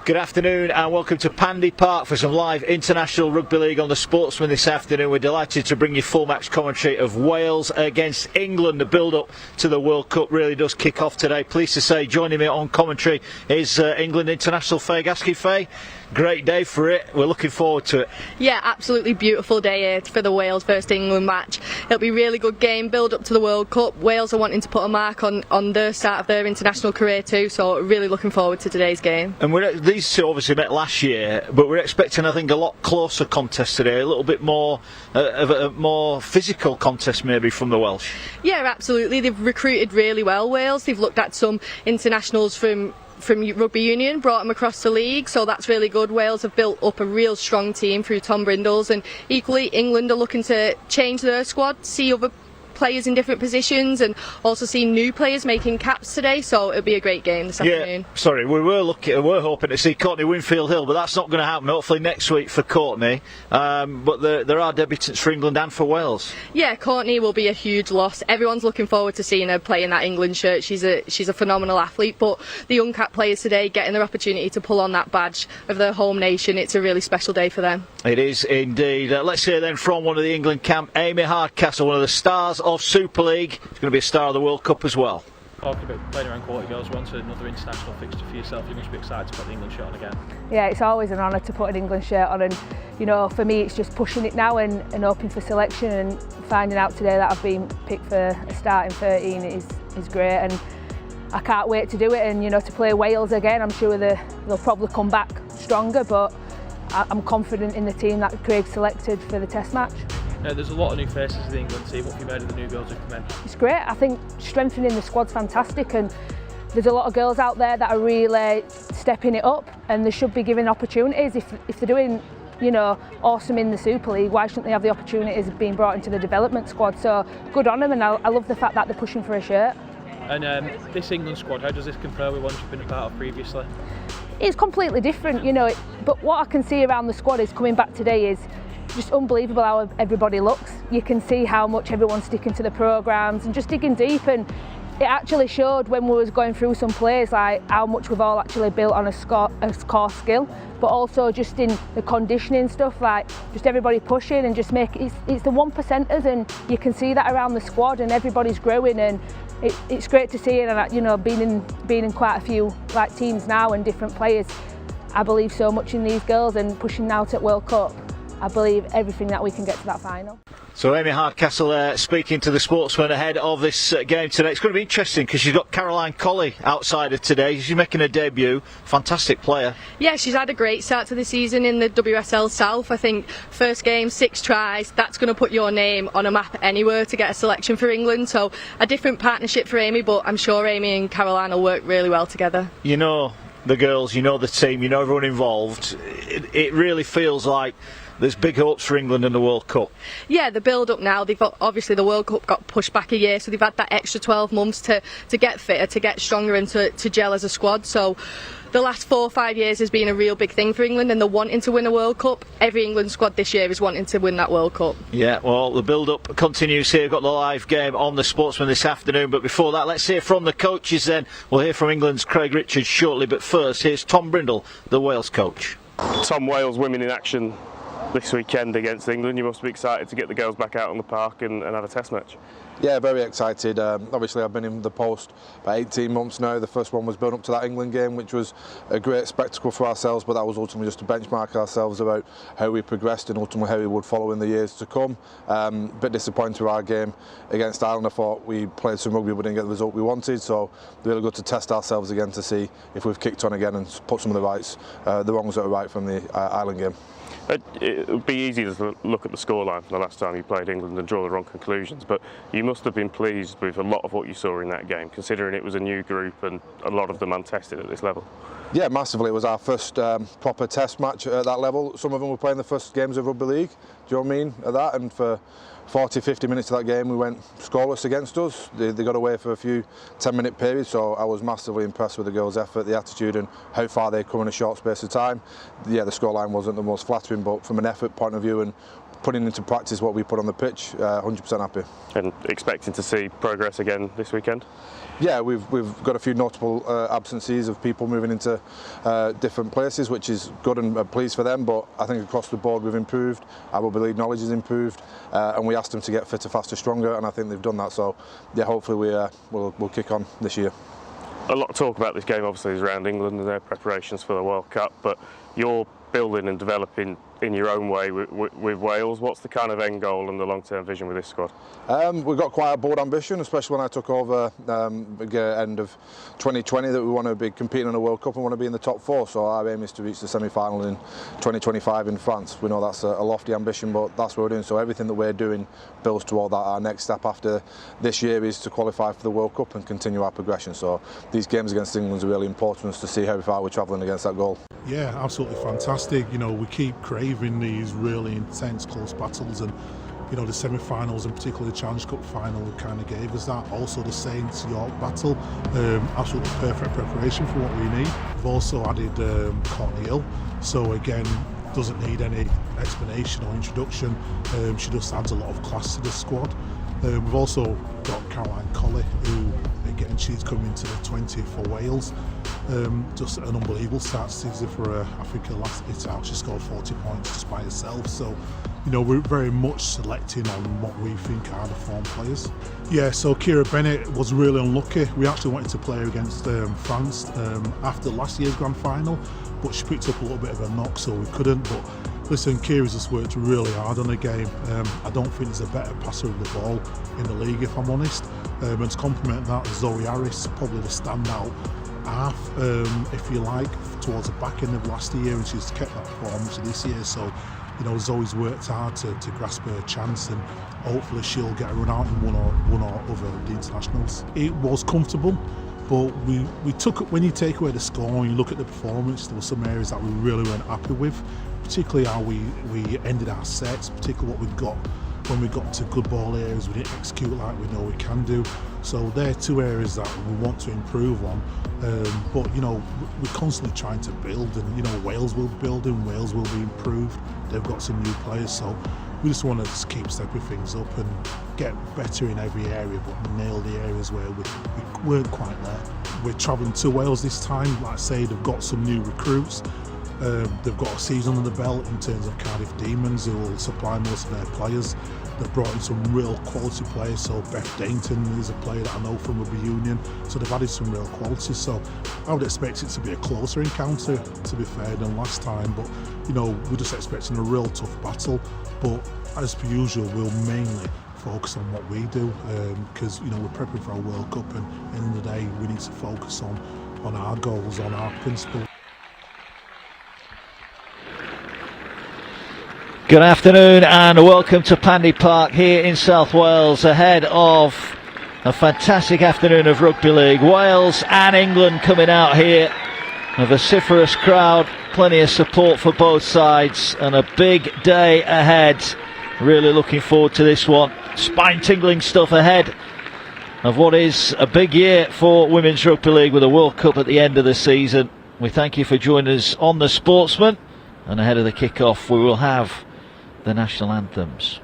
Good afternoon and welcome to Pandy Park for some live international rugby league on the Sportsman this afternoon. We're delighted to bring you full match commentary of Wales against England. The build-up to the World Cup really does kick off today. Pleased to say joining me on commentary is England international Faye Gasky. Faye, great day for it. We're looking forward to it. Yeah, absolutely beautiful day here for the Wales versus England match. It'll be a really good game, build up to the World Cup. Wales are wanting to put a mark on their start of their international career too, so really looking forward to today's game. And these two obviously met last year, but we're expecting, I think, a lot closer contest today, a little bit more of a more physical contest maybe from the Welsh. Yeah, absolutely. They've recruited really well, Wales. They've looked at some internationals from rugby union, brought them across the league, so that's really good. Wales have built up a real strong team through Tom Brindles, and equally England are looking to change their squad, see other players in different positions and also see new players making caps today, so it'll be a great game this afternoon. Sorry, we were hoping to see Courtney Winfield Hill, but that's not going to happen. Hopefully next week for Courtney, but there are debutants for England and for Wales. Yeah, Courtney will be a huge loss. Everyone's looking forward to seeing her play in that England shirt. She's a phenomenal athlete, but the young cap players today getting their opportunity to pull on that badge of their home nation, it's a really special day for them. It is indeed. Let's hear then from one of the England camp, Amy Hardcastle, one of the stars of Super League. She's going to be a star of the World Cup as well. Talking about playing around quality girls, once another international fixture for yourself, you must be excited to put the England shirt on again. Yeah, it's always an honour to put an England shirt on, and you know, for me it's just pushing it now and hoping for selection, and finding out today that I've been picked for a start in 13 is great, and I can't wait to do it, and you know, to play Wales again. I'm sure they'll probably come back stronger, but I'm confident in the team that Craig selected for the Test match. There's a lot of new faces in the England team. What have you made of the new girls who've come in? It's great. I think strengthening the squad's fantastic, and there's a lot of girls out there that are really stepping it up, and they should be given opportunities. If they're doing, you know, awesome in the Super League, why shouldn't they have the opportunities of being brought into the development squad? So good on them, and I love the fact that they're pushing for a shirt. And this England squad, how does this compare with ones you've been a part of previously? It's completely different, you know, but what I can see around the squad is coming back today is just unbelievable how everybody looks. You can see how much everyone's sticking to the programmes and just digging deep, and it actually showed when we was going through some plays like how much we've all actually built on a core skill, but also just in the conditioning stuff, like just everybody pushing and just it's the 1%ers, and you can see that around the squad, and everybody's growing, and it's great to see. And you know, being in quite a few like teams now and different players, I believe so much in these girls, and pushing now to World Cup, I believe everything that we can get to that final. So Amy Hardcastle speaking to the Sportsman ahead of this game today. It's going to be interesting because she's got Caroline Colley outside her today. She's making her debut. Fantastic player. Yeah, she's had a great start to the season in the WSL South. I think first game, 6 tries. That's going to put your name on a map anywhere to get a selection for England. So a different partnership for Amy, but I'm sure Amy and Caroline will work really well together. You know the girls, you know the team, you know everyone involved. It really feels like there's big hopes for England in the World Cup. Yeah, the build-up now, they've got, obviously the World Cup got pushed back a year, so they've had that extra 12 months to get fitter, to get stronger and to gel as a squad. So the last 4 or 5 years has been a real big thing for England, and they're wanting to win a World Cup. Every England squad this year is wanting to win that World Cup. Yeah, well, the build-up continues here. We've got the live game on the Sportsman this afternoon, but before that, let's hear from the coaches then. We'll hear from England's Craig Richards shortly, but first, here's Tom Brindle, the Wales coach. Tom, Wales women in action this weekend against England. You must be excited to get the girls back out on the park and have a Test match. Yeah, very excited. Obviously I've been in the post about 18 months now. The first one was built up to that England game, which was a great spectacle for ourselves, but that was ultimately just to benchmark ourselves about how we progressed and ultimately how we would follow in the years to come. A bit disappointed with our game against Ireland. I thought we played some rugby but didn't get the result we wanted, so really good to test ourselves again to see if we've kicked on again and put some of the wrongs that are right from the Ireland game. It would be easy to look at the scoreline from the last time you played England and draw the wrong conclusions, but you must have been pleased with a lot of what you saw in that game, considering it was a new group and a lot of them untested at this level. Yeah, massively. It was our first proper Test match at that level. Some of them were playing the first games of rugby league, do you know what I mean, at that, and for 40-50 minutes of that game we went scoreless against us. They got away for a few 10-minute periods, so I was massively impressed with the girls' effort, the attitude and how far they come in a short space of time. Yeah, the scoreline wasn't the most flattering, but from an effort point of view and putting into practice what we put on the pitch. 100% happy. And expecting to see progress again this weekend? Yeah, we've got a few notable absences of people moving into different places, which is good and pleased for them. But I think across the board we've improved. Our rugby league knowledge has improved, and we asked them to get fitter, faster, stronger, and I think they've done that. So yeah, hopefully we'll kick on this year. A lot of talk about this game obviously is around England and their preparations for the World Cup, but you're building and developing in your own way with Wales. What's the kind of end goal and the long-term vision with this squad? We've got quite a bold ambition, especially when I took over end of 2020, that we want to be competing in a World Cup and want to be in the top 4. So our aim is to reach the semi-final in 2025 in France. We know that's a lofty ambition, but that's what we're doing. So everything that we're doing builds toward that. Our next step after this year is to qualify for the World Cup and continue our progression. So these games against England are really important to see how far we're travelling against that goal. Yeah, absolutely fantastic. You know, we keep craving these really intense close battles, and you know, the semi-finals and particularly the Challenge Cup final kind of gave us that. Also the Saints York battle, absolutely perfect preparation for what we need. We've also added Courtney Hill, so again, doesn't need any explanation or introduction. She just adds a lot of class to the squad. We've also got Caroline Colley, who again, she's coming into the 20 for Wales. Just an unbelievable start season for her. I think her last hit out she scored 40 points just by herself. So, you know, we're very much selecting on what we think are the form players. Yeah, so Kira Bennett was really unlucky. We actually wanted to play her against France after last year's grand final, but she picked up a little bit of a knock, so we couldn't. But listen, Kira's just worked really hard on the game. I don't think there's a better passer of the ball in the league, if I'm honest. And to complement that, Zoe Harris, probably the standout half, if you like, towards the back end of last year, and she's kept that performance this year. So, you know, Zoe's worked hard to grasp her chance, and hopefully she'll get a run out in one or other of the internationals. It was comfortable, but we took, when you take away the score and you look at the performance, there were some areas that we really weren't happy with, particularly how we ended our sets, particularly what we got when we got to good ball areas. We didn't execute like we know we can do. So they're two areas that we want to improve on. But you know, we're constantly trying to build, and you know, Wales will be building, Wales will be improved. They've got some new players, so we just want to just keep stepping things up and get better in every area, but nail the areas where we weren't quite there. We're travelling to Wales this time. Like I say, they've got some new recruits. They've got a season under the belt in terms of Cardiff Demons, who will supply most of their players. They've brought in some real quality players, so Beth Dainton is a player that I know from Rugby Union, so they've added some real quality. So I would expect it to be a closer encounter, to be fair, than last time, but you know, we're just expecting a real tough battle. But as per usual, we'll mainly focus on what we do, because you know, we're prepping for a World Cup, and at the end of the day we need to focus on our goals, on our principles. Good afternoon and welcome to Pandy Park here in South Wales, ahead of a fantastic afternoon of rugby league. Wales and England coming out here, a vociferous crowd, plenty of support for both sides, and a big day ahead. Really looking forward to this one. Spine-tingling stuff ahead of what is a big year for Women's Rugby League, with a World Cup at the end of the season. We thank you for joining us on the Sportsman, and ahead of the kick-off we will have the national anthems.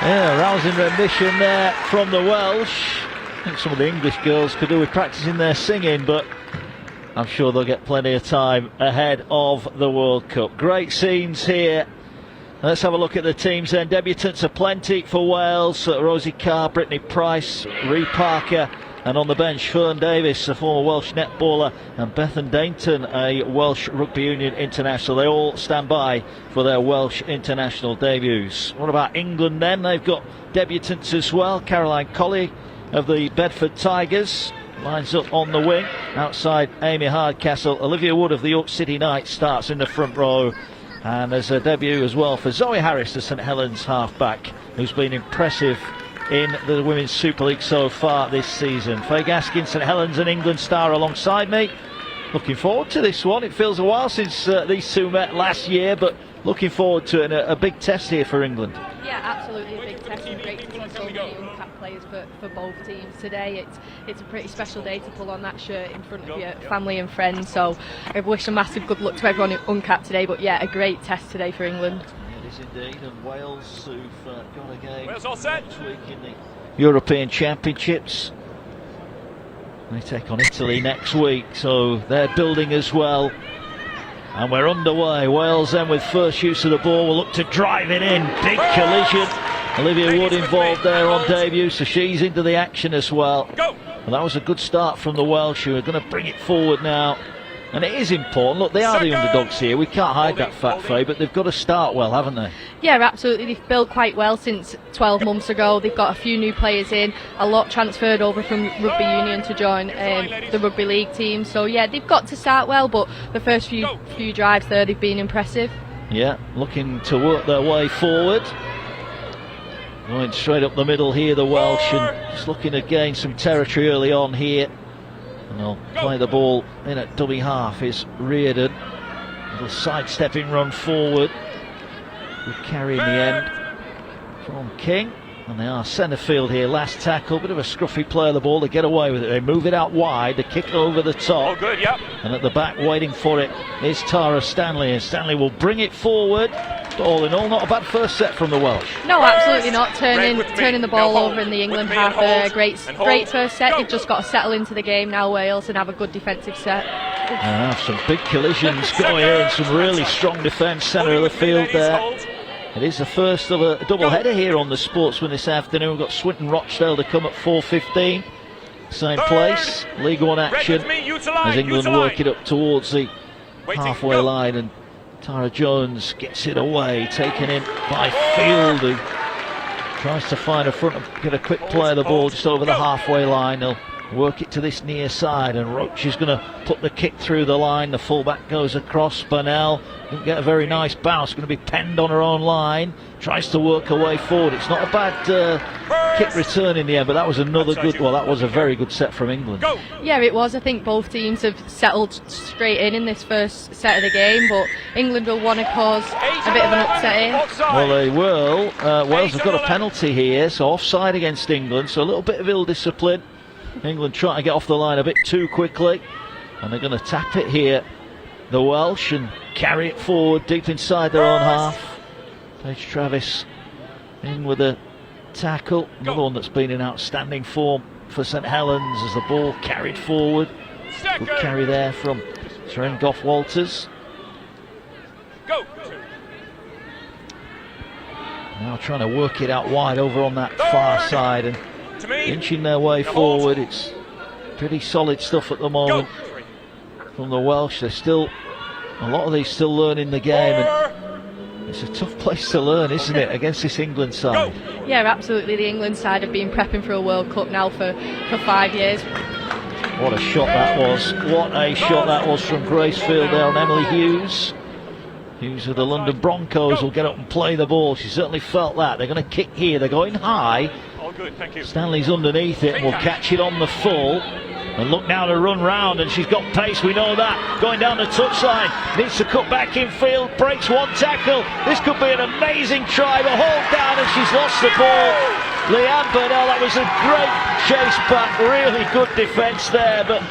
Yeah, rousing rendition there from the Welsh. I think some of the English girls could do with practicing their singing, but I'm sure they'll get plenty of time ahead of the World Cup. Great scenes here. Let's have a look at the teams then. Debutants are plenty for Wales. Rosie Carr, Brittany Price, Ree Parker, and on the bench Fern Davis, a former Welsh netballer, and Bethan Dainton, a Welsh Rugby Union international. They all stand by for their Welsh international debuts. What about England then? They've got debutants as well. Caroline Colley of the Bedford Tigers lines up on the wing. Outside Amy Hardcastle. Olivia Wood of the York City Knights starts in the front row. And there's a debut as well for Zoe Harris, the St Helens halfback, who's been impressive in the Women's Super League so far this season. Faye Gaskin, St Helens and England star alongside me. Looking forward to this one. It feels a while since these two met last year, but looking forward to it. A big test here for England. Yeah, absolutely a big test, and great to see so many uncapped players for both teams today. It's a pretty special day to pull on that shirt in front of your family and friends, so I wish a massive good luck to everyone uncapped today, but yeah, a great test today for England. It is indeed, and Wales, who've got a game Wales all set. next week in the European Championships. They take on Italy next week, so they're building as well. And we're underway. Wales then with first use of the ball will look to drive it in. Big collision. Olivia Wood involved there on debut, so she's into the action as well. And that was a good start from the Welsh, who are going to bring it forward now. And it is important. Look, they are the underdogs here. We can't hide that fact, Faye, but they've got to start well, haven't they? Yeah, absolutely. They've built quite well since 12 months ago. They've got a few new players in, a lot transferred over from Rugby Union to join the Rugby League team. So yeah, they've got to start well, but the first few drives there, they've been impressive. Yeah, looking to work their way forward. Going straight up the middle here, the Welsh, and just looking to gain some territory early on here. And they'll play the ball in at dummy half is Reardon. Little sidestepping run forward. Good carry in the end from King. And they are centre field here. Last tackle, bit of a scruffy play of the ball. They get away with it. They move it out wide. They kick it over the top. Oh, good, yep. And at the back, waiting for it is Tara Stanley. And Stanley will bring it forward. But all in all, not a bad first set from the Welsh. No, absolutely not. Turning the ball over in the England half there. Great first set. They've just got to settle into the game now, Wales, and have a good defensive set. And have some big collisions going in. Some really strong defence, centre of the field there. It is the first of a double header here on the Sportsman this afternoon. We've got Swinton Rochdale to come at 4:15. Same place, League One action as England work it up towards the halfway line, and Tara Jones gets it away, taken in by Field, who tries to find a front and get a quick play of the ball just over the halfway line. They'll work it to this near side, and Roach is going to put the kick through the line. The fullback goes across. Burnell didn't get a very nice bounce, going to be penned on her own line, tries to work her way forward. It's not a bad kick return in the end, but that was another good, well, that was a very good set from England. Yeah, it was. I think both teams have settled straight in this first set of the game, but England will want to cause a bit of an upset here. Well, they will. Wales have got a penalty here, so offside against England, so a little bit of ill discipline. England trying to get off the line a bit too quickly, and they're going to tap it here, the Welsh, and carry it forward deep inside their own half. Paige Travis in with a tackle, another one that's been in outstanding form for St Helens as the ball carried forward. Good carry there from Seren Goff-Walters. Now trying to work it out wide over on that far side and inching their way forward. It's pretty solid stuff at the moment from the Welsh. They're still, a lot of these still learning the game, and it's a tough place to learn, isn't it, against this England side? Yeah, absolutely. The England side have been prepping for a World Cup now for 5 years. What a shot that was. What a shot that was from Gracefield there on Emily Hughes. Hughes of the London Broncos will get up and play the ball. She certainly felt that. They're going to kick here. They're going high. Stanley's underneath it and will catch it on the full. And look now to run round, and she's got pace, we know that. Going down the touchline, needs to cut back in field, breaks one tackle. This could be an amazing try, but hold down, and she's lost the ball. Leanne Burnell, that was a great chase back, really good defence there, but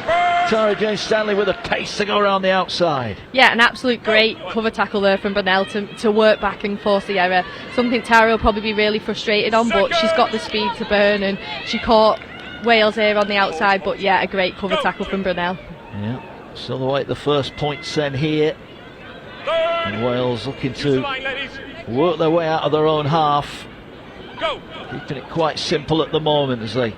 Tara Jane Stanley with a pace to go around the outside. Yeah, an absolute great cover tackle there from Brunel to work back and force the error. Something Tara will probably be really frustrated on, but she's got the speed to burn, and she caught Wales here on the outside. But yeah, a great cover tackle from Brunel. Yeah, still await the first points then here. And Wales looking to work their way out of their own half. Keeping it quite simple at the moment as they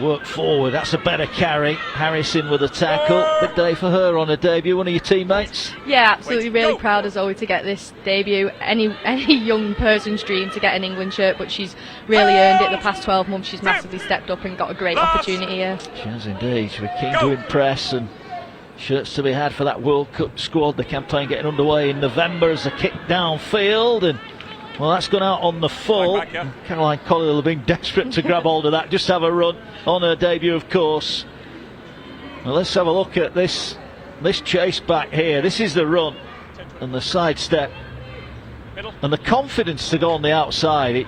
work forward. That's a better carry. Harrison with a tackle. Big day for her on her debut. One of your teammates? Yeah, absolutely. Really proud of Zoe to get this debut. Any young person's dream to get an England shirt, but she's really earned it the past 12 months. She's massively stepped up and got a great opportunity here. She has indeed. She'll be keen to impress, and shirts to be had for that World Cup squad. The campaign getting underway in November as a kick downfield, and well, that's gone out on the full. Caroline Collier will have been desperate to grab hold of that. Just have a run on her debut, of course. Well, let's have a look at this chase back here. This is the run and the sidestep and the confidence to go on the outside.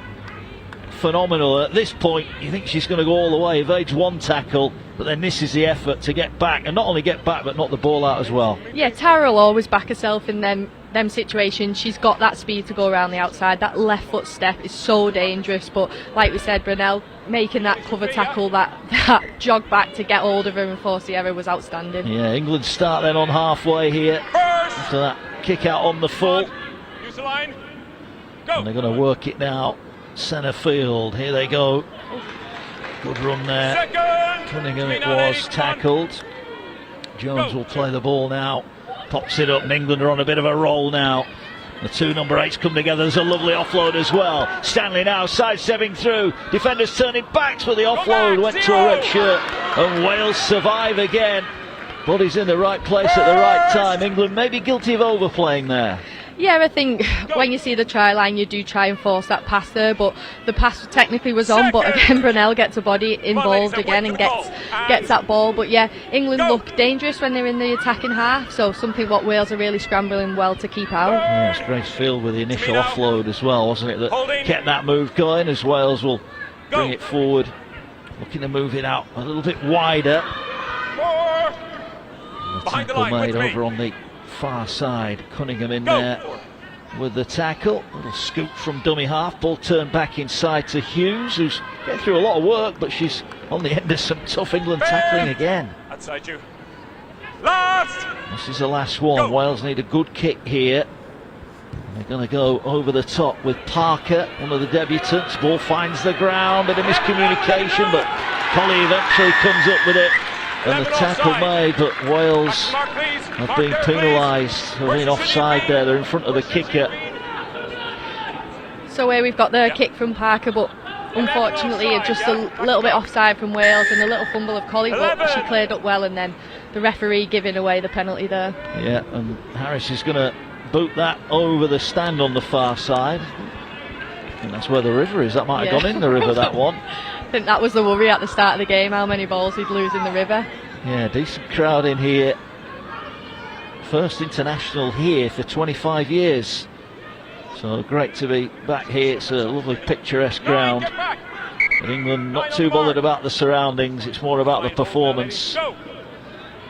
Phenomenal. At this point, you think she's going to go all the way. Evades one tackle, but then this is the effort to get back, and not only get back, but knock the ball out as well. Yeah, Tara will always back herself in them situations. She's got that speed to go around the outside. That left foot step is so dangerous, but like we said, Brunel making that cover tackle, that jog back to get hold of her and force the error was outstanding. Yeah, England start then on halfway here after that kick out on the full. And they're going to work it now. Centre field, here they go. Good run there. Cunningham it was, tackled. Jones will play the ball now. Pops it up, and England are on a bit of a roll now. The two number 8s come together. There's a lovely offload as well. Stanley now sidestepping through. Defenders turning backs, but the offload went to a red shirt. And Wales survive again. Body's in the right place at the right time. England may be guilty of overplaying there. Yeah, I think when you see the try line, you do try and force that pass there, but the pass technically was on, but again, Brunel gets a body involved again and gets that ball. But yeah, England look dangerous when they're in the attacking half, so something what Wales are really scrambling well to keep out. Yeah, it's Grace Field with the initial offload as well, wasn't it, that kept that move going, as Wales will bring it forward, looking to move it out a little bit wider. The tackle made over on the far side. Cunningham in there with the tackle. Little scoop from dummy half. Ball turned back inside to Hughes, who's getting through a lot of work, but she's on the end of some tough England tackling again. Outside you. Last. This is the last one. Wales need a good kick here. They're going to go over the top with Parker, one of the debutants. Ball finds the ground, bit of miscommunication, but Collie eventually comes up with it. And the tackle made, but Wales have been penalised for being offside there. They're in front of the kicker. So here we've got the kick from Parker, but unfortunately just a little bit offside from Wales and a little fumble of Collie, but she cleared up well, and then the referee giving away the penalty there. Yeah, and Harris is going to boot that over the stand on the far side. And that's where the river is. That might have gone in the river, that one. I think that was the worry at the start of the game, how many balls he'd lose in the river. Yeah, decent crowd in here. First international here for 25 years. So great to be back here. It's a lovely picturesque ground. But England not too bothered about the surroundings, it's more about the performance.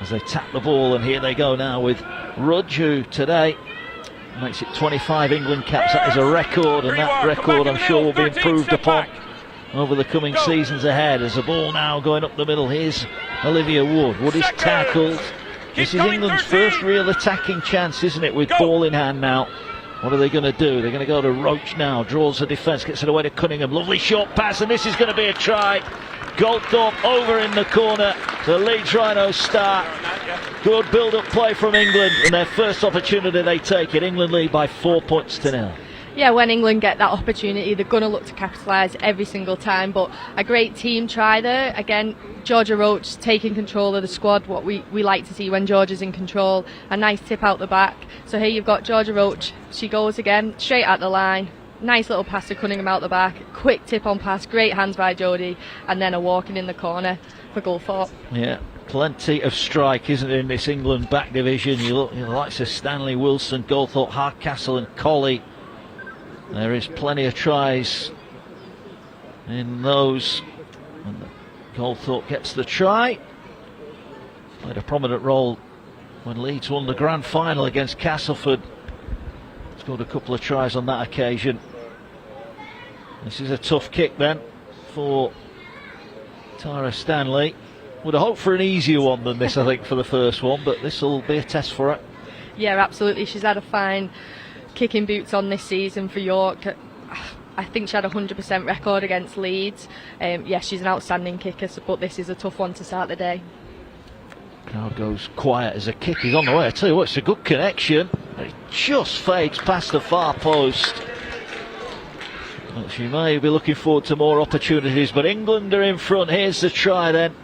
As they tap the ball, and here they go now with rUgby, who today makes it 25 England caps. That is a record, and that record I'm sure will be improved upon over the coming seasons ahead. As the ball now going up the middle, here's Olivia Wood. Wood is tackled. This is England's first real attacking chance, isn't it, with ball in hand now. What are they going to do? They're going to go to Roach now, draws the defence, gets it away to Cunningham. Lovely short pass, and this is going to be a try. Goldthorpe over in the corner. The Leeds Rhinos start. Good build-up play from England, and their first opportunity they take it. England lead by 4 points to 0. Yeah, when England get that opportunity, they're going to look to capitalise every single time, but a great team try there. Again, Georgia Roach taking control of the squad, what we like to see when Georgia's in control. A nice tip out the back. So here you've got Georgia Roach. She goes again, straight at the line. Nice little pass to Cunningham out the back. Quick tip on pass, great hands by Jodie, and then a walking in the corner for Goldthorpe. Yeah, plenty of strike, isn't it, in this England back division? You look, the likes of Stanley, Wilson, Goldthorpe, Hardcastle and Colley. There is plenty of tries in those. And Goldthorpe gets the try. Played a prominent role when Leeds won the grand final against Castleford. Scored a couple of tries on that occasion. This is a tough kick then for Tara Stanley. Would have hoped for an easier one than this, I think, for the first one, but this will be a test for her. Yeah, absolutely. She's had a fine kicking boots on this season for York. I think she had a 100% record against Leeds. Yeah, she's an outstanding kicker, but this is a tough one to start the day. Crowd goes quiet as a kick is on the way. I tell you what, it's a good connection. It just fades past the far post. Well, she may be looking forward to more opportunities, but England are in front. Here's the try then.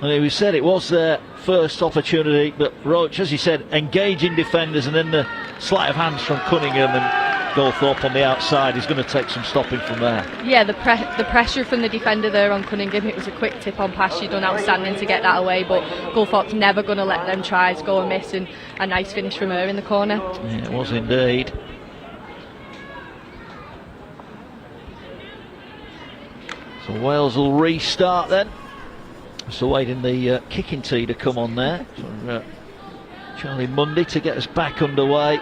And we said it was their first opportunity, but Roach, as you said, engaging defenders, and then the sleight of hands from Cunningham, and Goldthorpe on the outside is going to take some stopping from there. Yeah, the pressure from the defender there on Cunningham. It was a quick tip on pass. She'd done outstanding to get that away, but Goldthorpe's never going to let them tries go and miss, and a nice finish from her in the corner. Yeah, it was indeed. So Wales will restart then. So waiting the kicking tee to come on there for Charlie Mundy to get us back underway.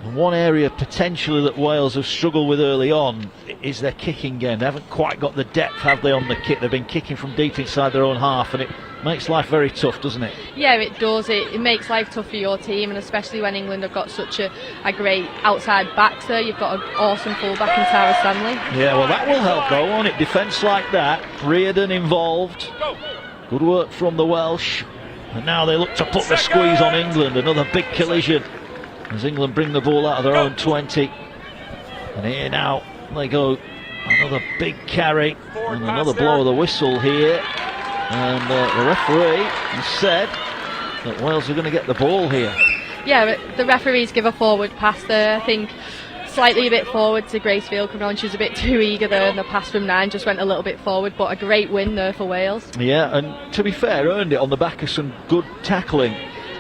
And one area potentially that Wales have struggled with early on is their kicking game. They haven't quite got the depth, have they, on the kick? They've been kicking from deep inside their own half, and it makes life very tough, doesn't it? Yeah, it does. It makes life tough for your team, and especially when England have got such a great outside back there. You've got an awesome fullback in Tara Stanley. Yeah, well, that will help though, won't it? Defence like that, Reardon involved. Good work from the Welsh. And now they look to put the squeeze on England. Another big collision as England bring the ball out of their own 20. And here now they go. Another big carry and another blow of the whistle here. And the referee has said that Wales are going to get the ball here. Yeah, the referees give a forward pass there. I think slightly a bit forward to Gracefield coming on. She was a bit too eager there, and the pass from 9 just went a little bit forward, but a great win there for Wales. Yeah, and to be fair, earned it on the back of some good tackling.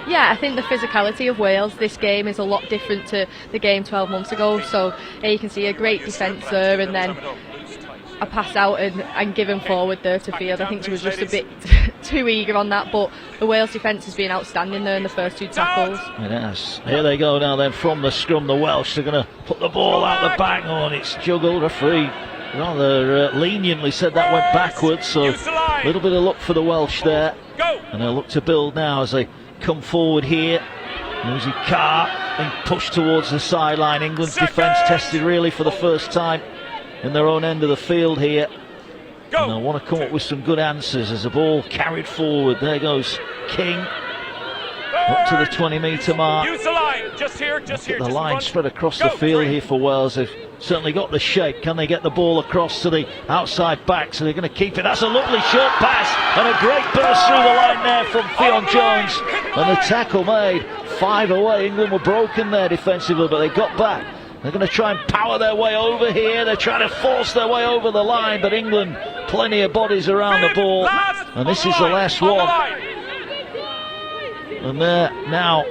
Yeah, I think the physicality of Wales this game is a lot different to the game 12 months ago. So you can see a great defence there, and then a pass out and given forward there to Field. I think she was just a bit too eager on that, but the Wales defence has been outstanding there in the first 2 tackles. It has. Here they go now then from the scrum. The Welsh are going to put the ball out the back. Oh, and it's juggled. Referee rather leniently said that went backwards, so a little bit of luck for the Welsh there. And they'll look to build now as they come forward here. Lucy Carr being pushed towards the sideline. England's defence tested really for the first time in their own end of the field here. And they'll want to come up with some good answers as the ball carried forward. There goes King up to the 20-metre mark. Use the line, just here. The line spread across the field here for Wales. They've certainly got the shape. Can they get the ball across to the outside back? So they're going to keep it. That's a lovely short pass and a great burst through the line there from Fionn Jones. And the tackle made. 5 away. England were broken there defensively, but they got back. They're going to try and power their way over here. They're trying to force their way over the line, but England, plenty of bodies around the ball. And this is the last one. And they're now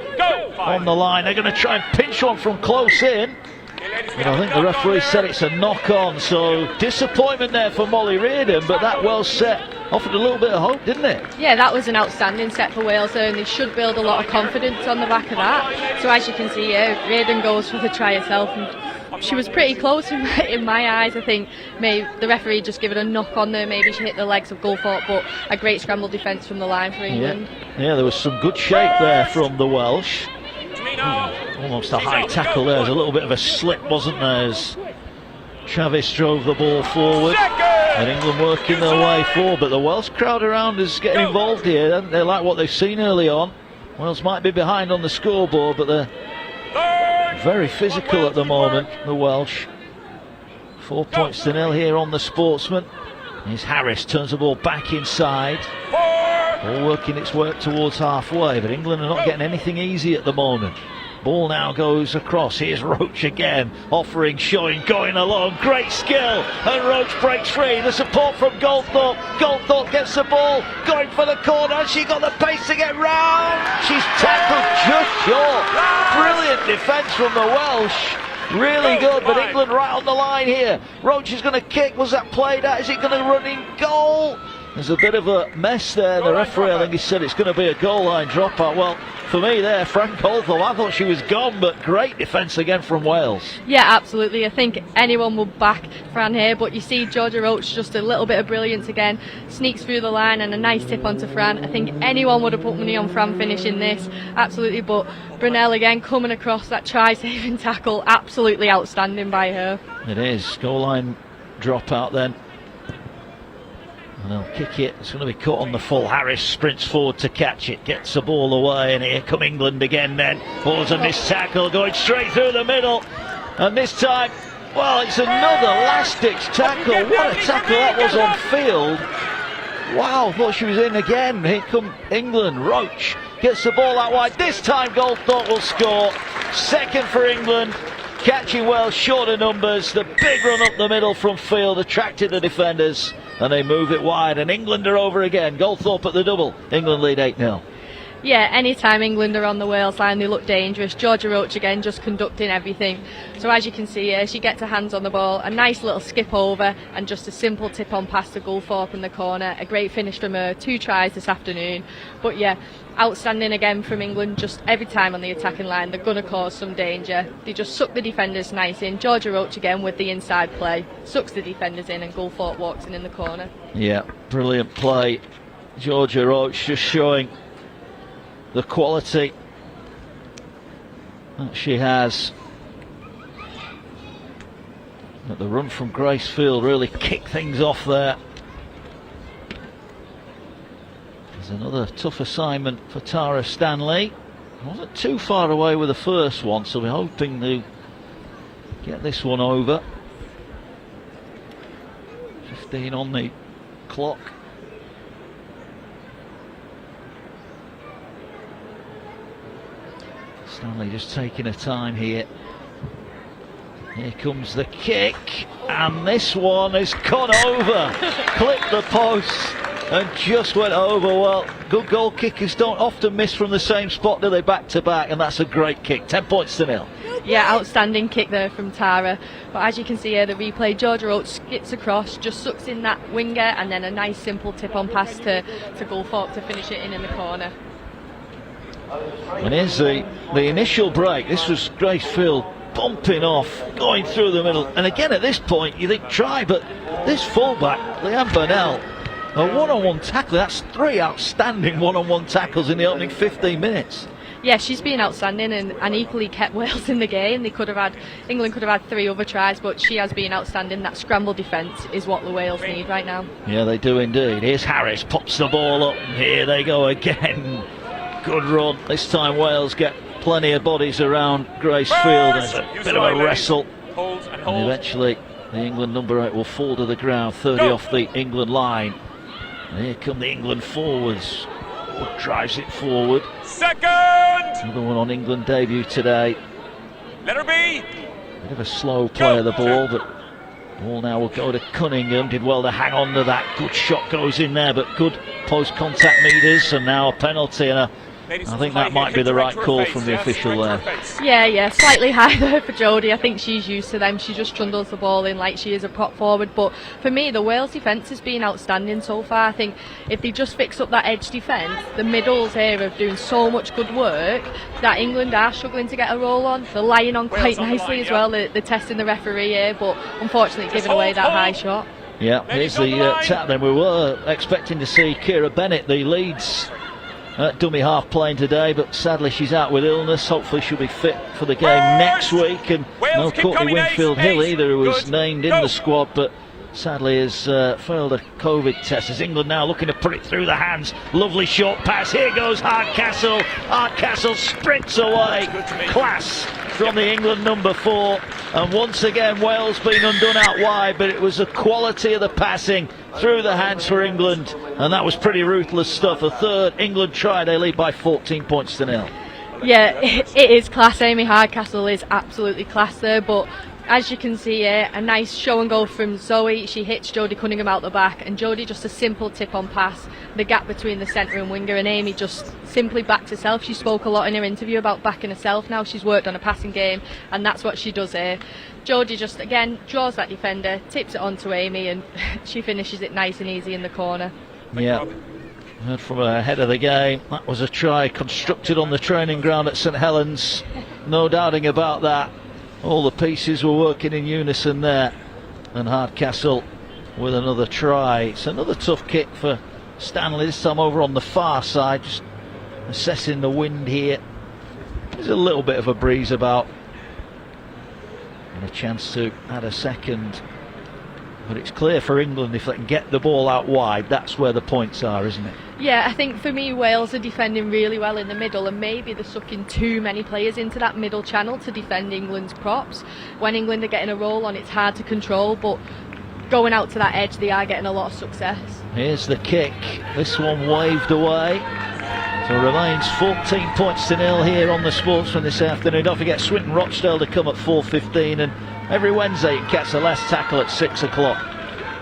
on the line. They're going to try and pinch one from close in. And I think the referee said it's a knock-on. So disappointment there for Molly Reardon, but that well set offered a little bit of hope, didn't it? Yeah, that was an outstanding set for Wales there, and they should build a lot of confidence on the back of that. So as you can see here, Reardon goes for the try herself, and she was pretty close in my eyes. I think maybe the referee just given a knock on there. Maybe she hit the legs of Goldthorpe, but a great scramble defence from the line for England. Yeah, there was some good shape there from the Welsh. Almost a high tackle there. There's a little bit of a slip, wasn't there, as Travis drove the ball forward. And England working their way forward, but the Welsh crowd around is getting involved here. They like what they've seen early on. Wales might be behind on the scoreboard, but they're very physical at the moment, the Welsh. 4 points to 0 here on the Sportsman. Here's Harris, turns the ball back inside. All working its way towards halfway, but England are not getting anything easy at the moment. Ball now goes across. Here's Roach again, offering, showing, going along. Great skill, and Roach breaks free. The support from Goldthorpe. Goldthorpe gets the ball, going for the corner. She got the pace to get round. She's tackled just short. Brilliant defence from the Welsh. Really good, but England right on the line here. Roach is going to kick. Was that played out? Is it going to run in goal? There's a bit of a mess there. The referee, I think he said it's going to be a goal line dropout. Well, for me there, Fran Goldthorpe, I thought she was gone, but great defence again from Wales. Yeah, absolutely. I think anyone would back Fran here, but you see Georgia Roach, just a little bit of brilliance again, sneaks through the line and a nice tip onto Fran. I think anyone would have put money on Fran finishing this, absolutely, but Brunel again coming across that try-saving tackle, absolutely outstanding by her. It is. Goal line dropout then. And they'll kick it. It's going to be caught on the full. Harris sprints forward to catch it, gets the ball away, and here come England again then. Ball's a missed tackle going straight through the middle. And this time, well, it's another last-ditch tackle. What a tackle that was on field. Wow, thought she was in again. Here come England. Roach gets the ball out wide. This time Goldthorpe will score. Second for England. Catching well, shorter numbers. The big run up the middle from field attracted the defenders, and they move it wide, and England are over again. Goldthorpe at the double. England lead 8-0. Yeah, anytime England are on the Wales line, they look dangerous. Georgia Roach again just conducting everything. So as you can see here, she gets her hands on the ball, a nice little skip over, and just a simple tip on pass to Goldthorpe in the corner. A great finish from her, 2 tries this afternoon. But yeah, outstanding again from England. Just every time on the attacking line, they're going to cause some danger. They just suck the defenders nice in. Georgia Roach again with the inside play, sucks the defenders in, and Goldthorpe walks in the corner. Yeah, Brilliant play. Georgia Roach just showing the quality that she has. But the run from Gracefield really kicked things off there. There's another tough assignment for Tara Stanley. Wasn't too far away with the first one, so we're hoping to get this one over. 15 on the clock. Stanley just taking her time here. Here comes the kick, and this one has gone over, clipped the post and just went over. Well, good goal kickers don't often miss from the same spot, do they, back to back, and that's a great kick. 10 points to 0. Yeah, outstanding kick there from Tara. But as you can see here, the replay, Georgia Roach skips across, just sucks in that winger, and then a nice simple tip on pass to Goldthorpe to finish it in the corner. And here's the initial break. This was Gracefield bumping off, going through the middle, and again at this point you think try, but this fullback, Leanne Burnell, a one-on-one tackle. That's 3 outstanding one-on-one tackles in the opening 15 minutes. Yeah, she's been outstanding and equally kept Wales in the game. England could have had 3 other tries, but she has been outstanding. That scramble defence is what the Wales need right now. Yeah, they do indeed. Here's Harris, pops the ball up, and here they go again. Good run. This time Wales get plenty of bodies around Gracefield. There's a bit of a wrestle. And eventually the England number 8 will fall to the ground, 30 off the England line. And here come the England forwards. Wood drives it forward. Second! Another one on England debut today. Let her be! Bit of a slow play of the ball, but ball now will go to Cunningham. Did well to hang on to that. Good shot goes in there, but good post contact meters, and now a penalty, and I think that might be the right call from the official there. Yeah, slightly high there for Jodie. I think she's used to them. She just trundles the ball in like she is a prop forward. But for me, the Wales defence has been outstanding so far. I think if they just fix up that edge defence, the middles here are doing so much good work that England are struggling to get a roll on. They're lying on quite nicely as well. They're testing the referee here, but unfortunately giving away that high shot. Yeah, here's the tap then. We were expecting to see Kira Bennett, the Leeds dummy half, playing today, but sadly she's out with illness. Hopefully she'll be fit for the game next week. And no Courtney Winfield-Hill either, who was named in the squad, but sadly has failed a COVID test. As England now looking to put it through the hands. Lovely short pass. Here goes Hardcastle. Hardcastle sprints away. Class from the England number 4. And once again Wales being undone out wide, but it was the quality of the passing through the hands for England, and that was pretty ruthless stuff. A third England try, they lead by 14 points to 0. Yeah, it is class. Amy Hardcastle is absolutely class there, but as you can see here, a nice show and go from Zoe. She hits Jodie Cunningham out the back, and Jodie just a simple tip on pass. The gap between the centre and winger, and Amy just simply backs herself. She spoke a lot in her interview about backing herself. Now she's worked on a passing game, and that's what she does here. Jodie just again draws that defender, tips it on to Amy, and she finishes it nice and easy in the corner. Yeah, heard from ahead of the game. That was a try constructed on the training ground at St Helens. No doubting about that. All the pieces were working in unison there. And Hardcastle with another try. It's another tough kick for Stanley, this time over on the far side, just assessing the wind here. There's a little bit of a breeze about. And a chance to add a second. But it's clear for England, if they can get the ball out wide, that's where the points are, isn't it? Yeah, I think for me Wales are defending really well in the middle, and maybe they're sucking too many players into that middle channel to defend England's props. When England are getting a roll on, it's hard to control, but going out to that edge, they are getting a lot of success. Here's the kick, this one waved away. So it remains 14 points to 0 here on the Sportsman this afternoon. Don't forget Swinton Rochdale to come at 4:15, and every Wednesday you catch the last tackle at 6 o'clock.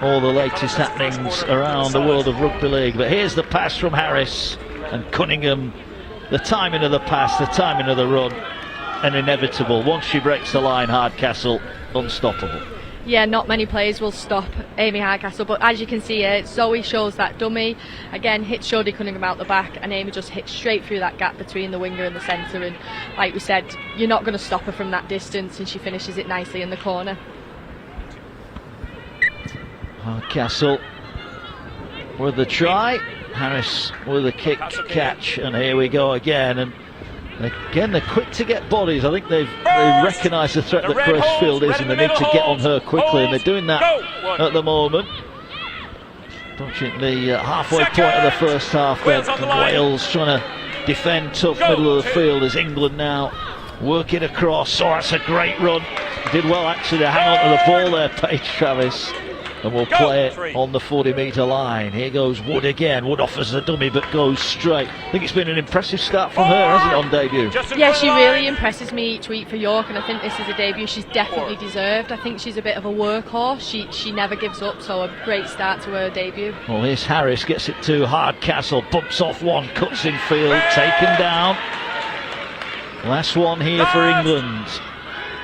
All the latest happenings around the world of rugby league. But here's the pass from Harris and Cunningham. The timing of the pass, the timing of the run, and inevitable. Once she breaks the line, Hardcastle unstoppable. Yeah, not many players will stop Amy Hardcastle, but as you can see here, Zoe shows that dummy. Again, hits Jodie Cunningham out the back, and Amy just hits straight through that gap between the winger and the centre. And like we said, you're not going to stop her from that distance, and she finishes it nicely in the corner. Hardcastle with the try, Harris with a kick catch, and here we go again. And again, they're quick to get bodies. I think they recognise the threat that Gracefield is, and they need to get on her quickly, and they're doing that at the moment. Approaching the halfway point of the first half, then Wales trying to defend tough middle of the field as England now working across. Oh, that's a great run. Did well actually to hang on to the ball there, Paige Travis. And we'll play it on the 40-metre line. Here goes Wood again. Wood offers a dummy but goes straight. I think it's been an impressive start from her, hasn't it, on debut? Yeah, she really impresses me each week for York, and I think this is a debut she's definitely deserved. I think she's a bit of a workhorse. She never gives up, so a great start to her debut. Well, here's Harris, gets it to Hardcastle, bumps off one, cuts in field, taken down. Last one here for England.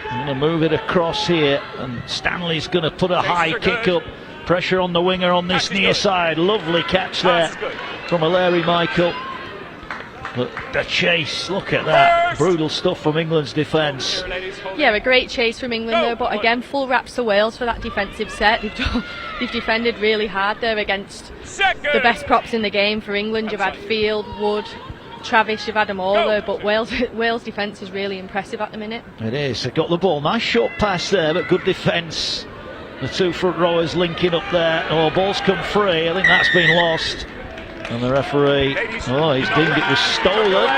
I'm going to move it across here, and Stanley's going to put a high kick up. Pressure on the winger on this near side. Lovely catch there from Larry Michael. But the chase, look at that. Brutal stuff from England's defence. Yeah, a great chase from England there, but again, full wraps to Wales for that defensive set. They've defended really hard there against the best props in the game for England. You've had Field, Wood, Travis, you've had them all there, but Wales' defence is really impressive at the minute. It is. They've got the ball. Nice short pass there, but good defence. The two front rowers linking up there. Oh, ball's come free. I think that's been lost. And the referee, he's deemed it was stolen.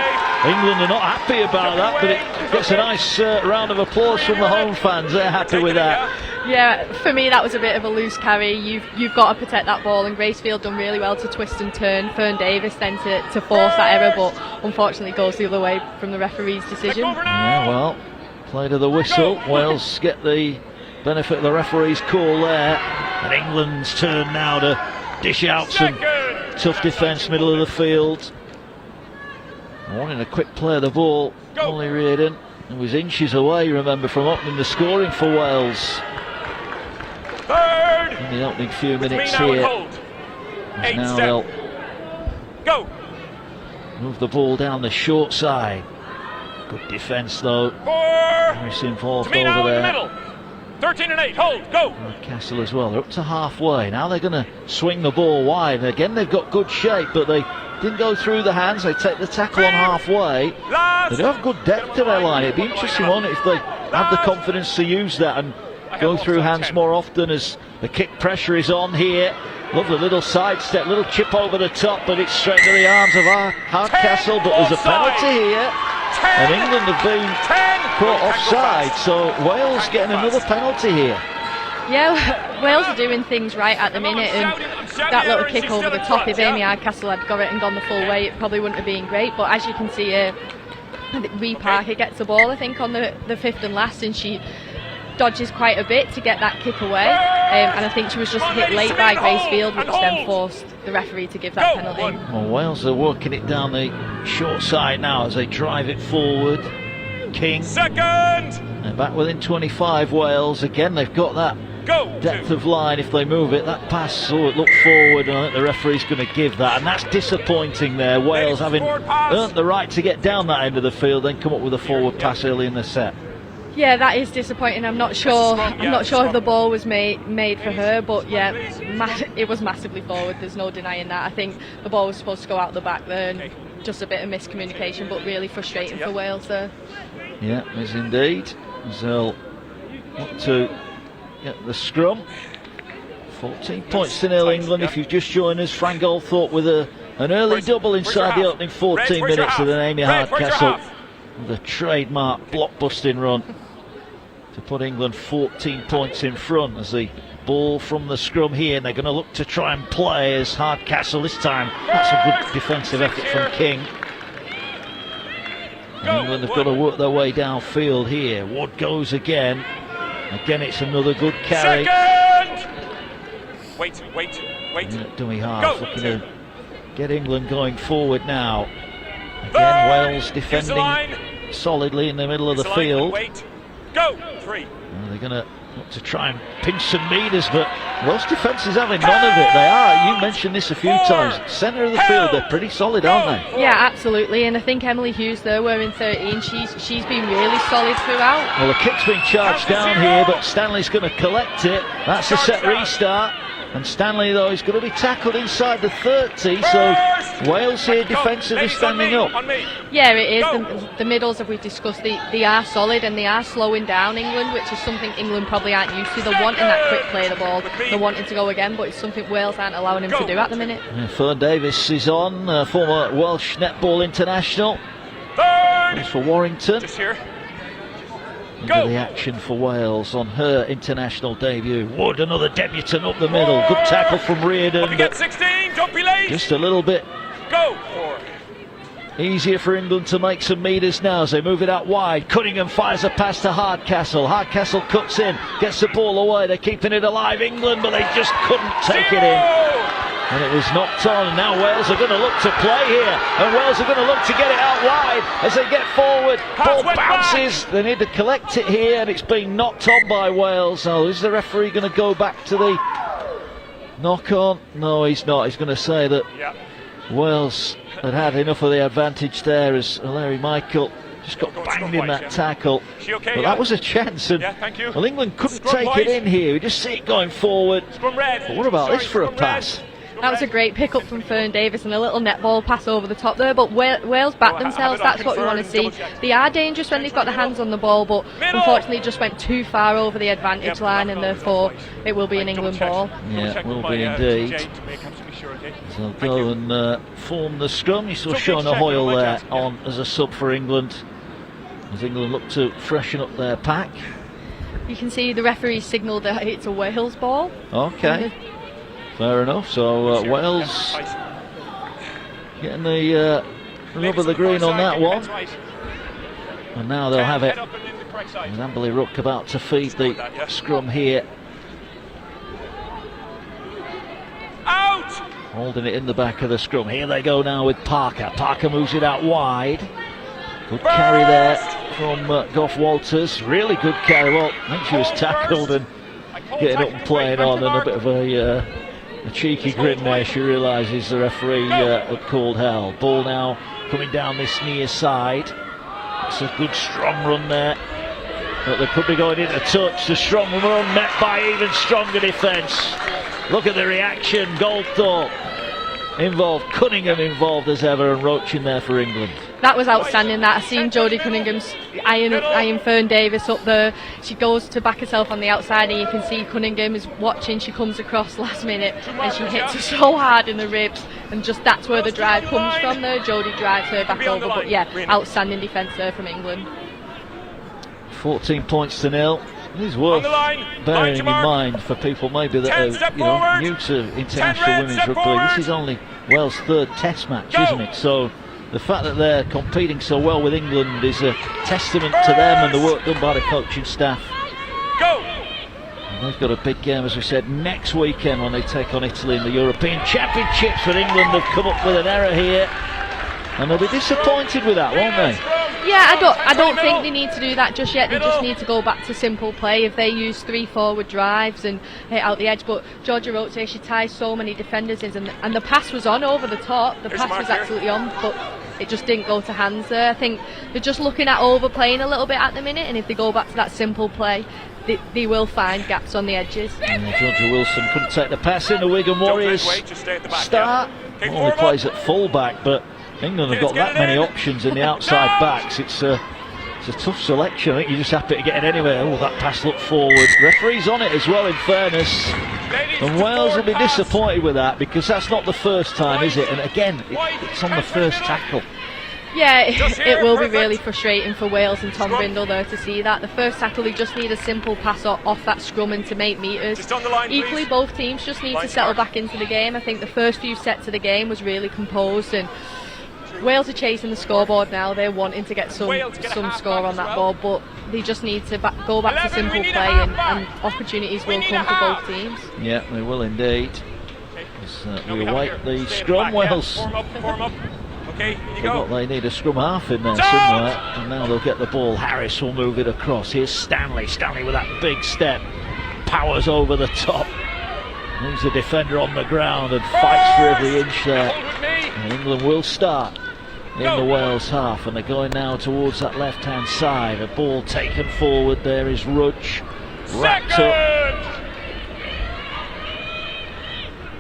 England are not happy about that, but it gets a nice round of applause from the home fans. They're happy with that. Yeah, for me that was a bit of a loose carry. You've got to protect that ball, and Gracefield done really well to twist and turn Fern Davis then to force that error, but unfortunately goes the other way from the referee's decision. Yeah, well, play to the whistle. Wales get the benefit of the referee's call there, and England's turn now to dish out some tough defence middle of the field. Wanting a quick play of the ball, Molly Reardon. It was inches away, remember, from opening the scoring for Wales. In the opening few minutes here. Now they'll move the ball down the short side. Good defence though. Harris involved over there. 13 and 8, hold, go! Castle as well. They're up to halfway. Now they're going to swing the ball wide. And again, they've got good shape, but they didn't go through the hands. They take the tackle on halfway. They do have good depth to their line. It'd be interesting, won't it, if they have the confidence to use that and go through hands more often as the kick pressure is on here. Lovely little sidestep, little chip over the top, but it's straight to the arms of Hardcastle. But there's a penalty here, and England have been caught offside, so Wales getting another penalty here. Yeah, Wales are doing things right at the minute, and that little kick over the top, if Amy Hardcastle had got it and gone the full way, it probably wouldn't have been great. But as you can see here, Ree Parker gets the ball, I think, on the fifth and last, and she dodges quite a bit to get that kick away, and I think she was just hit late by Gracefield, which then forced the referee to give that penalty. Well, Wales are working it down the short side now as they drive it forward. King. Second! And back within 25, Wales. Again, they've got that Go. depth of line if they move it. That pass, oh, it looked forward, and I think the referee's going to give that, and that's disappointing there. Wales having earned the right to get down that end of the field, then come up with a forward pass early in the set. Yeah, that is disappointing. I'm not sure if the ball was made for her, but yeah, it was massively forward. There's no denying that. I think the ball was supposed to go out the back there, and just a bit of miscommunication, but really frustrating for Wales there. Yeah, it is indeed. They'll look to get the scrum. 14 points to nil England. If you've just joined us, Frank Goldthorpe with an early double inside the opening 14 minutes of the Amy Hardcastle. The trademark block-busting run to put England 14 points in front as the ball from the scrum here, and they're going to look to try and play as Hardcastle this time. That's a good defensive effort from King. And England have got to work their way downfield here. Wood goes again. Again, it's another good carry. Wait. Dummy half looking to get England going forward now. Again, Wales defending solidly in the middle of the field. Go. 3. They're going to look to try and pinch some metres, but Welsh defence is having none of it. They are. You mentioned this a few times. Centre of the field, they're pretty solid, aren't they? Yeah, absolutely. And I think Emily Hughes there, wearing 13, she's been really solid throughout. Well, the kick's been charged down here, but Stanley's going to collect it. That's a set restart. And Stanley, though, is going to be tackled inside the 30, so Wales here defensively standing up. Yeah, it is. The middles, as we've discussed, they are solid and they are slowing down England, which is something England probably aren't used to. They're wanting that quick play of the ball, they're wanting to go again, but it's something Wales aren't allowing them to do at the minute. Fern Davis is on, former Welsh netball international. That's for Warrington. Just here. Into the action for Wales on her international debut. Wood, another debutant up the middle. Good tackle from Reardon. Get 16, don't be late. Just a little bit Go. easier for England to make some metres now as they move it out wide. Cunningham fires a pass to Hardcastle. Hardcastle cuts in, gets the ball away. They're keeping it alive, England, but they just couldn't take it in. And it was knocked on, and now Wales are going to look to play here, and Wales are going to look to get it out wide as they get forward. Ball bounces, they need to collect it here, and it's been knocked on by Wales. Now, is the referee going to go back to the knock on? No, he's not. He's going to say that Wales had enough of the advantage there as Larry Michael just got banged in that tackle. But that was a chance, and well, England couldn't take it in here. We just see it going forward. But what about this for a pass? That was a great pick up from Fern Davis and a little netball pass over the top there, but Wales backed themselves. That's what we want to see. They are dangerous when they've got their hands on the ball, but unfortunately just went too far over the advantage line, and therefore it will be an England ball. Yeah, it will be indeed. So they'll go and form the scrum. You saw Shona Hoyle there on as a sub for England, as England look to freshen up their pack. You can see the referee signalled that it's a Wales ball. Okay. Fair enough, so Wales getting the rub of the green on that one. And now they'll have it. And Amberley Rook about to feed the scrum here. Out! Holding it in the back of the scrum. Here they go now with Parker. Parker moves it out wide. Good carry there from Gough Walters. Really good carry. Well, I think she was tackled and getting up and playing on, and a bit of a cheeky grin there. She realises the referee had called hell. Ball now coming down this near side. It's a good strong run there, but they could be going into touch. The strong run met by even stronger defence. Look at the reaction. Goldthorpe involved, Cunningham involved as ever, and Roach in there for England. That was outstanding. That I've seen Jodie Cunningham's eyeing Fern Davis up there. She goes to back herself on the outside, and you can see Cunningham is watching. She comes across last minute and she hits her so hard in the ribs, and just that's where the drive comes from there. Jodie drives her back over, but yeah, outstanding defence there from England. 14 points to nil. It is worth bearing in mind for people maybe that are new to international women's rugby. This is only Wales' third test match, isn't it? So the fact that they're competing so well with England is a testament to them and the work done by the coaching staff. And they've got a big game, as we said, next weekend when they take on Italy in the European Championships. But England have come up with an error here, and they'll be disappointed with that, won't they? Yeah, I don't think they need to do that just yet. They just need to go back to simple play. If they use 3 forward drives and hit out the edge, but Georgia Roche, she ties so many defenders in, and the pass was on over the top. The pass was absolutely on, but it just didn't go to hands there. I think they're just looking at overplaying a little bit at the minute, and if they go back to that simple play, they will find gaps on the edges. Georgia Wilson couldn't take the pass in. The Wigan Warriors start. Only plays at full-back, but England have got that many options in the outside backs. It's a tough selection. I think you're just happy to get it anywhere. Oh, that pass looked forward. Referee's on it as well, in fairness. And Wales will be disappointed with that, because that's not the first time, is it? And again, it's on the first tackle. Yeah, it will be really frustrating for Wales and Tom Brindle there to see that. The first tackle, they just need a simple pass off that scrum into 8 metres. Equally, both teams just need to settle back into the game. I think the first few sets of the game was really composed, and Wales are chasing the scoreboard now. They're wanting to get some score on that ball, but they just need to go back to simple play, and opportunities will come for both teams. Yeah, they will indeed. We await the scrum. Wales. Okay, you go. They need a scrum half in there somewhere, and now they'll get the ball. Harris will move it across. Here's Stanley. Stanley with that big step, powers over the top. Leaves the defender on the ground and fights for every inch there. And England will start in the Wales half, and they're going now towards that left-hand side. A ball taken forward. There is Rudge, wrapped up.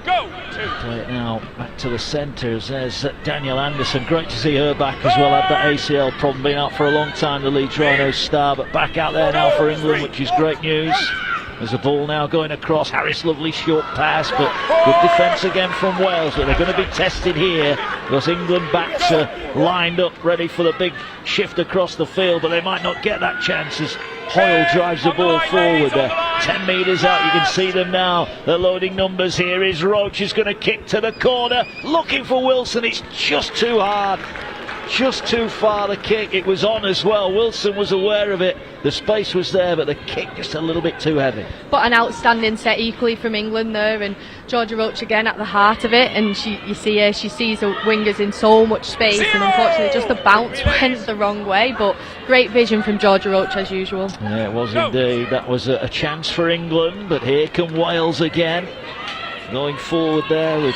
Go. Play it now back to the centres. There's Danielle Anderson. Great to see her back as well. Had that ACL problem, been out for a long time, the Leeds Rhinos star, but back out there now for England, which is great news. There's a ball now going across. Harris, lovely short pass, but good defence again from Wales. But they're going to be tested here, because England backs are lined up ready for the big shift across the field, but they might not get that chance as Hoyle drives the ball forward. 10 metres out, you can see them now. They're loading numbers. Here is Roach, who's going to kick to the corner, looking for Wilson. It's just too hard, just too far, the kick. It was on as well. Wilson was aware of it. The space was there, but the kick just a little bit too heavy. But an outstanding set equally from England there, and Georgia Roach again at the heart of it. And you see her, she sees the wingers in so much space, and unfortunately just the bounce went the wrong way. But great vision from Georgia Roach as usual. Yeah, it was indeed. That was a chance for England, but here come Wales again. Going forward there with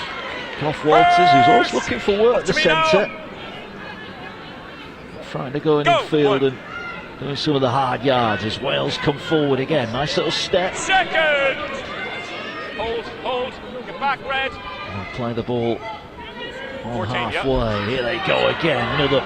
Gough Walters, who's always looking for work at the centre. Trying to go in field and doing some of the hard yards as Wales come forward again. Nice little step. Second. Hold. Get back, Red. They'll play the ball on halfway. Here they go again. Another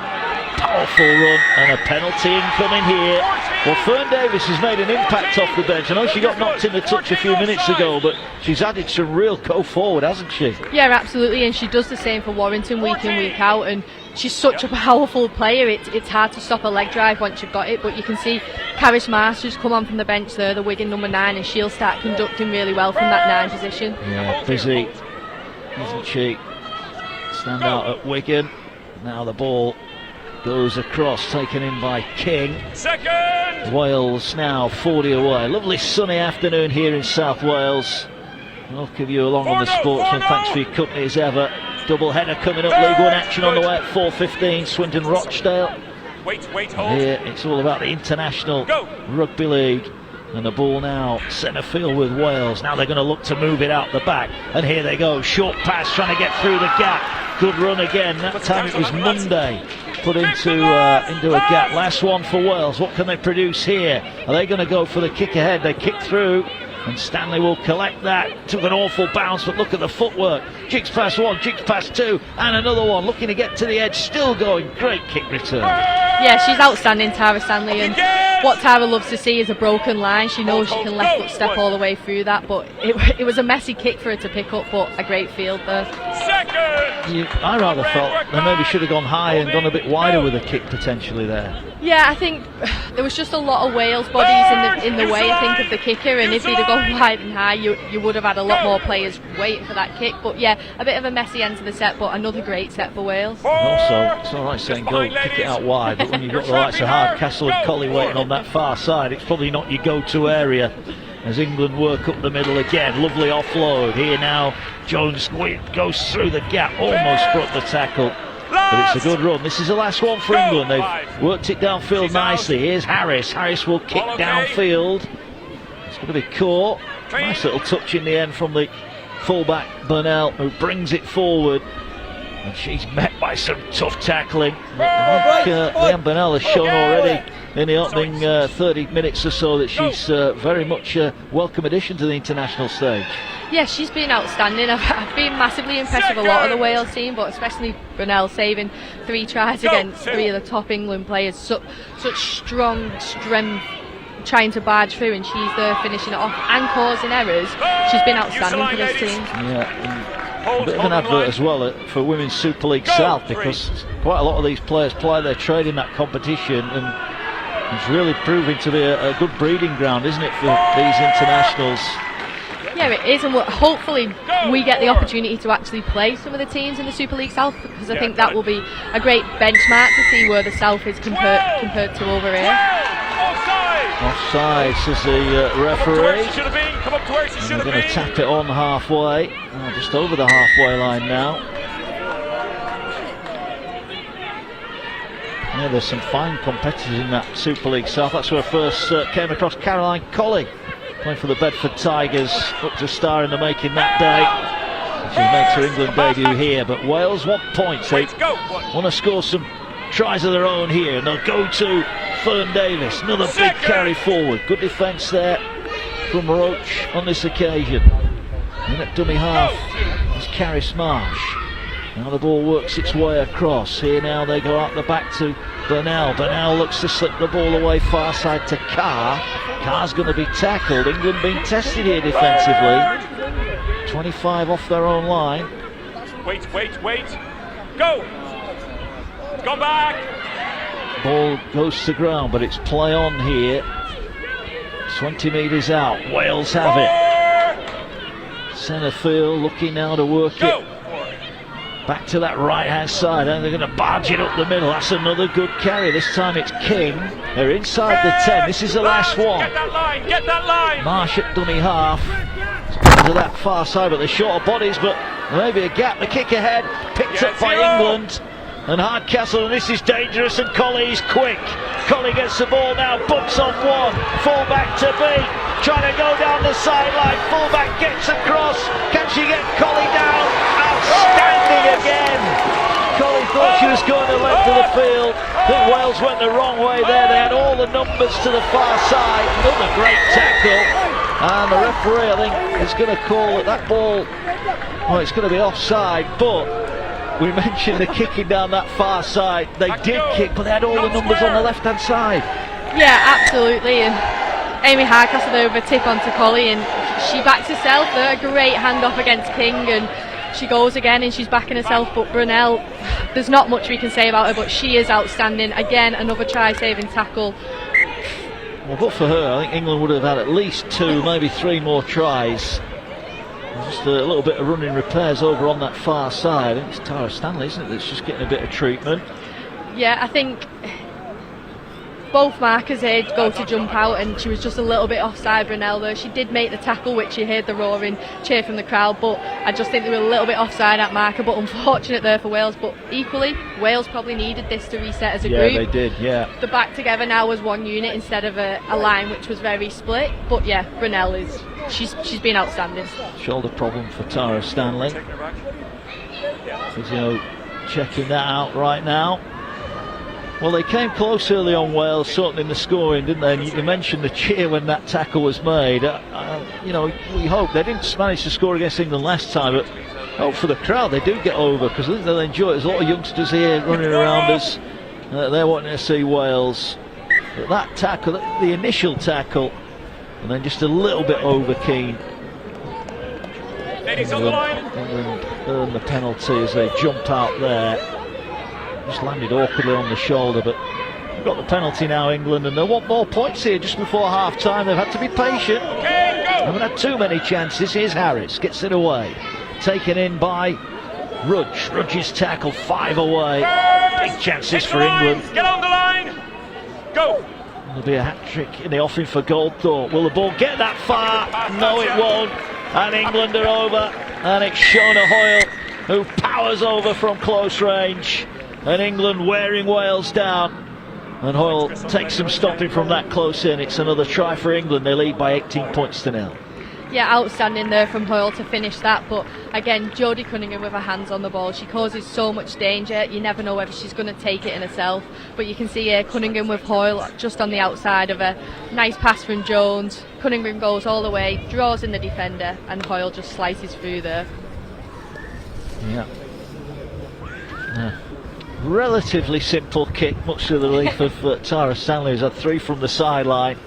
powerful run and a penalty incoming here. Well, Fern Davis has made an impact off the bench. I know she got knocked in the touch a few minutes ago, but she's added some real go forward, hasn't she? Yeah, absolutely, and she does the same for Warrington week in, week out, and she's such a powerful player. It's hard to stop a leg drive once you've got it, but you can see Karis Masters come on from the bench there, the Wigan number 9, and she'll start conducting really well from that 9 position. Yeah, busy, isn't she? Stand out at Wigan. Now the ball goes across, taken in by King. Second. Wales now 40 away. Lovely sunny afternoon here in South Wales. I'll give you along on the Sportsman. Thanks for your company as ever. Double header coming up. League One action on the way at 4:15. Swindon Rochdale. Wait, hold. Here it's all about the International Rugby League. And the ball now centre field with Wales. Now they're going to look to move it out the back. And here they go. Short pass trying to get through the gap. Good run again. That time it was Monday. Put into a gap. Last one for Wales. What can they produce here? Are they going to go for the kick ahead? They kick through, and Stanley will collect that. Took an awful bounce, but look at the footwork. Jigs past 1, jigs past 2, and another one. Looking to get to the edge, still going. Great kick return. Yeah, she's outstanding, Tara Stanley, and what Tara loves to see is a broken line. She knows she can left foot step all the way through that, but it was a messy kick for her to pick up, but a great field there. I rather felt they maybe should have gone high and gone a bit wider with a kick potentially there. Yeah, I think there was just a lot of Wales bodies in the way, I think, of the kicker, and if he'd have gone wide and high, you would have had a lot more players waiting for that kick. But yeah, a bit of a messy end to the set, but another great set for Wales. And also, it's all right saying go kick it out wide, but when you've got the likes of Hardcastle and Colley waiting on that far side, it's probably not your go-to area. As England work up the middle again. Lovely offload here now. Jones goes through the gap, almost broke the tackle. but it's a good run. This is the last one for Go, England. They've 5. worked it downfield She's out. nicely. Here's Harris. Harris will kick Ball okay. downfield. It's going to be caught. Clean. Nice little touch in the end from the fullback Burnell, who brings it forward. And she's met by some tough tackling. I think Leanne Burnell has shown already in the opening 30 minutes or so that she's very much a welcome addition to the international stage. Yeah, she's been outstanding. I've been massively impressed with a lot of the Wales team, but especially Brunel saving 3 tries against 3 of the top England players. Such strong strength trying to barge through, and she's there finishing it off and causing errors. She's been outstanding for this team. Yeah, a bit of an advert as well for Women's Super League South, because quite a lot of these players play their trade in that competition, and it's really proving to be a good breeding ground, isn't it, for these internationals? Yeah, it is, and hopefully we get the opportunity to actually play some of the teams in the Super League South, because I think that will be a great benchmark to see where the South is compared to over here. Offside, says the referee. Come up to where she should have They're going to been. tap it on halfway. Just over the halfway line now. Yeah, there's some fine competitors in that Super League South. That's where I first came across Caroline Colley, playing for the Bedford Tigers, up to star in the making that day. She makes her England debut here, but Wales want points. They want to score some tries of their own here, and they'll go to Fern Davis. Another big carry forward. Good defence there from Roach on this occasion. In at dummy half is Caris Marsh. Now the ball works its way across. Here now they go out the back to Burnell. Burnell looks to slip the ball away far side to Carr. Carr's going to be tackled. England being tested here defensively. 25 off their own line. Wait. Go! Come back! Ball goes to ground, but it's play on here. 20 metres out. Wales have it. Centre field looking now to work it back to that right hand side, and they're going to barge it up the middle. That's another good carry. This time it's King. They're inside the 10. This is the last one. Get that line! Marsh at dummy half. To that far side, but they're short of bodies, but maybe a gap. The kick ahead, picked up by England. And Hardcastle, and this is dangerous, and Colley's quick. Colley gets the ball now, bumps off one, full back to B, trying to go down the sideline, full back gets across, can she get Colley down? Outstanding again! Colley thought she was going to length of the field. I think Wales went the wrong way there. They had all the numbers to the far side. Another great tackle, and the referee, I think, is going to call that ball, well, it's going to be offside, but we mentioned the kicking down that far side. They did kick, but they had all the numbers on the left-hand side. Yeah, absolutely. And Amy Hardcastle there with a tip onto Colley, and she backs herself there. A great handoff against King, and she goes again, and she's backing herself. But Brunel, there's not much we can say about her, but she is outstanding. Again, another try-saving tackle. Well, but for her, I think England would have had at least 2, maybe 3 more tries. Just a little bit of running repairs over on that far side. I think it's Tara Stanley, isn't it, that's just getting a bit of treatment. Yeah, I think both markers here go to jump out, and she was just a little bit offside, Brunel there. She did make the tackle, which you heard the roaring cheer from the crowd, but I just think they were a little bit offside at marker, but unfortunate there for Wales. But equally, Wales probably needed this to reset as a group. Yeah, they did, yeah. They're back together now as one unit instead of a line which was very split. But yeah, Brunel is... She's been outstanding. Shoulder problem for Tara Stanley. Physio checking that out right now. Well, they came close early on, Wales, certainly in the scoring, didn't they? And you mentioned the cheer when that tackle was made. You know, we hope they didn't manage to score against England last time, but hope for the crowd they do get over, because I think they'll enjoy it. There's a lot of youngsters here running around us. They're wanting to see Wales. But that tackle, the initial tackle, and then just a little bit over keen. England earned the penalty as they jump out there. Just landed awkwardly on the shoulder, but they've got the penalty now, England, and they want more points here just before half time. They've had to be patient. Haven't had too many chances. Here's Harris, gets it away. Taken in by Rudge. Rudge's tackle, 5 away. Big chances for England. Get on the line! Go! There'll be a hat-trick in the offing for Goldthorpe. Will the ball get that far? No, it won't. And England are over. And it's Shona Hoyle who powers over from close range. and England wearing Wales down. And Hoyle takes some stopping from that close in. It's another try for England. They lead by 18 points to 0. Yeah, outstanding there from Hoyle to finish that. But again, Jodie Cunningham with her hands on the ball. She causes so much danger. You never know whether she's going to take it in herself. But you can see here Cunningham with Hoyle just on the outside of her. Nice pass from Jones. Cunningham goes all the way, draws in the defender, and Hoyle just slices through there. Yeah. Relatively simple kick, much to the relief of Tara Stanley, who's had 3 from the sideline.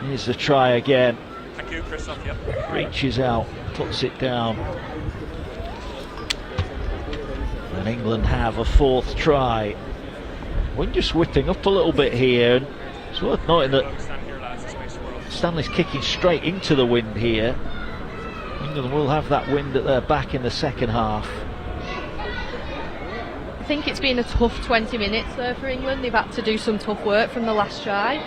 Here's the try again. Thank you, Christoph. Yep. Reaches out, puts it down. And England have a 4th try. Wind just whipping up a little bit here. And it's worth noting that Stanley's kicking straight into the wind here. England will have that wind at their back in the second half. I think it's been a tough 20 minutes there for England. They've had to do some tough work from the last try,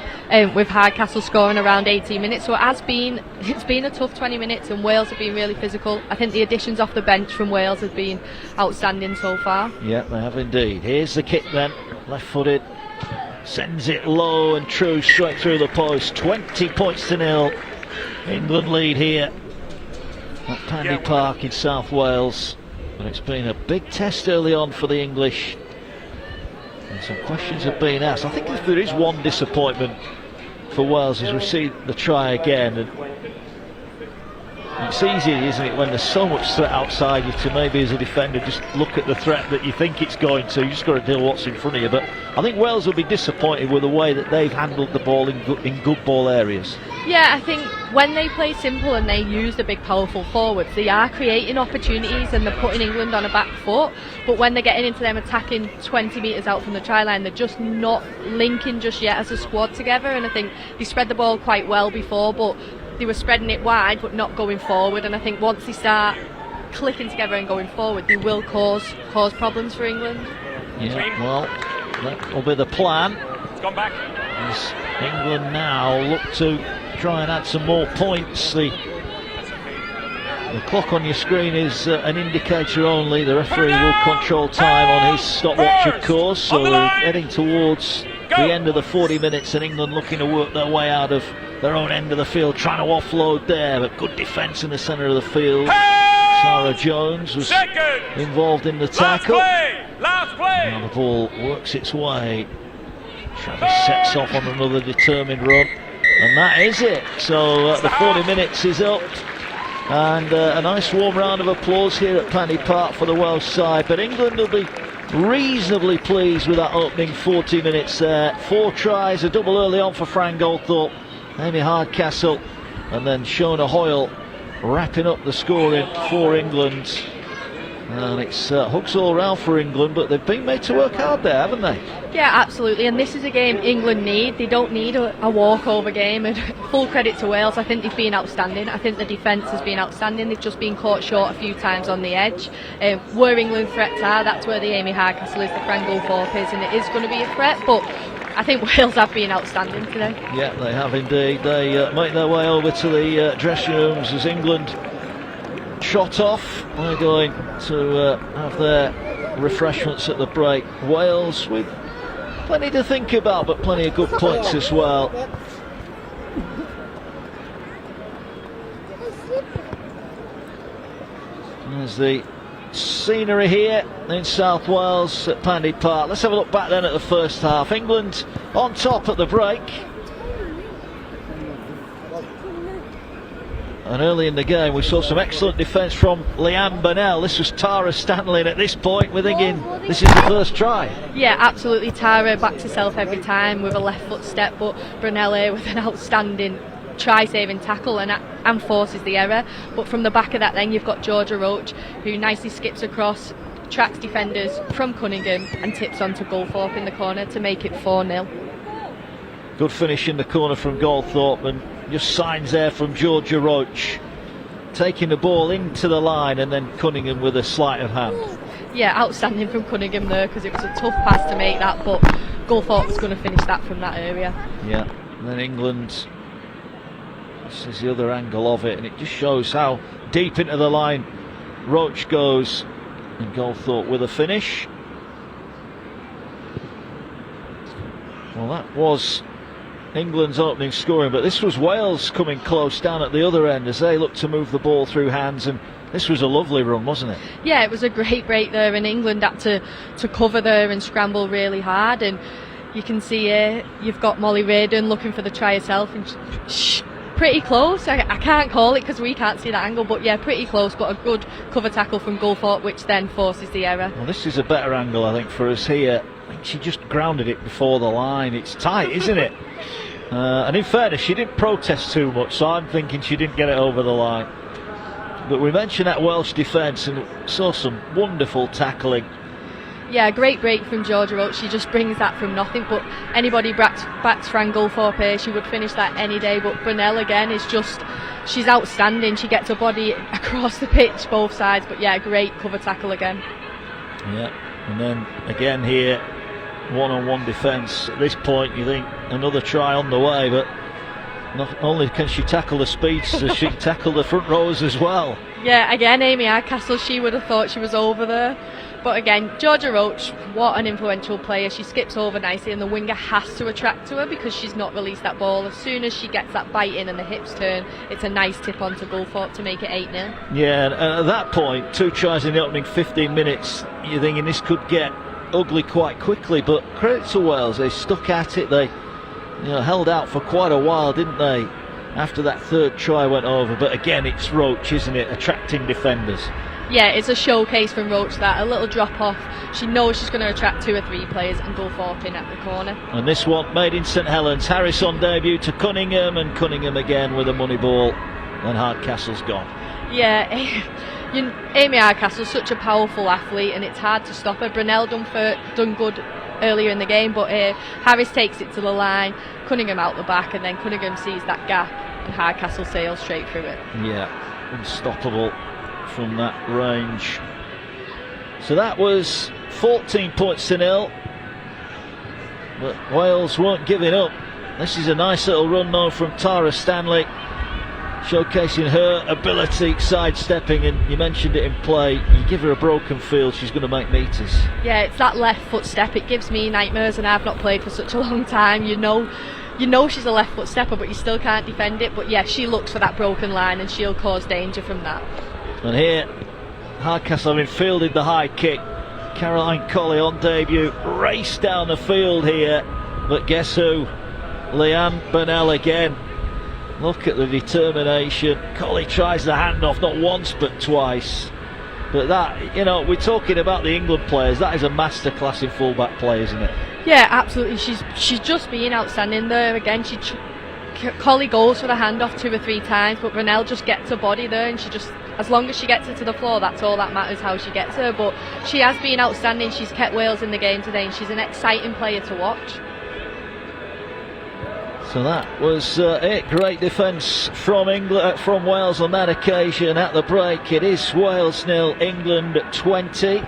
with Hardcastle scoring around 18 minutes. So it's been a tough 20 minutes, and Wales have been really physical. I think the additions off the bench from Wales have been outstanding so far. Yeah, they have indeed. Here's the kick then, left-footed, sends it low and true straight through the post. 20 points to 0. England lead here at Pandy Park in South Wales. But it's been a big test early on for the English, and some questions have been asked. I think if there is one disappointment for Wales is we see the try again, and it's easy, isn't it, when there's so much threat outside you to maybe as a defender just look at the threat that you think it's going to. You just got to deal with what's in front of you. But I think Wales will be disappointed with the way that they've handled the ball in good ball areas. Yeah, I think when they play simple and they use the big powerful forwards, they are creating opportunities and they're putting England on a back foot. But when they're getting into them attacking 20 metres out from the try line, they're just not linking just yet as a squad together. And I think they spread the ball quite well before, but they were spreading it wide but not going forward. And I think once they start clicking together and going forward, they will cause problems for England. Yeah, well, that will be the plan. It's gone back. As England now look to try and add some more points. The clock on your screen is an indicator only. The referee will control time on his stopwatch, of course. So we're heading towards the end of the 40 minutes, and England looking to work their way out of their own end of the field, trying to offload there, but good defence in the centre of the field. Sarah Jones was involved in the tackle. Last play. Now the ball works its way. Travis sets off on another determined run, and that is it. So the 40 minutes is up, and a nice warm round of applause here at Pandy Park for the Welsh side. But England will be reasonably pleased with that opening 40 minutes there. 4 tries, a double early on for Fran Goldthorpe, Amy Hardcastle, and then Shona Hoyle wrapping up the scoring for England. And it's hooks all round for England, but they've been made to work hard there, haven't they? Yeah, absolutely, and this is a game England need. They don't need a walkover game, and full credit to Wales. I think they've been outstanding. I think the defence has been outstanding. They've just been caught short a few times on the edge. Where England threats are, that's where the Amy Hardcastle is, the Fran Goldthorpe is, and it is going to be a threat, but I think Wales have been outstanding today. Yeah, they have indeed. They make their way over to the dressing rooms as England shot off. They're going to have their refreshments at the break. Wales with plenty to think about, but plenty of good points as well. There's the scenery here in South Wales at Pandy Park. Let's have a look back then at the first half. England on top at the break. And early in the game we saw some excellent defence from Leanne Burnell. This was Tara Stanley, and at this point we're thinking this is the first try. Yeah, absolutely. Tara backs herself every time with a left foot step, but Burnell here with an outstanding try-saving tackle and forces the error. But from the back of that then you've got Georgia Roach, who nicely skips across, tracks defenders from Cunningham and tips onto Goldthorpe in the corner to make it 4-0. Good finish in the corner from Goldthorpe, and just signs there from Georgia Roach, taking the ball into the line, and then Cunningham with a sleight of hand. Yeah, outstanding from Cunningham there, because it was a tough pass to make that, but Goldthorpe's going to finish that from that area. Yeah, and then England, this is the other angle of it, and it just shows how deep into the line Roach goes, and Goldthorpe with a finish. Well, that was England's opening scoring, but this was Wales coming close down at the other end as they looked to move the ball through hands, and this was a lovely run, wasn't it? Yeah, it was a great break there, and England had to cover there and scramble really hard. And you can see here you've got Molly Raiden looking for the try herself, and pretty close. I can't call it because we can't see that angle, but yeah, pretty close, but a good cover tackle from Gulthorpe, which then forces the error. Well, this is a better angle, I think, for us here. I think she just grounded it before the line. It's tight, isn't it? And in fairness, she didn't protest too much, so I'm thinking she didn't get it over the line. But we mentioned that Welsh defence and saw some wonderful tackling. Yeah, great break from Georgia Roach. She just brings that from nothing. But anybody backs Fran Gulthorpe here, she would finish that any day. But Brunel again is just, she's outstanding. She gets her body across the pitch, both sides. But yeah, great cover tackle again. Yeah, and then again here, one-on-one defence. At this point, you think another try on the way, but not only can she tackle the speedsters, she can tackle the front rows as well. Yeah, again, Amy Hardcastle, she would have thought she was over there. But again, Georgia Roach, what an influential player. She skips over nicely, and the winger has to attract to her because she's not released that ball. As soon as she gets that bite in and the hips turn, it's a nice tip on to Gulthorpe to make it 8-0. Yeah, and at that point, 2 tries in the opening 15 minutes, you're thinking this could get ugly quite quickly, but credit to Wales, they stuck at it. They held out for quite a while, didn't they, after that third try went over. But again, it's Roach, isn't it, attracting defenders. Yeah, it's a showcase from Roach, that a little drop off. She knows she's going to attract 2 or 3 players and Gulthorpe in at the corner. And this one made in St Helens. Harris on debut to Cunningham, and Cunningham again with a money ball, and Hardcastle's gone. Yeah, Amy Hardcastle's such a powerful athlete, and it's hard to stop her. Brunel done good earlier in the game, but Harris takes it to the line, Cunningham out the back, and then Cunningham sees that gap, and Hardcastle sails straight through it. Yeah, unstoppable from that range. So that was 14 points to 0, but Wales weren't giving up. This is a nice little run now from Tara Stanley, showcasing her ability sidestepping, and you mentioned it in play, you give her a broken field, she's going to make meters. Yeah, it's that left foot step, it gives me nightmares, and I've not played for such a long time. You know she's a left foot stepper, but you still can't defend it. But yeah, she looks for that broken line, and she'll cause danger from that. And here, Hardcastle having fielded the high kick. Caroline Colley on debut, raced down the field here, but guess who? Leanne Burnell again. Look at the determination. Colley tries the handoff not once but twice. But that, we're talking about the England players. That is a masterclass in fullback play, isn't it? Yeah, absolutely. She's just being outstanding there. Again, Colley goes for the handoff 2 or 3 times, but Burnell just gets her body there, and she just, as long as she gets her to the floor, that's all that matters, how she gets her. But she has been outstanding. She's kept Wales in the game today, and she's an exciting player to watch. So that was it. Great defence from England, from Wales on that occasion. At the break, it is Wales 0, England 20.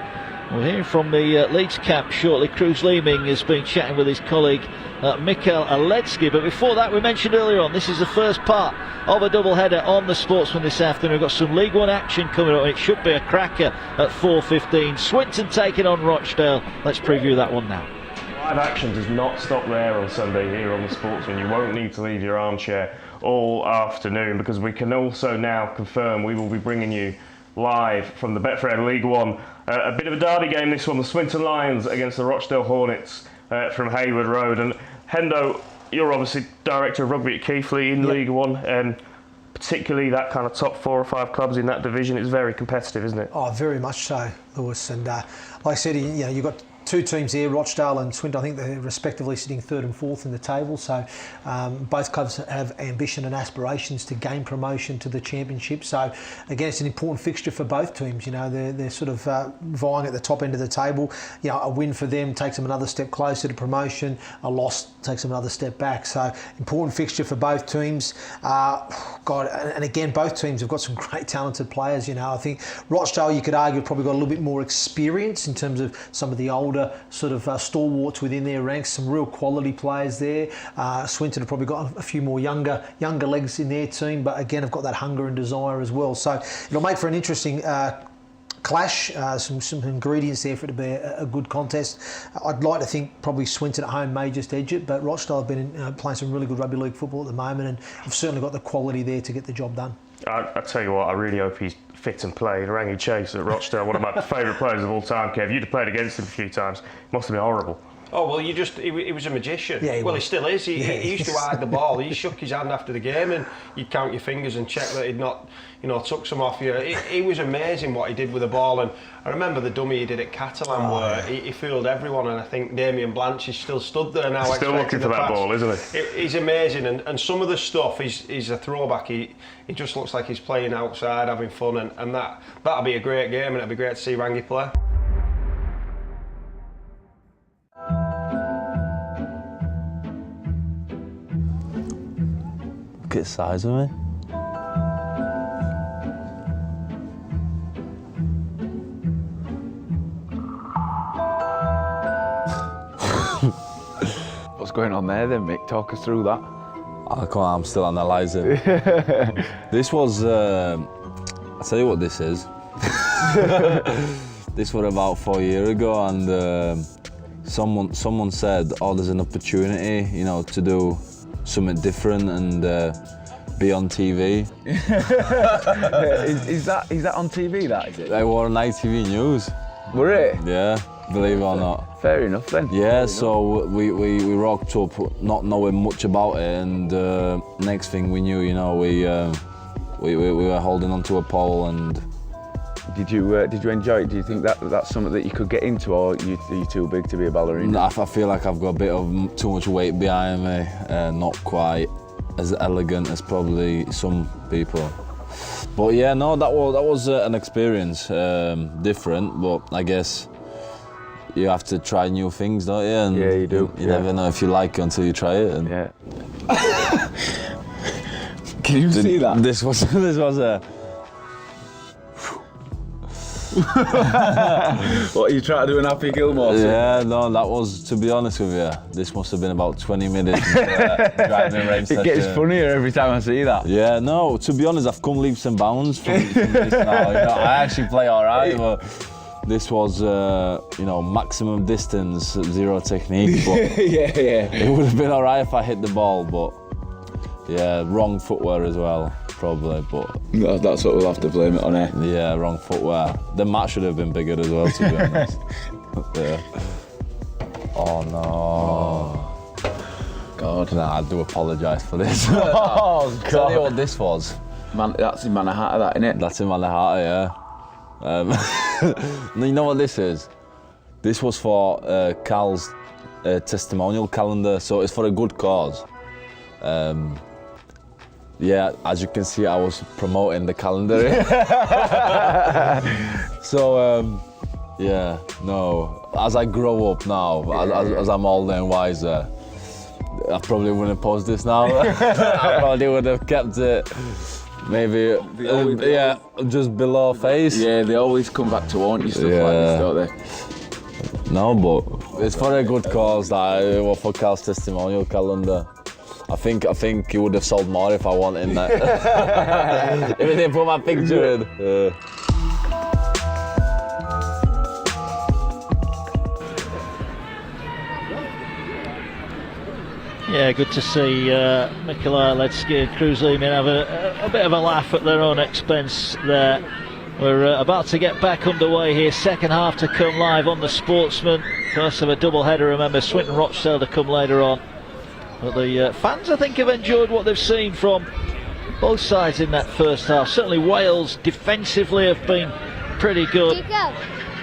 We'll hear from the Leeds camp shortly. Cruz Leeming has been chatting with his colleague Mikael Aletsky. But before that, we mentioned earlier on, this is the first part of a double-header on the Sportsman this afternoon. We've got some League One action coming up, and it should be a cracker at 4:15. Swinton taking on Rochdale. Let's preview that one now. Live action does not stop there on Sunday here on the Sportsman. You won't need to leave your armchair all afternoon, because we can also now confirm we will be bringing you live from the Betfred League One. A bit of a derby game this one, the Swinton Lions against the Rochdale Hornets from Hayward Road. And Hendo, you're obviously director of rugby at Keighley in League One, and particularly that kind of top 4 or 5 clubs in that division. It's very competitive, isn't it? Oh, very much so, Lewis. And like I said, you've got 2 teams here, Rochdale and Swinton. I think they're respectively sitting 3rd and 4th in the table. So both clubs have ambition and aspirations to gain promotion to the championship. So again, it's an important fixture for both teams. They're sort of vying at the top end of the table. A win for them takes them another step closer to promotion. A loss takes them another step back. So important fixture for both teams. And again, both teams have got some great talented players. I think Rochdale, you could argue, probably got a little bit more experience in terms of some of the older sort of stalwarts within their ranks, some real quality players there. Swinton have probably got a few more younger legs in their team, but again have got that hunger and desire as well. So it'll make for an interesting clash, some ingredients there for it to be a good contest. I'd like to think probably Swinton at home may just edge it, but Rochdale have been playing some really good rugby league football at the moment, and have certainly got the quality there to get the job done. I tell you what, I really hope he's fit and played. Rangi Chase at Rochdale, one of my favourite players of all time, Kev. You'd have played against him a few times. Must have been horrible. Oh, well, he was a magician. Yeah, he still is. He used to hide the ball. He shook his hand after the game and you'd count your fingers and check that he'd not, took some off you. He was amazing what he did with the ball. And I remember the dummy he did at Catalan where he fooled everyone, and I think Damien Blanche is still stood there now. Still looking for that ball, isn't he? He's amazing, and some of the stuff is a throwback. He just looks like he's playing outside, having fun, and that'll be a great game, and it'll be great to see Rangi play. Look at the size of me. What's going on there then, Mick? Talk us through that. I'm still analysing. This was, I'll tell you what this is. This was about 4 years ago, and someone said, oh, there's an opportunity, to do something different and be on TV. Is that on TV, that, is it? They were on ITV News. Were it? Yeah, believe it or not. Fair enough then. Yeah, so we rocked up not knowing much about it, and next thing we knew, we were holding onto a pole. And did you enjoy it? Do you think that's something that you could get into, or are you too big to be a ballerina? I feel like I've got a bit of too much weight behind me, not quite as elegant as probably some people. But yeah, no, that was an experience, different, but I guess you have to try new things, don't you? And yeah, you do. You never know if you like it until you try it. And yeah. Can you see that? This was a. What, are you trying to do an Happy Gilmore? Yeah, no, that was, to be honest with you, this must have been about 20 minutes driving range session. It gets funnier every time I see that. Yeah, no, to be honest, I've come leaps and bounds from this now. I actually play all right, but this was, maximum distance, zero technique. But yeah. It would have been all right if I hit the ball, but yeah, wrong footwear as well. Probably, but that's what we'll have to blame it on, eh? Yeah, wrong footwear. The match should have been bigger as well, to be honest. Yeah. Oh no. Oh, God. Nah, I do apologise for this. Oh, God. Tell you what this was. That's in Mannahatta, that, innit? That's in Mannahatta, yeah. You know what this is? This was for Cal's testimonial calendar, so it's for a good cause. Yeah, as you can see, I was promoting the calendar. So, yeah, no. As I grow up now, as I'm older and wiser, I probably wouldn't have posted this now. I probably would have kept it maybe, just below face. Yeah, they always come back to haunt you, stuff like this, don't they? No, but it's for a good cause, that for Cal's testimonial calendar. I think he would have sold more if I wanted that. If he didn't put my picture in. Yeah, good to see Mikola Ledsky and Cruz Lehman have a bit of a laugh at their own expense there. We're about to get back underway here, second half to come live on the Sportsman. First of a double header, remember, Swinton Rochdale to come later on. But the fans, I think, have enjoyed what they've seen from both sides in that first half. Certainly Wales defensively have been pretty good.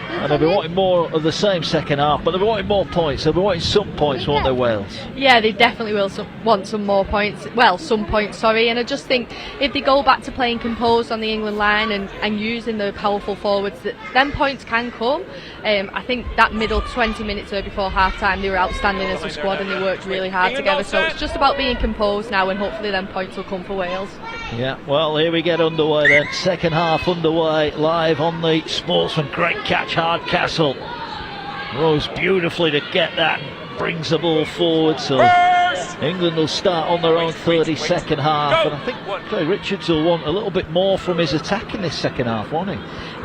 And they'll be wanting more of the same second half, but they'll be wanting more points. They'll be wanting some points, won't they, Wales? Yeah, they definitely will want some more points. Well, some points, sorry. And I just think if they go back to playing composed on the England line and using the powerful forwards, then points can come. I think that middle 20 minutes before half-time, they were outstanding as a squad and they worked really hard together. So it's just about being composed now, and hopefully then points will come for Wales. Yeah, well, here we get underway then. Second half underway, live on the Sportsman. Great catch, Hardcastle. Rose beautifully to get that, brings the ball forward. So England will start on their own 32nd half, and I think Clay Richards will want a little bit more from his attack in this second half, won't he?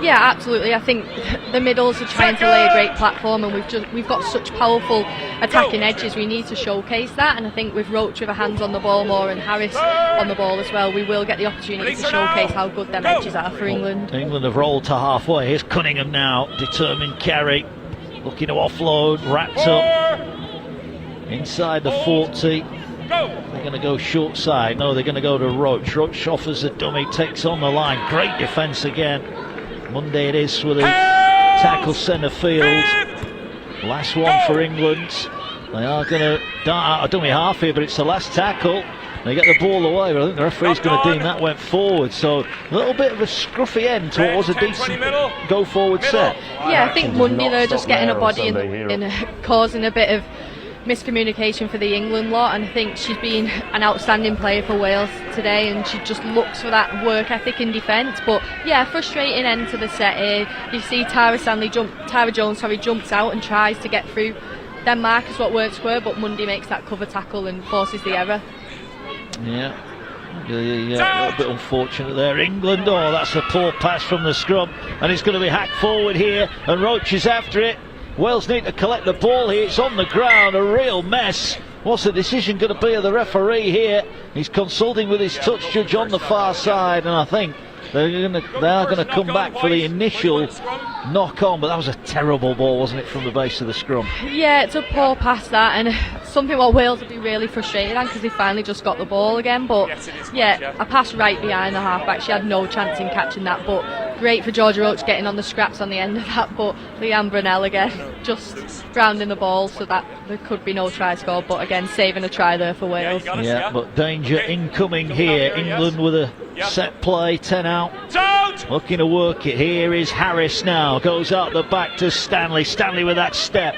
Yeah, absolutely. I think the middles are trying to lay a great platform, and we've got such powerful attacking edges. We need to showcase that, and I think with Roach with her hands on the ball more and Harris on the ball as well, we will get the opportunity to showcase how good them edges are for England. England have rolled to halfway. Here's Cunningham now, determined carry, looking to offload, wrapped up inside the 40. They're going to go short side. No, they're going to go to Roach. Roach offers a dummy, takes on the line. Great defence again. Monday it is with a tackle centre field. Last one for England. They are going to dart out a dummy half here, but it's the last tackle. They get the ball away, but I think the referee's going to deem that went forward. So a little bit of a scruffy end to what was a decent go-forward set. Yeah, I think Monday they're just getting a body in causing a bit of miscommunication for the England lot, and I think she's been an outstanding player for Wales today, and she just looks for that work ethic in defence. But yeah, frustrating end to the set here. You see Tara Jones jumps out and tries to get through. Then markers what works for her, but Mundy makes that cover tackle and forces the error. Yeah, a little bit unfortunate there. England, oh, that's a poor pass from the scrum, and it's going to be hacked forward here, and Roach is after it. Wales need to collect the ball here. It's on the ground, a real mess. What's the decision going to be of the referee here? He's consulting with his touch judge on the far side, and I think they are going to come back for the initial knock on, but that was a terrible ball, wasn't it, from the base of the scrum? Yeah, it's a poor pass that, and something what Wales would be really frustrated on, because they finally just got the ball again. But yeah, a pass right behind the halfback. She had no chance in catching that, but great for Georgia Roach getting on the scraps on the end of that. But Leanne Brunel again just grounding the ball so that there could be no try scored, but again saving a try there for Wales. Yeah, but danger incoming here. England with a set play, 10 out, looking to work it. Here is Harris now, goes out the back to Stanley with that step.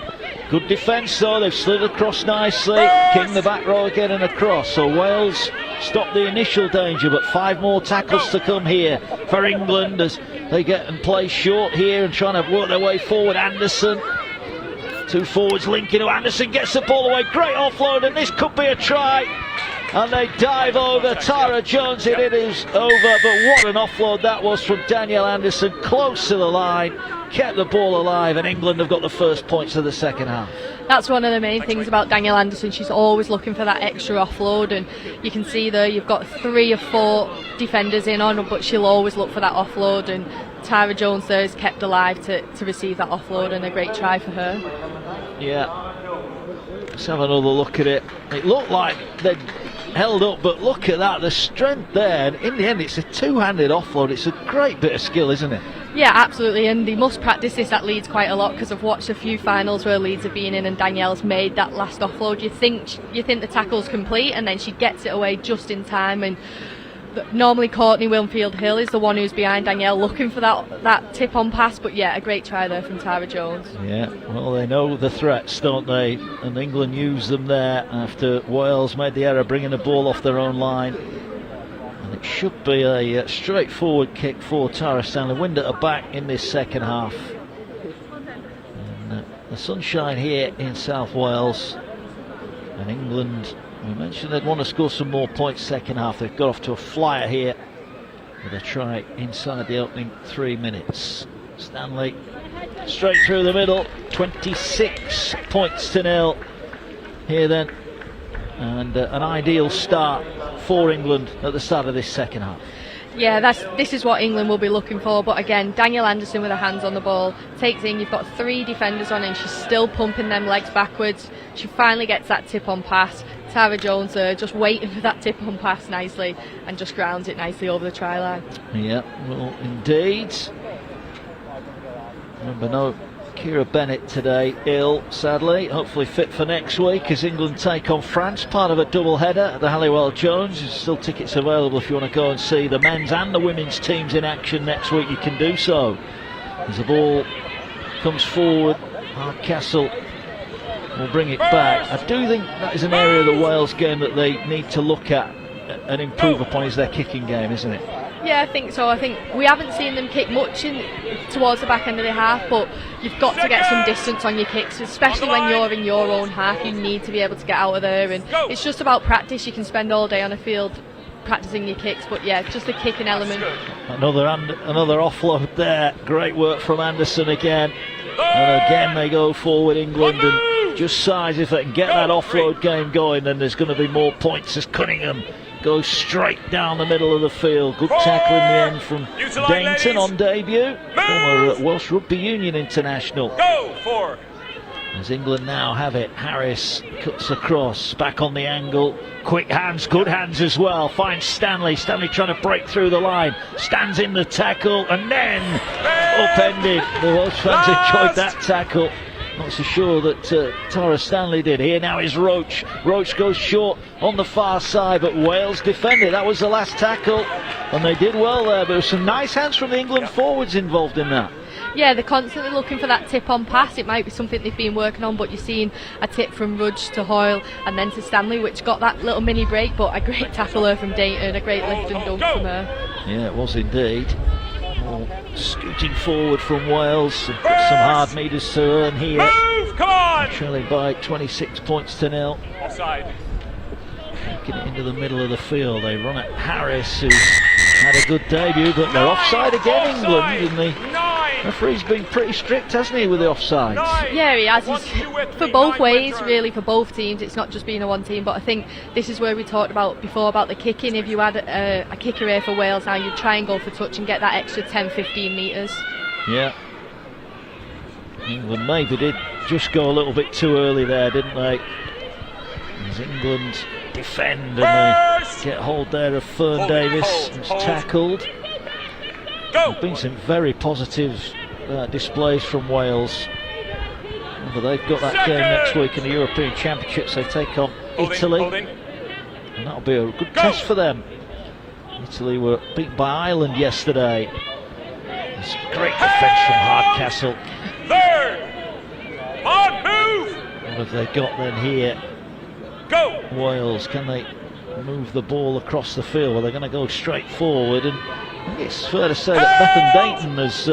Good defence though, they've slid across nicely, king the back row again and across. So Wales stop the initial danger, but 5 more tackles to come here for England as they get and play short here and trying to work their way forward. Anderson, 2 forwards linking to Anderson, gets the ball away, great offload, and this could be a try. And they dive over Tara Jones, and it is over. But what an offload that was from Danielle Anderson, close to the line, kept the ball alive, and England have got the first points of the second half. That's one of the main things about Danielle Anderson. She's always looking for that extra offload, and you can see there you've got 3 or 4 defenders in on, but she'll always look for that offload, and Tara Jones there is kept alive to receive that offload, and a great try for her. Yeah, let's have another look at it. It looked like they'd held up, but look at that, the strength there, and in the end it's a 2-handed offload. It's a great bit of skill, isn't it? Yeah, absolutely, and they must practice this at Leeds quite a lot, because I've watched a few finals where Leeds have been in and Danielle's made that last offload. You think the tackle's complete, and then she gets it away just in time, and normally Courtney Winfield Hill is the one who's behind Danielle looking for that tip on pass. But yeah, a great try there from Tara Jones. Yeah, well, they know the threats, don't they? And England used them there after Wales made the error bringing the ball off their own line. And it should be a straightforward kick for Tara Stanley. Wind at her back in this second half. And the sunshine here in South Wales, and England, we mentioned they'd want to score some more points second half. They've got off to a flyer here with a try inside the opening 3 minutes. Stanley straight through the middle, 26 points to 0 here then, and an ideal start for England at the start of this second half. Yeah, this is what England will be looking for. But again, Danielle Anderson with her hands on the ball takes in. You've got 3 defenders on, and she's still pumping them legs backwards. She finally gets that tip on pass. Tara Jones just waiting for that tip on pass nicely, and just grounds it nicely over the try line. Yeah, well, indeed. Remember, no Kira Bennett today, ill, sadly. Hopefully fit for next week as England take on France, part of a double header at the Halliwell Jones. There's still tickets available if you want to go and see the men's and the women's teams in action next week. You can do so. As the ball comes forward, Hardcastle will bring it back. I do think that is an area of the Wales game that they need to look at and improve upon, is their kicking game, isn't it? Yeah, I think so. I think we haven't seen them kick much towards the back end of the half, but you've got to get some distance on your kicks, especially when you're in your own half. You need to be able to get out of there, and it's just about practice. You can spend all day on a field practicing your kicks, but yeah, just the kicking element. Another offload there. Great work from Anderson again. And again they go forward, England, and just size if they can get that offload game going, then there's going to be more points as Cunningham goes straight down the middle of the field. Good tackle in the end from Dainton on debut, former Welsh Rugby Union international. Go for. As England now have it, Harris cuts across, back on the angle, quick hands, good hands as well, finds Stanley trying to break through the line, stands in the tackle and then upended. The Welsh fans enjoyed that tackle. Not so sure that Tara Stanley did. Here now is Roach. Roach goes short on the far side, but Wales defended. That was the last tackle, and they did well there. But there were some nice hands from the England forwards involved in that. Yeah, they're constantly looking for that tip on pass. It might be something they've been working on, but you're seeing a tip from Rudge to Hoyle and then to Stanley, which got that little mini break, but a great tackle there from Dainton, a great lift and dunk from her. Yeah, it was indeed. All scooting forward from Wales, and got some hard metres to earn here. Move, come on! Trailing by 26 points to 0. Offside. Taking it into the middle of the field. They run at Harris, who's had a good debut, but they're offside again, England, and the referee's been pretty strict, hasn't he, with the offsides? Yeah, he has. He's for both ways, really, for both teams. It's not just being a one team, but I think this is where we talked about before about the kicking. If you had a kicker here for Wales now, you'd try and go for touch and get that extra 10-15 metres. Yeah. England maybe did just go a little bit too early there, didn't they? As England defend and they get hold there of Fern Davis, who's tackled. There's been some very positive displays from Wales. But they've got that game next week in the European Championships. They take on Italy, and that'll be a good test for them. Italy were beaten by Ireland yesterday. It's great defence from Hardcastle. Third! On, move! What have they got then here? Go! Wales, can they move the ball across the field? Well, they're going to go straight forward, and I think it's fair to say that Bethan Dainton has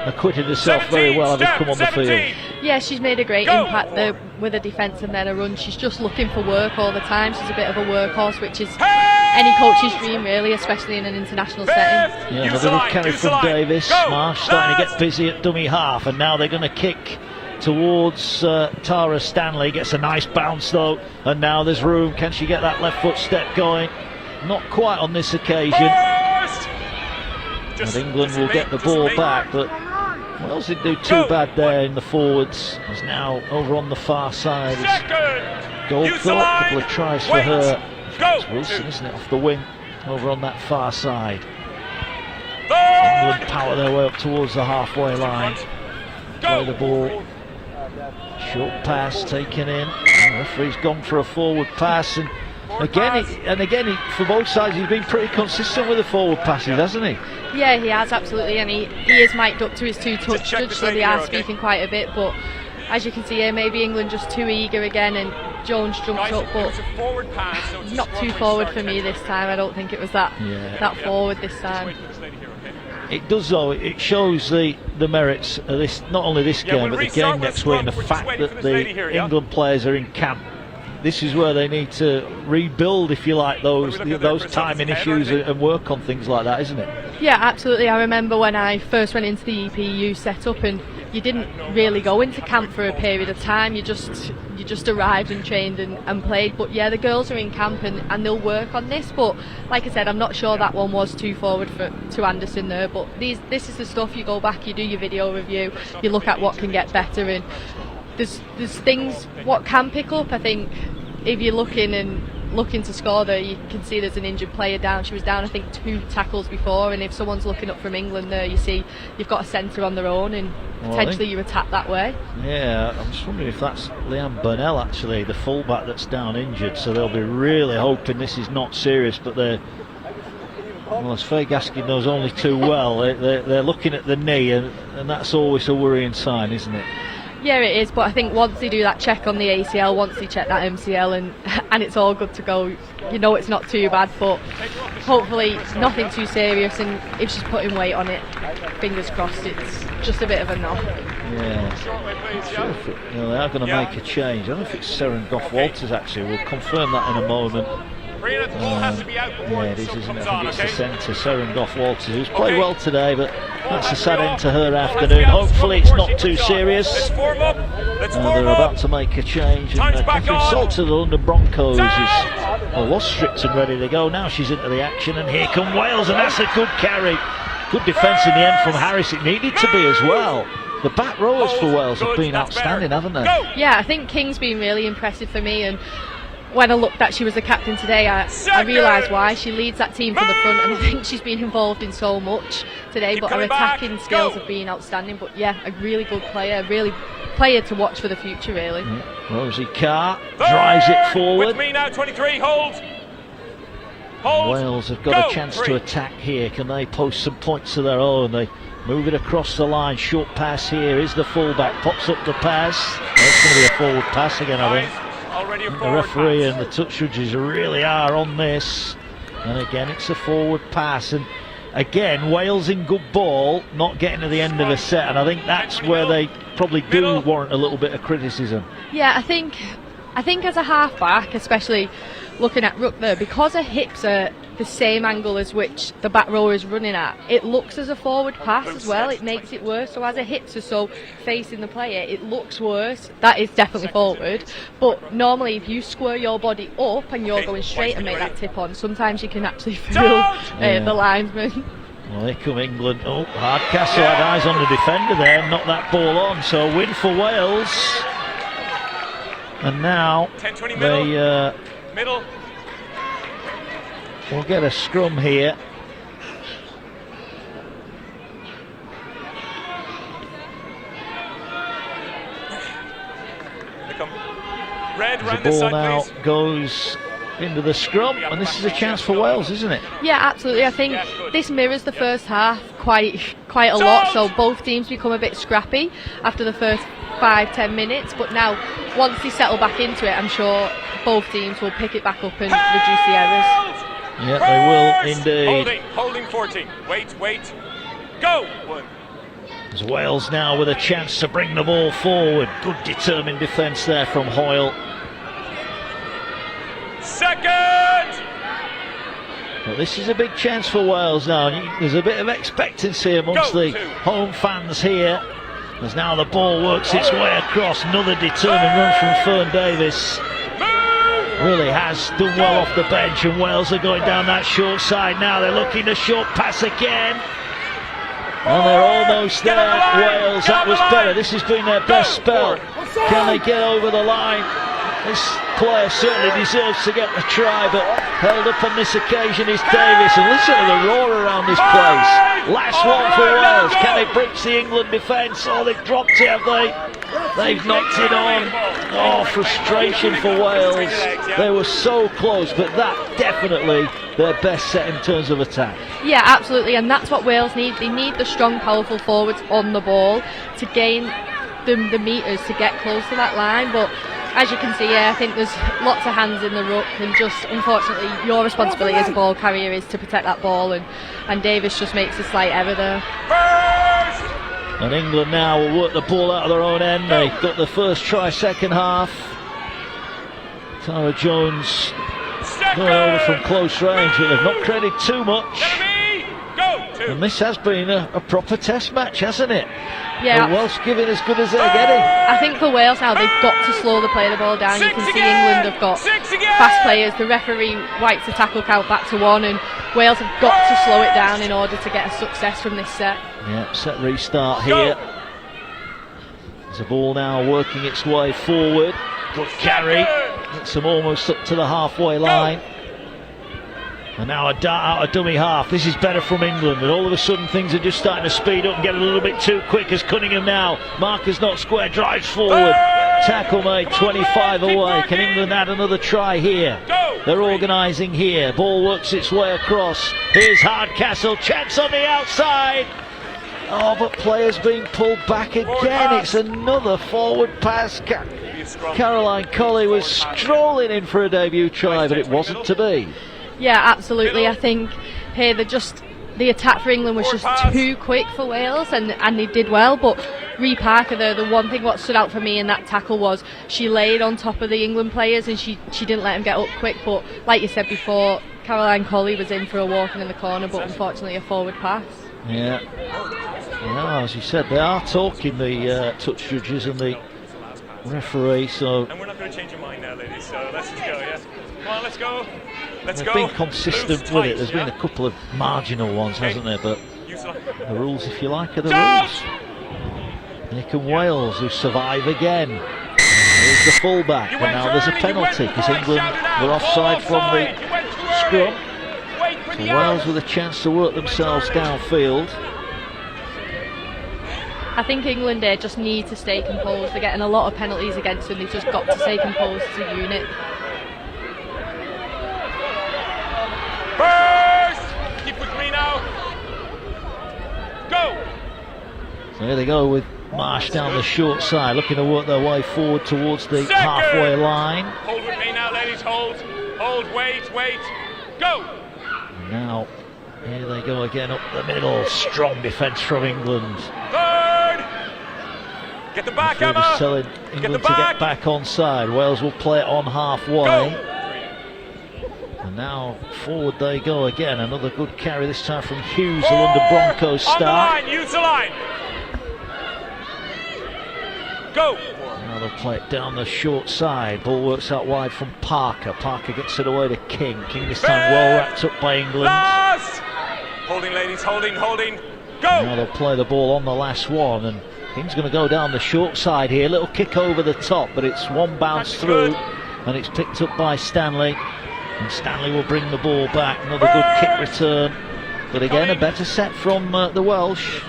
acquitted herself very well having come on the field. Yeah, she's made a great impact there with a defence and then a run. She's just looking for work all the time. She's a bit of a workhorse, which is any coach's dream, really, especially in an international setting. Yeah, another good carry from Davis. Marsh starting to get busy at dummy half, and now they're going to kick towards Tara Stanley. Gets a nice bounce though, and now there's room. Can she get that left foot step going? Not quite on this occasion. But England will get the ball back, but Wales didn't do too bad there in the forwards. It's now over on the far side. Goldthorpe, a couple of tries for her. It's Wilson, isn't it, off the wing, over on that far side. England power their way up towards the halfway line. Play the ball. Short pass taken in. The referee's gone for a forward pass, and again, for both sides, he's been pretty consistent with the forward passes, hasn't he? Yeah, he has, absolutely, and he is mic'd up to his two-touch judge, so they are speaking quite a bit, but as you can see here, maybe England just too eager again, and Jones jumps up, but not too forward for me this time. I don't think it was that forward this time. It does though, it shows the merits of this, not only this game, but the game next week, and the fact that the England players are in camp. This is where they need to rebuild, if you like, those timing issues and work on things like that, isn't it? Yeah, absolutely. I remember when I first went into the EPU setup, and you didn't really go into camp for a period of time. You just arrived and trained and played. But yeah, the girls are in camp and they'll work on this. But like I said, I'm not sure that one was too forward to Anderson there. But this is the stuff, you go back, you do your video review, you look at what can get better, and there's things what can pick up. I think if you're looking to score there, you can see there's an injured player down. She was down, I think, 2 tackles before, and if someone's looking up from England there, you see you've got a centre on their own, and potentially you attack that way. Yeah, I'm just wondering if that's Leanne Burnell, actually, the fullback that's down injured, so they'll be really hoping this is not serious, but as Faye Gaskin knows only too well, they're looking at the knee, and that's always a worrying sign, isn't it? Yeah, it is, but I think once they do that check on the ACL, once they check that MCL, and it's all good to go, you know it's not too bad, but hopefully nothing too serious, and if she's putting weight on it, fingers crossed it's just a bit of a knock. Yeah, sure they are going to make a change. I don't know if it's Seren Goff-Walters actually, we'll confirm that in a moment. Yeah, it is, isn't it? I think it's the centre, Seren Goff-Walters, who's played well today, but that's a sad end to her afternoon. Hopefully it's not too serious. They're about to make a change, and Catherine Salter of the London Broncos was stripped and ready to go. Now she's into the action, and here come Wales, and that's a good carry. Good defence in the end from Harris. It needed to be as well. The back rowers for Wales have been outstanding, haven't they? Yeah, I think King's been really impressive for me, and when I looked at she was the captain today, I realised why. She leads that team to the front, and I think she's been involved in so much today, but her attacking skills have been outstanding. But yeah, a really good player, really player to watch for the future, really. Rosie Carr drives it forward. With me now, 23, hold. Wales have got a chance to attack here. Can they post some points of their own? They move it across the line. Short pass here. Is the fullback, pops up the pass. It's going to be a forward pass again, I think. The referee and the touch judges really are on this, and again it's a forward pass, and again Wales in good ball, not getting to the end of a set, and I think that's where they probably do warrant a little bit of criticism. Yeah, I think as a half-back, especially looking at rugby, because her hips are the same angle as which the back rower is running at, it looks as a forward pass as well. It makes it worse. So as her hips are so facing the player, it looks worse. That is definitely forward. But normally if you square your body up and you're going straight and make that tip on, sometimes you can actually fool the linesman. Well, here come England. Oh, Hardcastle had eyes on the defender there and knocked that ball on. So win for Wales. And now 10-20 they middle. We'll get a scrum here. The ball now goes into the scrum, and this is a chance for Wales, isn't it? Yeah, absolutely. I think this mirrors the first half quite a lot, so both teams become a bit scrappy after the first 5-10 minutes, but now once they settle back into it, I'm sure both teams will pick it back up and reduce the errors. Yeah, they will indeed. Holding 14. Wait. Go! There's Wales now with a chance to bring the ball forward. Good determined defence there from Hoyle. Second! Well, this is a big chance for Wales now. There's a bit of expectancy amongst the home fans here. As now the ball works its way across. Another determined run from Fern Davis. Really has done well off the bench, and Wales are going down that short side now. They're looking a short pass again. And they're almost there, Wales. That was better. This has been their best spell. Can they get over the line? This player certainly deserves to get the try, but held up on this occasion is Davis. And listen to the roar around this place. Last one for Wales. Can they breach the England defence? Oh, they've dropped it, have they? They've knocked it on. Oh, frustration for Wales. They were so close, but that definitely their best set in terms of attack. Yeah, absolutely, and that's what Wales need. They need the strong, powerful forwards on the ball to gain the metres to get close to that line. But as you can see, I think there's lots of hands in the ruck, and just unfortunately your responsibility as a ball carrier is to protect that ball, and Davis just makes a slight error there. And England now will work the ball out of their own end. They got the first try second half. Tara Jones going over from close range, but they've not created too much. And this has been a proper test match, hasn't it? Yeah. The Welsh giving as good as they're getting. I think for Wales now, they've got to slow the play the ball down. You can see England have got fast players. The referee wipes the tackle count back to 1, and Wales have got to slow it down in order to get a success from this set. Yeah, set restart here. There's a ball now working its way forward. Good carry. Gets them almost up to the halfway line. And now a dart out of dummy half. This is better from England, and all of a sudden things are just starting to speed up and get a little bit too quick as Cunningham now, marker's not square, drives forward. Tackle made, 25 away. Can England add another try here? They're organising here. Ball works its way across. Here's Hardcastle, chance on the outside. Oh, but players being pulled back again. It's another forward pass. Caroline Colley was strolling in for a debut try, but it wasn't to be. Yeah, absolutely. I think here the attack for England was just too quick for Wales, and they did well. But Ree Parker, the one thing what stood out for me in that tackle was she laid on top of the England players and she didn't let them get up quick. But like you said before, Caroline Colley was in for a walking in the corner, but unfortunately a forward pass. Yeah. Yeah, as you said, they are talking, the touch judges and the referee. So. And we're not going to change your mind now, ladies. So let's just go. Yeah. Come on, let's go. They've been consistent with it. There's been a couple of marginal ones, hasn't there? But the rules, if you like, are the rules. Nick and Wales, who survive again. Here's the fullback, and now there's a penalty because England were offside from the scrum. So Wales with a chance to work themselves downfield. I think England here just need to stay composed. They're getting a lot of penalties against them. They've just got to stay composed as a unit. Burst! Keep with me now. Go! So here they go with Marsh down the short side, looking to work their way forward towards the halfway line. Hold with me now, ladies. Hold. Hold. Wait. Go! And now, here they go again up the middle. Strong defence from England. Third! Get the back, Emma! Telling England to get back on side. Wales will play it on halfway. Go! And now forward they go again. Another good carry, this time from Hughes, who under Broncos start. On the line, use the line. Go! Now they'll play it down the short side. Ball works out wide from Parker. Parker gets it away to King. King this time well wrapped up by England. Last! Holding, ladies, holding. Go! Now they'll play the ball on the last one, and King's going to go down the short side here. Little kick over the top, but it's one bounce through, and it's picked up by Stanley. And Stanley will bring the ball back. Another good kick return. But again, a better set from the Welsh.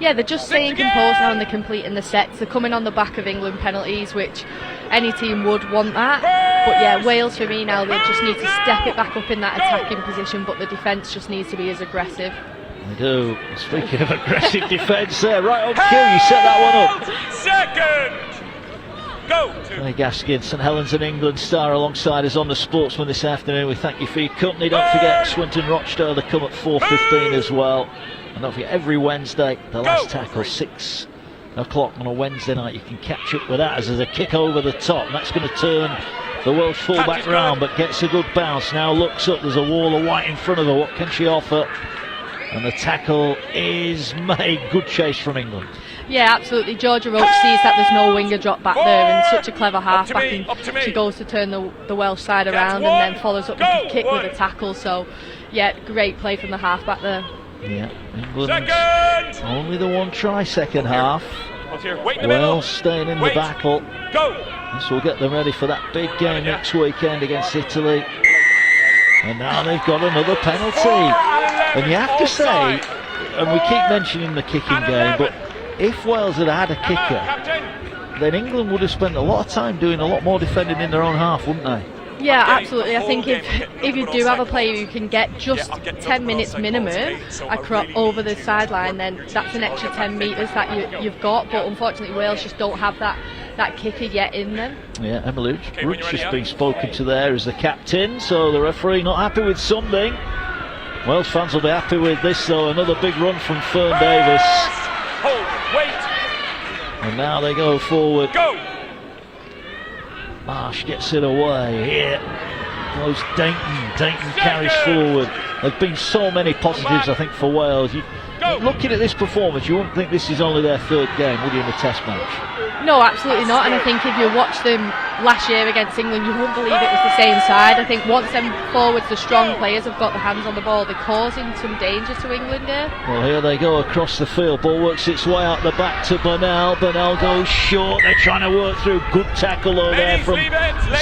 Yeah, they're just staying composed now and they're completing the sets. They're coming on the back of England penalties, which any team would want that. But yeah, Wales for me now, they just need to step it back up in that attacking position, but the defence just needs to be as aggressive. They do. Speaking of aggressive defence there, right on cue, you set that one up. Second! Go! Clay Gaskin, St Helens and England star alongside us on the Sportsman this afternoon. We thank you for your company. Don't forget Swinton Rochdale, they come at 4:15 as well. And don't forget, every Wednesday, the last tackle, 6 o'clock on a Wednesday night. You can catch up with that as there's a kick over the top. And that's going to turn the Welsh fullback round, but gets a good bounce. Now looks up, there's a wall of white in front of her. What can she offer? And the tackle is made. Good chase from England. Yeah, absolutely. Georgia Roach sees that there's no winger drop back there, and such a clever halfback, and she goes to turn the Welsh side around and then follows up with a kick with a tackle. So yeah, great play from the halfback there. Yeah, England only the one try second half. Wales staying in the battle. This will get them ready for that big game next weekend against Italy. And now they've got another penalty. And you have to say, and we keep mentioning the kicking game, but if Wales had had a kicker, then England would have spent a lot of time doing a lot more defending in their own half, wouldn't they? Yeah, absolutely. I think if you do have a player who can get just 10 minutes minimum over the sideline, then that's an extra 10 metres that you've got. But unfortunately, Wales just don't have that kicker yet in them. Yeah, Emma Roots has been spoken to there as the captain, so the referee not happy with something. Welsh fans will be happy with this, though. Another big run from Fern Davis. Hold, wait. And now they go forward. Go. Marsh gets it away. Here goes Dayton. Dayton carries forward. There've been so many positives, I think, for Wales. Looking at this performance, you wouldn't think this is only their third game, would you, in the Test match? No, absolutely not. And I think if you watch them last year against England, you wouldn't believe it was the same side. I think once them forwards, the strong players, have got their hands on the ball, they're causing some danger to England here. Well, here they go across the field. Ball works its way out the back to Burnell. Burnell goes short. They're trying to work through. Good tackle over there from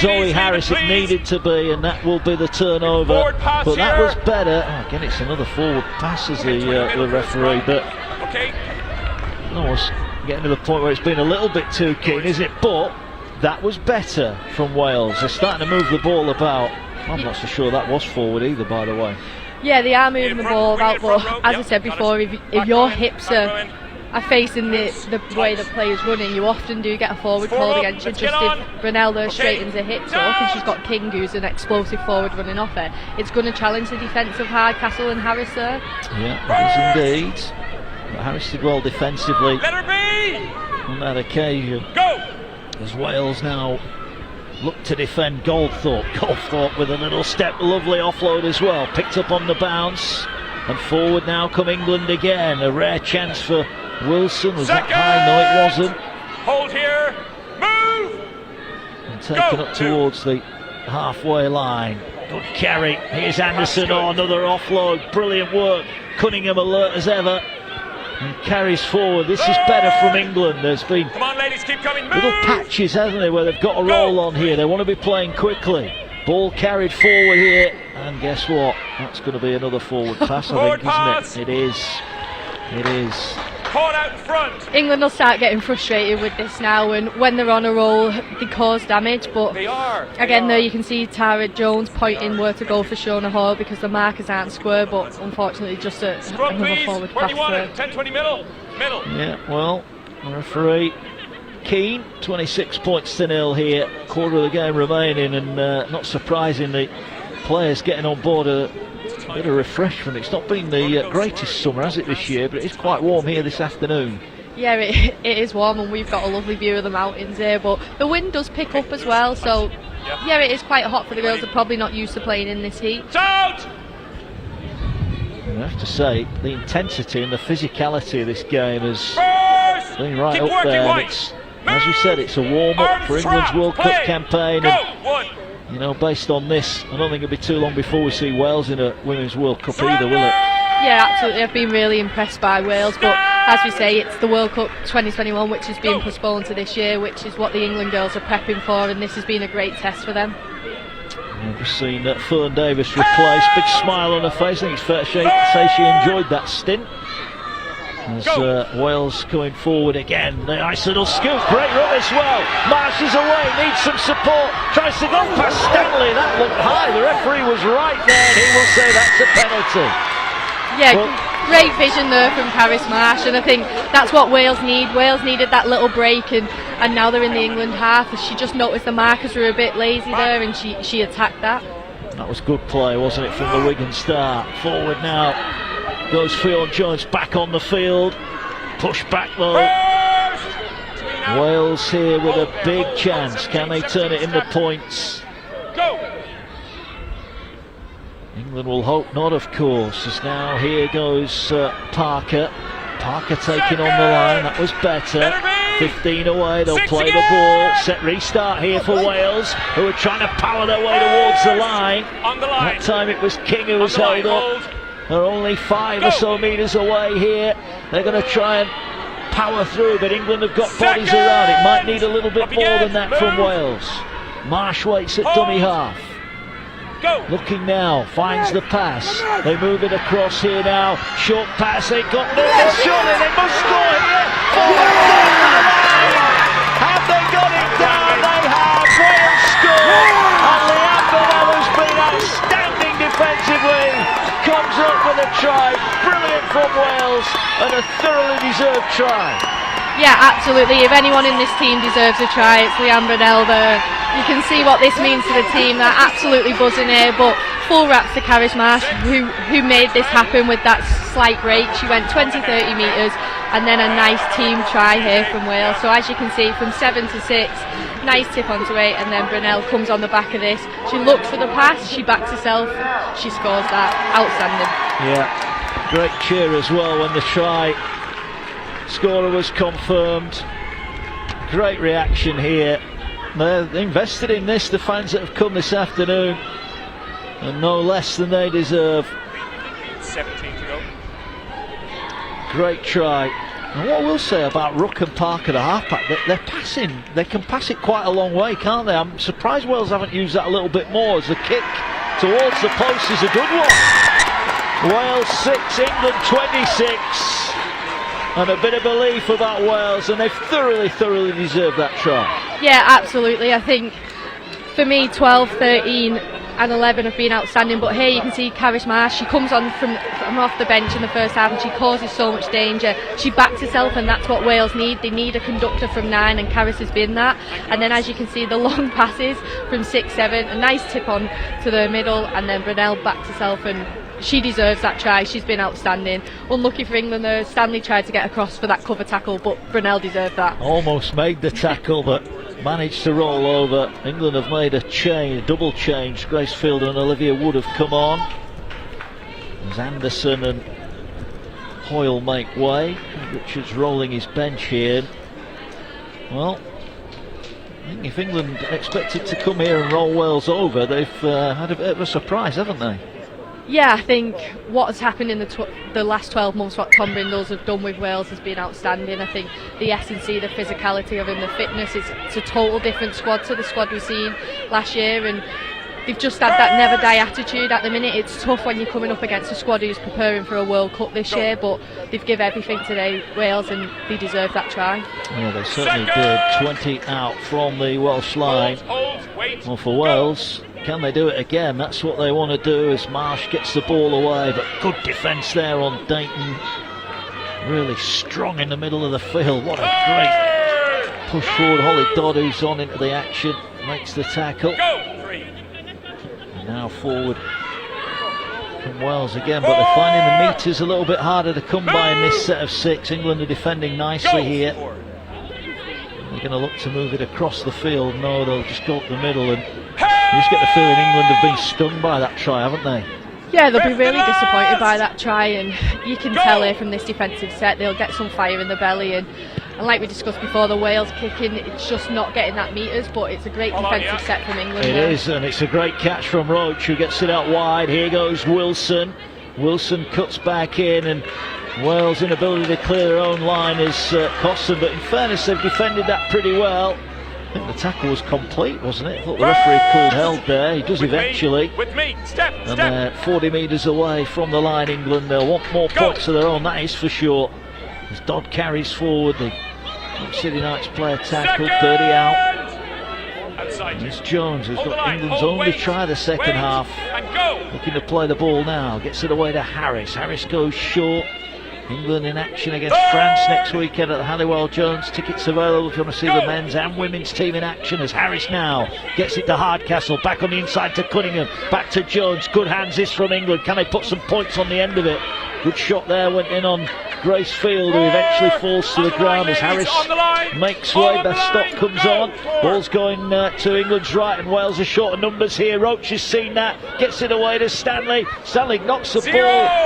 Zoe Harris. It needed to be, and that will be the turnover. But that was better. Oh, again, it's another forward pass as the referee. But no, it's getting to the point where it's been a little bit too keen, is it? But that was better from Wales. They're starting to move the ball about. I'm not so sure that was forward either, by the way. Yeah, they are moving the ball about, but as I said before, if your hips are facing the way the player's running, you often do get a forward call against you. Just if Brunel straightens her hips up and she's got King, who's an explosive forward running off her, it's going to challenge the defence of Hardcastle and Harris there. Yeah, it is indeed. But Harris did well defensively on that occasion. As Wales now look to defend Goldthorpe. Goldthorpe with a little step, lovely offload as well. Picked up on the bounce. And forward now come England again. A rare chance for Wilson. Was that high? No, it wasn't. Hold here. Move. And taken up towards the halfway line. Good carry. Here's Anderson. Oh, another offload. Brilliant work. Cunningham alert as ever. And carries forward. This is better from England. There's been Come on, ladies, keep coming. Move. little patches, hasn't there, where they've got a roll on here. They want to be playing quickly. Ball carried forward here. And guess what? That's going to be another forward pass, I think, isn't it? It is. It is. Caught out in front. England will start getting frustrated with this now, and when they're on a roll, they cause damage. But again, there you can see Tara Jones pointing where to go for Shona Hall because the markers aren't square, but unfortunately, just another forward pass there. 10-20 middle. Yeah, well, referee Keane, 26 points to 0 here. Quarter of the game remaining, and not surprisingly, players getting on board a bit of refreshment. It's not been the greatest summer, has it, this year, but it's quite warm here this afternoon. Yeah, it is warm, and we've got a lovely view of the mountains here, but the wind does pick up as well, so yeah, it is quite hot for the girls. They're probably not used to playing in this heat. Out! I have to say, the intensity and the physicality of this game has been right up there. It's, as we said, it's a warm-up for England's World Cup campaign, and you know, based on this, I don't think it'll be too long before we see Wales in a Women's World Cup either, will it? Yeah, absolutely. I've been really impressed by Wales, but as we say, it's the World Cup 2021 which is being postponed to this year, which is what the England girls are prepping for, and this has been a great test for them. We've just seen Fern Davis replaced, big smile on her face. I think it's fair to say she enjoyed that stint. As Wales going forward again, the nice little scoop, great run as well. Marsh is away, needs some support, tries to go past Stanley. That looked high, the referee was right there, and he will say that's a penalty. Yeah, great vision there from Paris Marsh, and I think that's what Wales need. Wales needed that little break, and now they're in the England half. She just noticed the markers were a bit lazy there, and she attacked that. That was good play, wasn't it, from the Wigan start. Forward now goes Fionn Jones back on the field. Push back though. Wales here with a big chance. Can they turn it into points? England will hope not, of course. As now here goes Parker. Parker taking on the line. That was better. 15 away. They'll play the ball. Set restart here for Wales, who are trying to power their way towards the line. That time it was King who was held up. They're only 5 or so metres away here. They're going to try and power through, but England have got bodies around. It might need a little bit more than that from Wales. Marsh waits at dummy half. Looking now, finds the pass. They move it across here now. Short pass, they got there. Surely they must score here. Have they got it down? They have. Wales score. And Leander, who's been outstanding defensively, comes up with a try. Brilliant from Wales, and a thoroughly deserved try. Yeah, absolutely. If anyone in this team deserves a try, it's Leanne Brunel there. You can see what this means to the team. They're absolutely buzzing here, but full raps to Caris Marsh, who made this happen with that slight break. She went 20-30 metres, and then a nice team try here from Wales. So as you can see, from 7 to 6, nice tip onto 8, and then Brunel comes on the back of this. She looks for the pass, she backs herself, she scores that. Outstanding. Yeah, great cheer as well when the try scorer was confirmed. Great reaction here. They're invested in this, the fans that have come this afternoon, and no less than they deserve. 17 to go. Great try. And what we'll say about Ruck and Parker, the halfback, they're passing. They can pass it quite a long way, can't they? I'm surprised Wales haven't used that a little bit more, as the kick towards the post is a good one. Wales 6, England 26. And a bit of belief about Wales, and they've thoroughly deserved that try. Yeah, absolutely. I think for me, 12-13, and 11 have been outstanding, but here you can see Caris Marsh, she comes on from off the bench in the first half and she causes so much danger. She backs herself, and that's what Wales need. They need a conductor from 9, and Caris has been that. And then as you can see, the long passes from 6, 7, a nice tip on to the middle, and then Brunel backs herself, and she deserves that try. She's been outstanding. Unlucky for England though, Stanley tried to get across for that cover tackle, but Brunel deserved that. Almost made the tackle, but managed to roll over. England have made a double change. Grace Field and Olivia Wood have come on as Anderson and Hoyle make way. Richards rolling his bench here. Well, I think if England expected to come here and roll Wales over, they've had a bit of a surprise, haven't they? Yeah, I think what has happened in the last 12 months, what Tom Brindles have done with Wales has been outstanding. I think the S&C, the physicality of him, the fitness, it's a total different squad to the squad we've seen last year, and they've just had that never die attitude. At the minute it's tough when you're coming up against a squad who's preparing for a World Cup this year, but they've given everything today, Wales, and they deserve that try. Yeah, they certainly did. 20 out from the Welsh line. Well, for Wales, can they do it again? That's what they want to do as Marsh gets the ball away, but good defence there on Dayton. Really strong in the middle of the field. What a great push forward. Holly Dodd, who's on into the action, makes the tackle. And now forward from Wales again, but they're finding the metres a little bit harder to come by in this set of 6. England are defending nicely here. They're going to look to move it across the field. No, they'll just go up the middle, and you just get the feeling England have been stung by that try, haven't they? Yeah, they'll be really disappointed by that try, and you can tell here from this defensive set they'll get some fire in the belly, and like we discussed before, the Wales kicking, it's just not getting that metres, but it's a great defensive set from England. It is, and it's a great catch from Roach, who gets it out wide. Here goes Wilson. Wilson cuts back in, and Wales' inability to clear their own line has cost them, but in fairness they've defended that pretty well. I think the tackle was complete, wasn't it? I thought the referee called held there. He does eventually. And they're 40 metres away from the line, England. They'll want more points of their own, that is for sure. As Dodd carries forward, the City Knights player tackle, 30 out. And it's Jones who's got England's only try the second half. Looking to play the ball now. Gets it away to Harris. Harris goes short. England in action against France next weekend at the Halliwell Jones. Tickets available if you want to see the men's and women's team in action, as Harris now gets it to Hardcastle, back on the inside to Cunningham, back to Jones. Good hands this from England. Can they put some points on the end of it? Good shot there, went in on Grace Field, who eventually falls to the ground as Harris makes way. Best stop comes on. Ball's going to England's right, and Wales are short of numbers here. Roach has seen that, gets it away to Stanley. Stanley knocks the ball,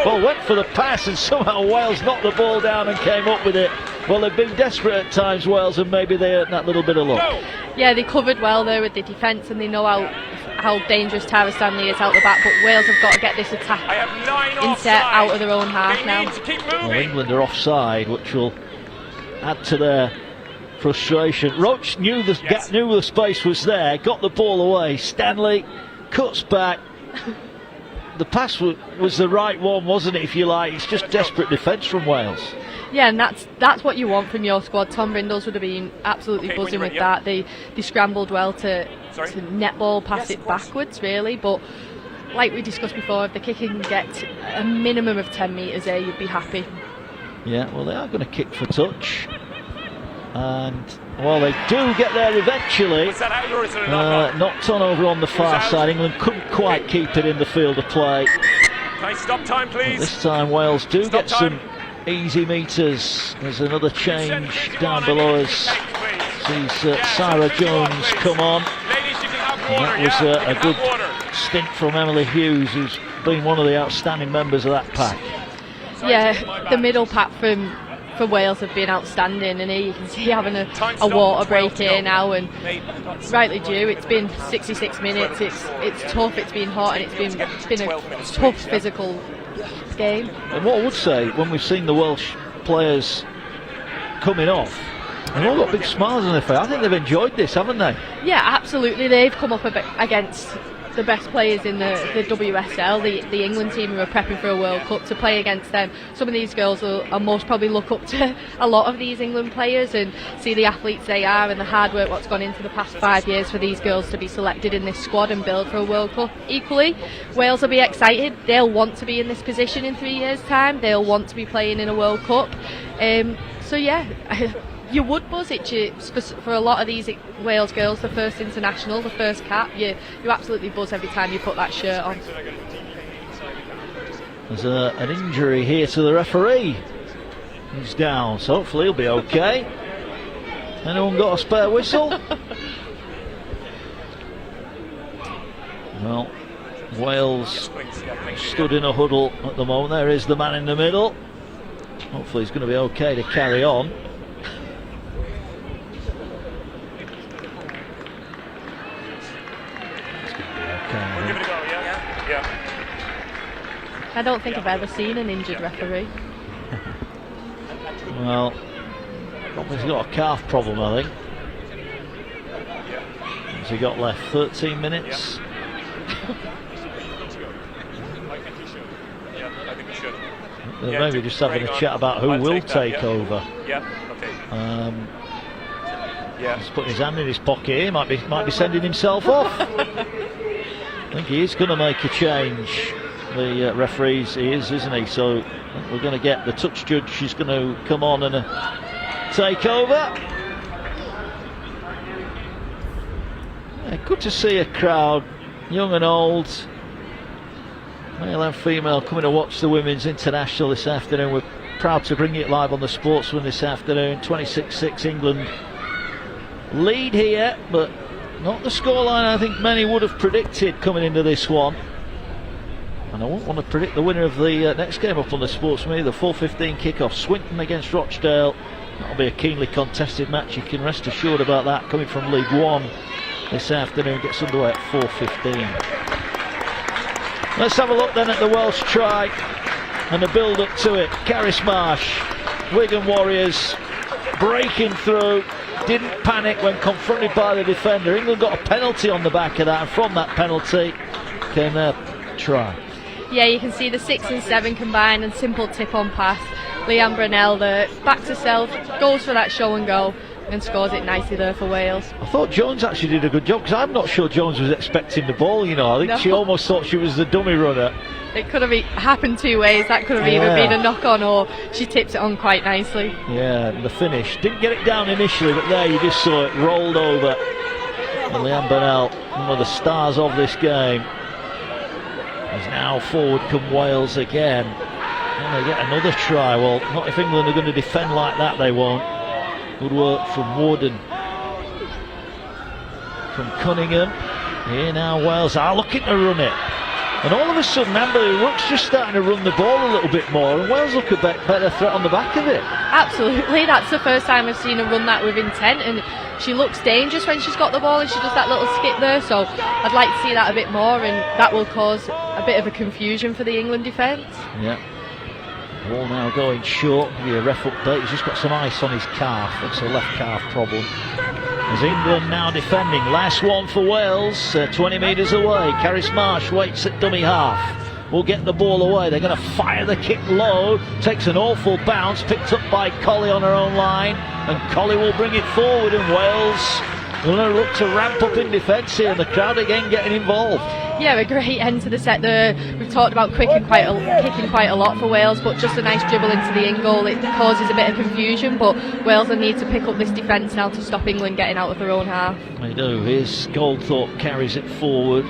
well, went for the pass, and somehow Wales knocked the ball down and came up with it. Well, they've been desperate at times, Wales, and maybe they earned that little bit of luck. Yeah, they covered well there with the defence, and they know how dangerous Tara Stanley is out the back, but Wales have got to get this attack inset out of their own half now. Well, England are offside, which will add to their frustration. Roach knew the space was there, got the ball away. Stanley cuts back. The pass was the right one, wasn't it, if you like? It's just desperate defence from Wales. Yeah, and that's what you want from your squad. Tom Brindles would have been absolutely buzzing with that. They scrambled well to netball, pass it backwards, really. But like we discussed before, if the kicking can get a minimum of 10 metres there, you'd be happy. Yeah, well, they are going to kick for touch. And, well, they do get there eventually. Knocked on over on the far side. England couldn't quite keep it in the field of play. Nice stop time, please. But this time Wales do get some easy metres. There's another change down below us. Sees Sarah Jones come on. And that was a good stint from Emily Hughes, who's been one of the outstanding members of that pack. Yeah, the middle pack for Wales have been outstanding, and here you can see having a water break here now, and rightly due. It's been 66 minutes. It's tough. It's been hot, and it's been a tough physical game. And what I would say, when we've seen the Welsh players coming off, they've all got big smiles on their face. I think they've enjoyed this, haven't they? Yeah, absolutely. They've come up against the best players in the WSL, the England team who are prepping for a World Cup, to play against them. Some of these girls will most probably look up to a lot of these England players and see the athletes they are and the hard work what's gone into the past 5 years for these girls to be selected in this squad and build for a World Cup. Equally, Wales will be excited. They'll want to be in this position in 3 years' time. They'll want to be playing in a World Cup. So yeah, you would buzz it for a lot of these Wales girls. The first international, the first cap, you absolutely buzz every time you put that shirt on. There's an injury here to the referee. He's down, so hopefully he'll be okay. Anyone got a spare whistle? Well, Wales stood in a huddle at the moment. There is the man in the middle. Hopefully he's going to be okay to carry on. I don't think I've ever seen an injured referee. Well, he's got a calf problem, I think. What's he got left? 13 minutes? They're maybe just having a chat about who will take over. He's putting his hand in his pocket here, might be sending himself off. I think he is going to make a change. The referees, he is, isn't he? So we're going to get the touch judge. She's going to come on and take over. Yeah, good to see a crowd, young and old, male and female, coming to watch the Women's International this afternoon. We're proud to bring it live on the Sportsman this afternoon. 26-6 England lead here, but not the scoreline I think many would have predicted coming into this one. And I won't want to predict the winner of the next game up on the Sportsman, the 4:15 kickoff, Swinton against Rochdale. That'll be a keenly contested match, you can rest assured about that, coming from League One this afternoon. Gets underway at 4:15. Let's have a look then at the Welsh try and the build up to it. Caris Marsh, Wigan Warriors breaking through, didn't panic when confronted by the defender. England got a penalty on the back of that, and from that penalty came their try. Yeah, you can see the 6 and 7 combined and simple tip on pass. Leanne Brunel there, back to self, goes for that show and go and scores it nicely there for Wales. I thought Jones actually did a good job, because I'm not sure Jones was expecting the ball, you know. I think she almost thought she was the dummy runner. It could have happened two ways. That could have either been a knock on or she tips it on quite nicely. Yeah, and the finish. Didn't get it down initially, but there you just saw it rolled over. And Leanne Brunel, one of the stars of this game, is now forward come Wales again. And they get another try. Well, not if England are going to defend like that, they won't. Good work from Warden. From Cunningham. Here now Wales are looking to run it. And all of a sudden Amberley Rook's just starting to run the ball a little bit more, and Wales look a better threat on the back of it. Absolutely, that's the first time I've seen her run that with intent, and she looks dangerous when she's got the ball and she does that little skip there, so I'd like to see that a bit more, and that will cause a bit of a confusion for the England defence. Yeah. Ball now going short. Give you a ref update. He's just got some ice on his calf. It's a left calf problem. As England now defending. Last one for Wales. 20 metres away. Caris Marsh waits at dummy half. Will get the ball away. They're going to fire the kick low. Takes an awful bounce. Picked up by Colley on her own line. And Colley will bring it forward. And Wales will look to ramp up in defence here. And the crowd again getting involved. Yeah, a great end to the set there. We've talked about kicking quite a lot for Wales, but just a nice dribble into the in goal. It causes a bit of confusion, but Wales will need to pick up this defence now to stop England getting out of their own half. They do. Here's Goldthorpe, carries it forward.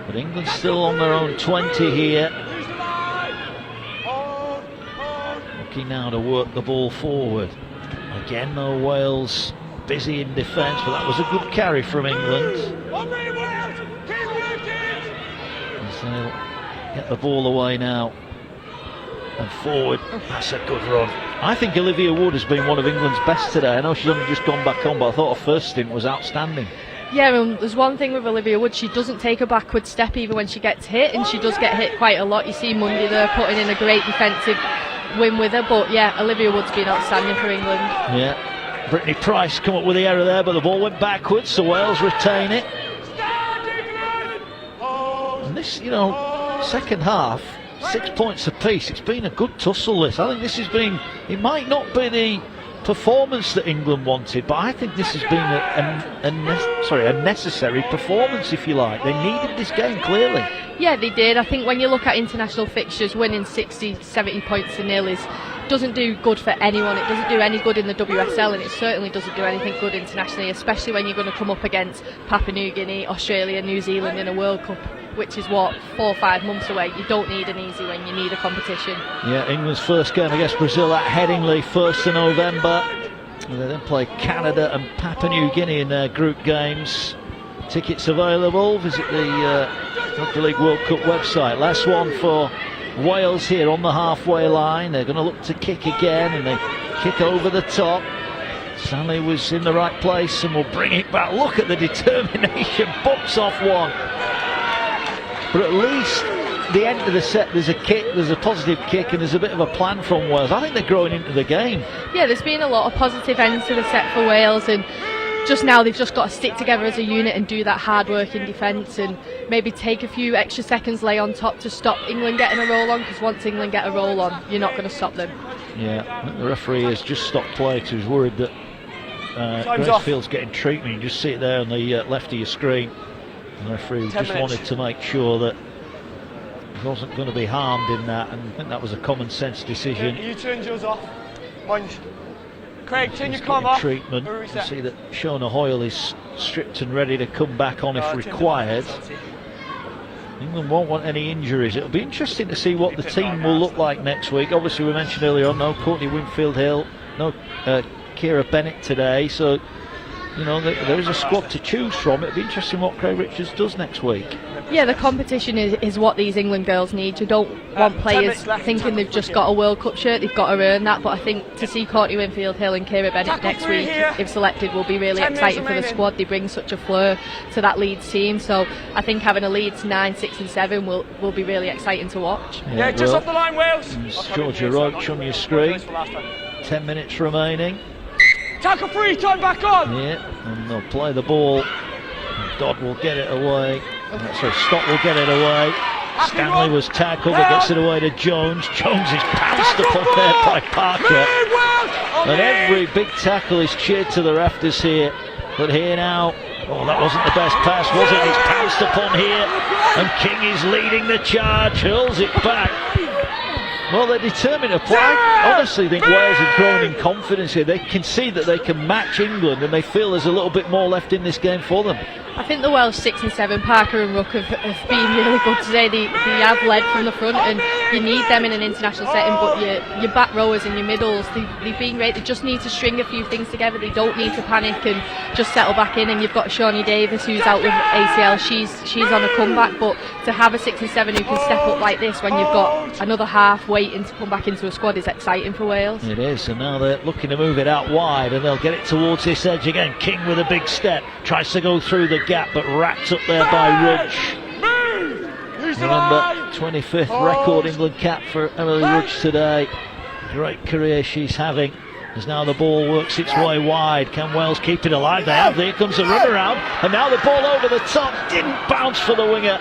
But England still on their own 20 here. Looking now to work the ball forward. Again though, Wales busy in defence, but that was a good carry from England. So get the ball away now and forward. That's a good run. I think Olivia Wood has been one of England's best today. I know she's only just gone back on, but I thought her first stint was outstanding. Yeah, there's one thing with Olivia Wood, she doesn't take a backward step even when she gets hit, and she does get hit quite a lot. You see Mundy there putting in a great defensive win with her, but yeah, Olivia Wood's been outstanding for England. Yeah, Brittany Price come up with the error there, but the ball went backwards, so Wales retain it. this, second half, 6 points apiece. It's been a good tussle, this. I think this has been, it might not be the performance that England wanted, but I think this has been a necessary performance, if you like. They needed this game, clearly. Yeah, they did. I think when you look at international fixtures, winning 60, 70 points to nil doesn't do good for anyone. It doesn't do any good in the WSL, and it certainly doesn't do anything good internationally, especially when you're going to come up against Papua New Guinea, Australia, New Zealand in a World Cup, which is 4 or 5 months away. You don't need an easy win, you need a competition. Yeah, England's first game against Brazil at Headingley, 1st of November. And they then play Canada and Papua New Guinea in their group games. Tickets available. Visit the Rugby League World Cup website. Last one for Wales here on the halfway line. They're going to look to kick again, and they kick over the top. Stanley was in the right place and will bring it back. Look at the determination. Bumps off one. But at least the end of the set, there's a kick, there's a positive kick, and there's a bit of a plan from Wales. I think they're growing into the game. Yeah, there's been a lot of positive ends to the set for Wales, and just now they've just got to stick together as a unit and do that hard work in defence, and maybe take a few extra seconds lay on top to stop England getting a roll on, because once England get a roll on, you're not going to stop them. Yeah, I think the referee has just stopped play because he's worried that Gracefield's getting treatment. You just see it there on the left of your screen. The referee just wanted to make sure that he wasn't going to be harmed in that, and I think that was a common sense decision. You turn yours off. Mind. Craig, turn your cam off. Treatment. You see that Shona Hoyle is stripped and ready to come back on if required. England won't want any injuries. It'll be interesting to see what the team will look like next week. Obviously, we mentioned earlier on, no Courtney Winfield-Hill, no Kira Bennett today, so there is a squad to choose from. It'll be interesting what Craig Richards does next week. Yeah, the competition is what these England girls need. You don't want players thinking they've just got a World Cup shirt, they've got to earn that. But I think to see Courtney Winfield-Hill and Kira Bennett next week, if selected, will be really exciting for the squad. They bring such a flair to that Leeds team, so I think having a Leeds 9, 6 and 7 will be really exciting to watch. Yeah, just off the line, Wales. Georgia Roach on your screen. 10 minutes remaining. Tackle free, time back on. Yeah, and they'll play the ball. Dodd will get it away. Stott will get it away. Stanley was tackled, but gets it away to Jones. Jones is pounced upon there by Parker. And every big tackle is cheered to the rafters here. But here now, that wasn't the best pass, was it? It's pounced upon here, and King is leading the charge, hurls it back. Well, they're determined to play. I honestly think Wales have grown in confidence here. They can see that they can match England, and they feel there's a little bit more left in this game for them. I think the Welsh 6 and 7, Parker and Rook, have been really good today. They have led from the front, and you need them in an international setting, but your back rowers and your middles, they've been great. They just need to string a few things together. They don't need to panic and just settle back in. And you've got Shawnee Davis, who's out with ACL. She's on a comeback, but to have a 6 and 7 who can step up like this when you've got another half waiting to come back into a squad is exciting for Wales. It is, and now they're looking to move it out wide, and they'll get it towards this edge again. King with a big step, tries to go through the gap, but wrapped up there by Rudge. Remember, 25th record England cap for Emily Rudge today. Great career she's having. As now the ball works its way wide. Can Wales keep it alive? They have. Here comes the run around, and now the ball over the top. Didn't bounce for the winger.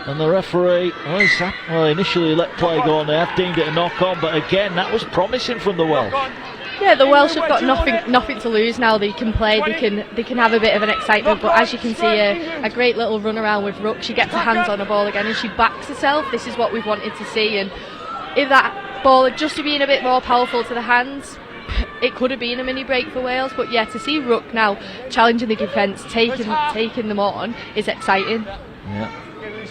And the referee, initially let play go on. They have deemed it a knock on, but again, that was promising from the Welsh. Yeah, the Welsh have got nothing to lose now. They can play, they can have a bit of an excitement, but as you can see, a great little run around with Rook. She gets her hands on the ball again and she backs herself. This is what we've wanted to see, and if that ball had just been a bit more powerful to the hands, it could have been a mini break for Wales. But yeah, to see Rook now challenging the defence, taking them on, is exciting. Yeah.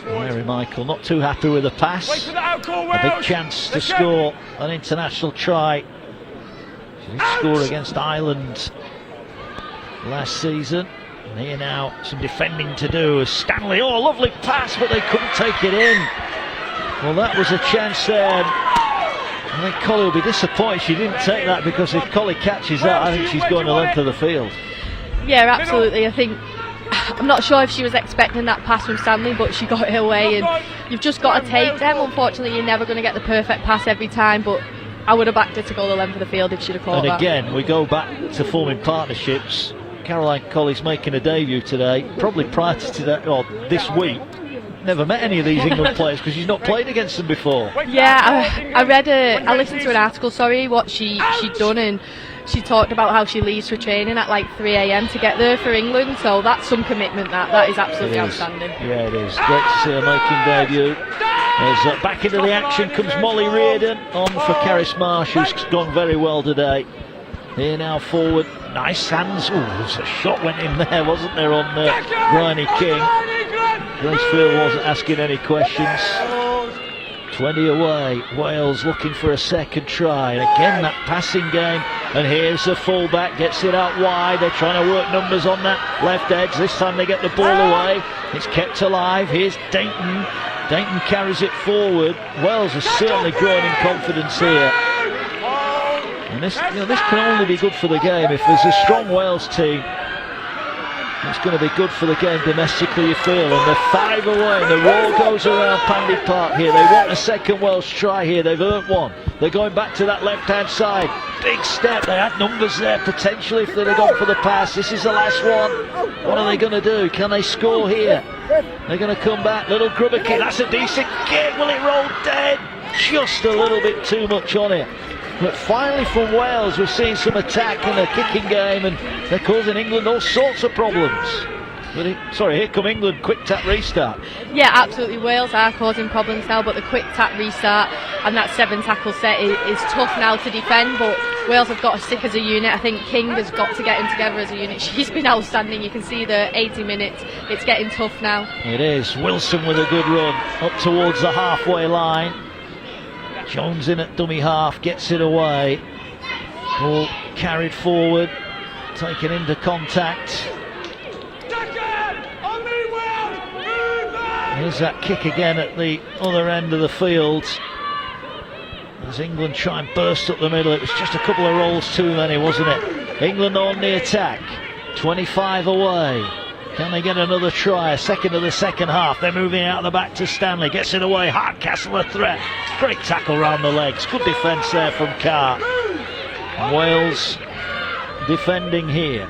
Mary Michael not too happy with the pass. A big chance to score an international try. She scored against Ireland last season. And here now, some defending to do as Stanley, lovely pass, but they couldn't take it in. Well, that was a chance there. I think Collie will be disappointed she didn't take that, because if Collie catches that, I think she's going the length of the field. Yeah, absolutely. I'm not sure if she was expecting that pass from Stanley, but she got it away, and you've just got to take them. Unfortunately, you're never going to get the perfect pass every time, but I would have backed her to go the length of the field if she'd have caught that. And again, we go back to forming partnerships. Caroline Colley's making a debut today, probably prior to today, or this week. never met any of these England players because she's not played against them before. Yeah, I listened to an article, what she'd done, and she talked about how she leaves for training at like 3 a.m. to get there for England, so that's some commitment. That is absolutely outstanding. Yeah, it is. Great to see her making debut. As back into the action comes Molly Reardon on for Caris Marsh, who's gone very well today. Here now forward, nice hands. Oh, a shot went in there, wasn't there, on Bryony King. Gracefield wasn't asking any questions. 20 away, Wales looking for a second try, and again that passing game, and here's the fullback, gets it out wide. They're trying to work numbers on that left edge. This time they get the ball away, it's kept alive. Here's Dayton carries it forward. Wales has certainly grown in confidence here, and this can only be good for the game. If there's a strong Wales team, it's going to be good for the game domestically, you feel. And they're 5 away, and the roar goes around Pandy Park here. They want a second Welsh try here, they've earned one. They're going back to that left-hand side. Big step, they had numbers there potentially if they'd have gone for the pass. This is the last one. What are they going to do? Can they score here? They're going to come back. Little grubber kick, that's a decent kick. Will it roll dead? Just a little bit too much on it. But finally from Wales we're seeing some attack in the kicking game, and they're causing England all sorts of problems. But here come England, quick tap restart. Yeah, absolutely, Wales are causing problems now, but the quick tap restart and that 7 tackle set is tough now to defend, but Wales have got to stick as a unit. I think King has got to get them together as a unit. She's been outstanding. You can see the 80 minutes, it's getting tough now. It is. Wilson with a good run up towards the halfway line. Jones in at dummy half, gets it away. Ball carried forward, taken into contact. Here's that kick again at the other end of the field. As England try and burst up the middle, it was just a couple of rolls too many, wasn't it? England on the attack, 25 away. Can they get another try? A second of the second half. They're moving out the back to Stanley. Gets it away. Hardcastle a threat. Great tackle round the legs. Good defence there from Carr. Wales defending here.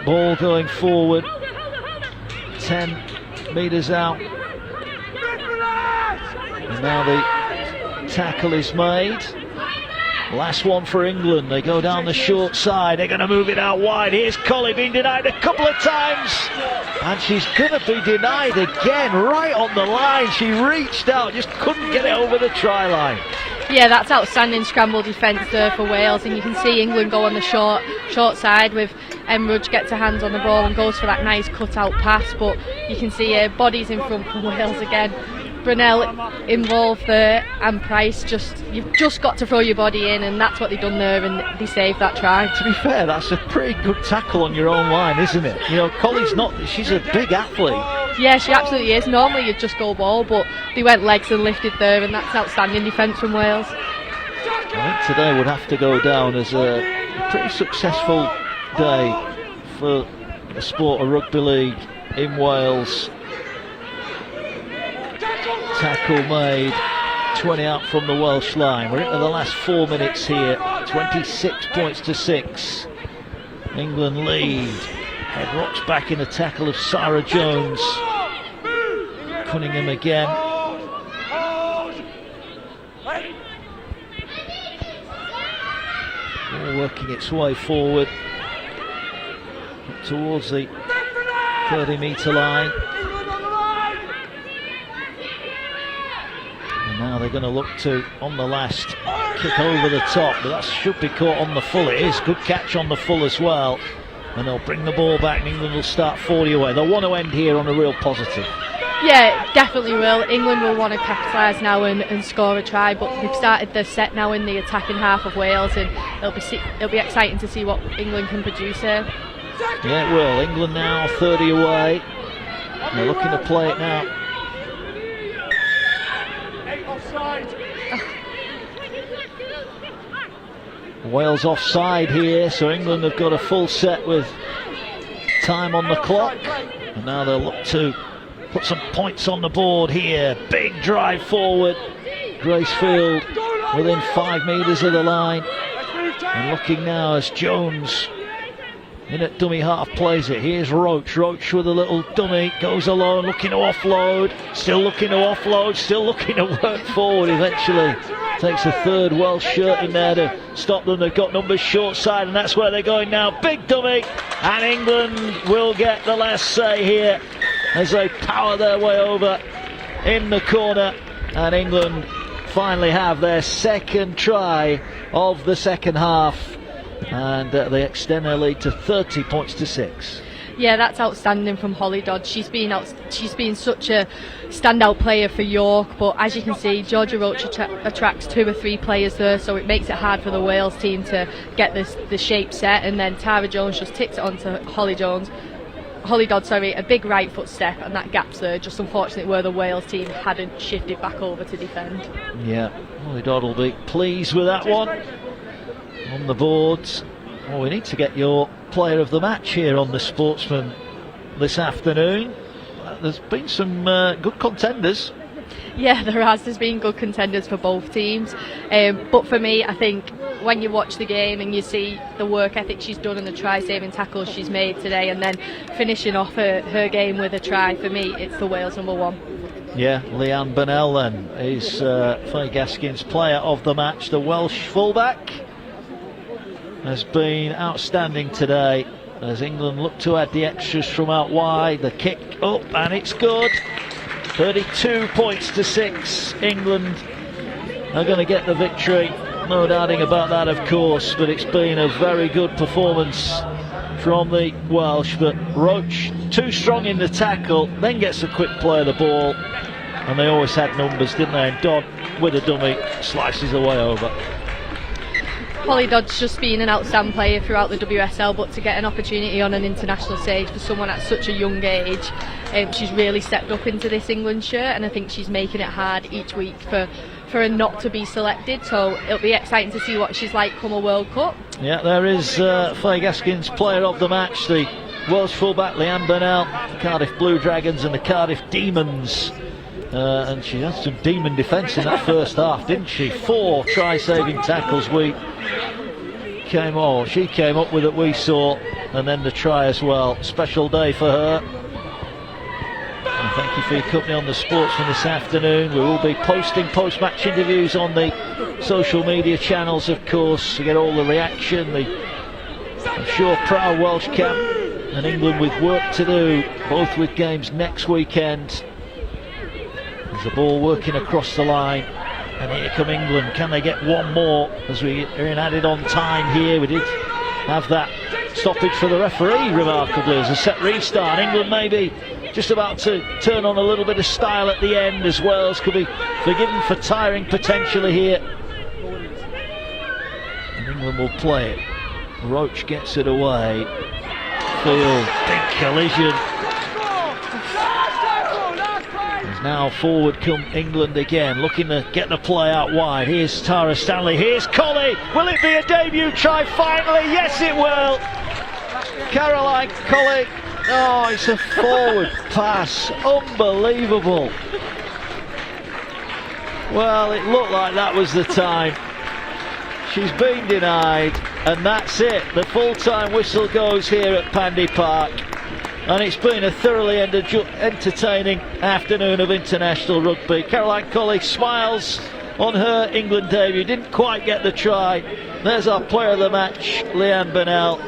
Ball going forward. 10 metres out. And now the tackle is made. Last one for England. They go down the short side. They're going to move it out wide. Here's Colley being denied a couple of times, and she's going to be denied again right on the line. She reached out, just couldn't get it over the try line. Yeah, that's outstanding scramble defence there for Wales, and you can see England go on the short side with rUgby gets her hands on the ball and goes for that nice cut out pass, but you can see her bodies in front for Wales again. Brunel involved there, and Price, you've just got to throw your body in, and that's what they've done there, and they saved that try. To be fair, that's a pretty good tackle on your own line, isn't it? You know, Colley's she's a big athlete. Yeah, she absolutely is. Normally you'd just go ball, but they went legs and lifted there, and that's outstanding defence from Wales. I think today would have to go down as a pretty successful day for the sport of rugby league in Wales. Tackle made, 20 out from the Welsh line. We're into the last 4 minutes here, 26 points to 6. England lead. Head rocks back in the tackle of Sarah Jones. Cunningham again. All working its way forward towards the 30-metre line. Now they're going to look to, on the last, kick over the top, but that should be caught on the full. It is, good catch on the full as well. And they'll bring the ball back, and England will start 40 away. They'll want to end here on a real positive. Yeah, definitely will. England will want to capitalise now and score a try, but they've started their set now in the attacking half of Wales, and it'll be exciting to see what England can produce here. Yeah, it will. England now 30 away. They're looking to play it now. Wales offside here, so England have got a full set with time on the clock, and now they'll look to put some points on the board here. Big drive forward. Gracefield within 5 metres of the line, and looking now as Jones In at dummy half, plays it. Here's Roach. Roach with a little dummy, goes alone, looking to offload. Still looking to offload, still looking to work forward. Eventually takes a third Welsh shirt in there to stop them. They've got numbers short side, and that's where they're going now. Big dummy, and England will get the last say here as they power their way over in the corner. And England finally have their second try of the second half. And they extend their lead to 30 points to 6. Yeah, that's outstanding from Holly Dodd. She's been such a standout player for York, but as you can see, Georgia Roach attracts 2 or 3 players there, so it makes it hard for the Wales team to get the shape set, and then Tara Jones just ticks it onto Holly Dodd, a big right foot step, and that gap's there, just unfortunately where the Wales team hadn't shifted back over to defend. Yeah, Holly Dodd will be pleased with that one. On the boards. Well, we need to get your player of the match here on the Sportsman this afternoon. There's been some good contenders. Yeah, there's been good contenders for both teams, but for me, I think when you watch the game and you see the work ethic she's done and the try saving tackles she's made today, and then finishing off her game with a try, for me it's the Wales number 1. Yeah, Leanne Burnell then is Faye Gaskin's player of the match. The Welsh fullback has been outstanding today as England look to add the extras from out wide. The kick up, and it's good. 32 points to 6. England are going to get the victory, no doubting about that, of course, but it's been a very good performance from the Welsh. But Roach too strong in the tackle, then gets a quick play of the ball, and they always had numbers, didn't they? And Dodd with a dummy slices away over. Holly Dodd's just been an outstanding player throughout the WSL, but to get an opportunity on an international stage for someone at such a young age, she's really stepped up into this England shirt, and I think she's making it hard each week for her not to be selected, so it'll be exciting to see what she's like come a World Cup. Yeah, there is Faye Gaskin's player of the match, the Welsh fullback Leanne Burnell, the Cardiff Blue Dragons and the Cardiff Demons. And she had some demon defence in that first half, didn't she? 4 try-saving tackles. She came up with it, we saw, and then the try as well. Special day for her. And thank you for your company on the Sportsman this afternoon. We will be posting post-match interviews on the social media channels, of course, to get all the reaction. I'm sure proud Welsh camp, and England with work to do, both with games next weekend. There's the ball working across the line, and here come England. Can they get one more as we are in added on time here? We did have that stoppage for the referee, remarkably, as a set restart. England maybe just about to turn on a little bit of style at the end, as Wales could be forgiven for tiring potentially here. And England will play it. Roach gets it away. Field, big collision. Now forward come England again, looking to get the play out wide. Here's Tara Stanley, here's Colley. Will it be a debut try finally? Yes, it will. Caroline Colley. Oh, it's a forward pass. Unbelievable. Well, it looked like that was the time. She's been denied, and that's it. The full-time whistle goes here at Pandy Park. And it's been a thoroughly entertaining afternoon of international rugby. Caroline Colley smiles on her England debut. Didn't quite get the try. There's our player of the match, Leanne Burnell.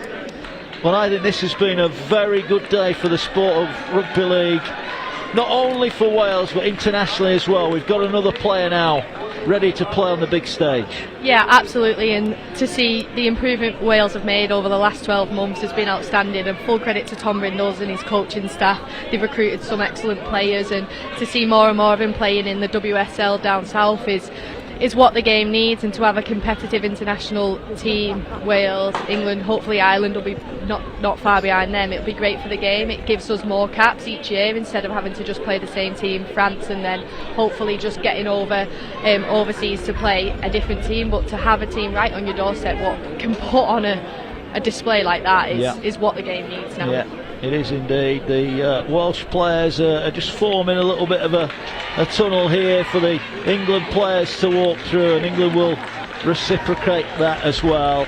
Well, I think this has been a very good day for the sport of rugby league. Not only for Wales, but internationally as well. We've got another player now ready to play on the big stage. Yeah, absolutely, and to see the improvement Wales have made over the last 12 months has been outstanding, and full credit to Tom Brindles and his coaching staff. They've recruited some excellent players, and to see more and more of them playing in the WSL down south is what the game needs, and to have a competitive international team, Wales, England, hopefully Ireland will be not far behind them. It'll be great for the game. It gives us more caps each year instead of having to just play the same team, France, and then hopefully just getting overseas to play a different team. But to have a team right on your doorstep what can put on a display like that is what the game needs now. Yeah, it is indeed. The Welsh players are just forming a little bit of a tunnel here for the England players to walk through, and England will reciprocate that as well.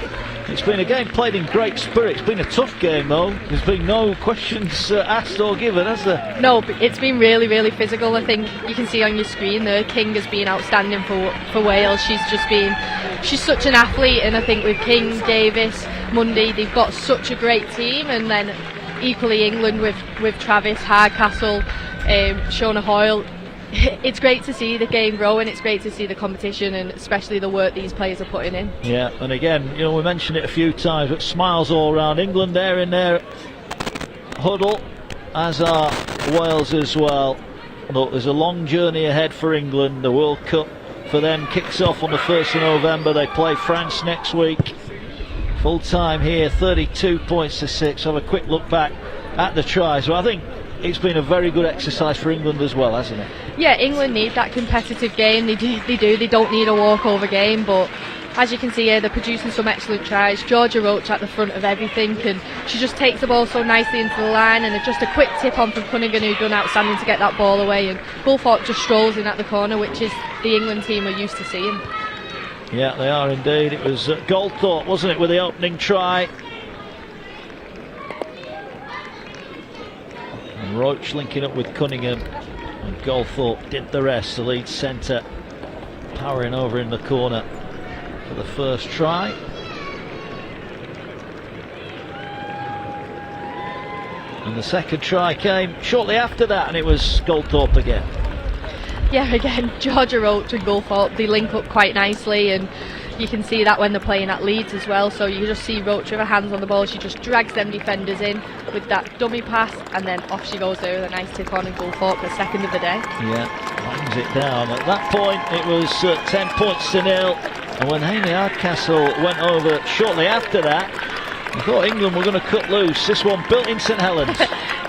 It's been a game played in great spirit. It's been a tough game though. There's been no questions asked or given, has there? No, it's been really, really physical. I think you can see on your screen there, King has been outstanding for Wales. She's such an athlete, and I think with King, Davis, Mundy, they've got such a great team. And then equally England with Travis, Hardcastle, Shona Hoyle. It's great to see the game grow, and it's great to see the competition, and especially the work these players are putting in. Yeah, and again, we mentioned it a few times, but smiles all around. England there in their huddle, as are Wales as well. Look, there's a long journey ahead for England. The World Cup for them kicks off on the 1st of November. They play France next week. Full time here, 32 points to 6. Have a quick look back at the tries. Well, I think it's been a very good exercise for England as well, hasn't it? Yeah, England need that competitive game. They do. They don't need a walkover game, but as you can see here, they're producing some excellent tries. Georgia Roach at the front of everything, and she just takes the ball so nicely into the line, and just a quick tip on from Cunningham, who done outstanding to get that ball away, and Gulthorpe just strolls in at the corner, which is the England team are used to seeing. Yeah, they are indeed. It was Goldthorpe, wasn't it, with the opening try. And Roach linking up with Cunningham, and Goldthorpe did the rest. The lead centre powering over in the corner for the first try. And the second try came shortly after that, and it was Goldthorpe again. Yeah, again, Georgia Roach and Gulthorpe, they link up quite nicely, and you can see that when they're playing at Leeds as well. So you just see Roach with her hands on the ball. She just drags them defenders in with that dummy pass, and then off she goes there with a nice tip on, and Gulthorpe, the second of the day. Yeah, lines it down. At that point it was 10 points to 0, and when Amy Hardcastle went over shortly after that, I thought England were going to cut loose. This one built in St Helens.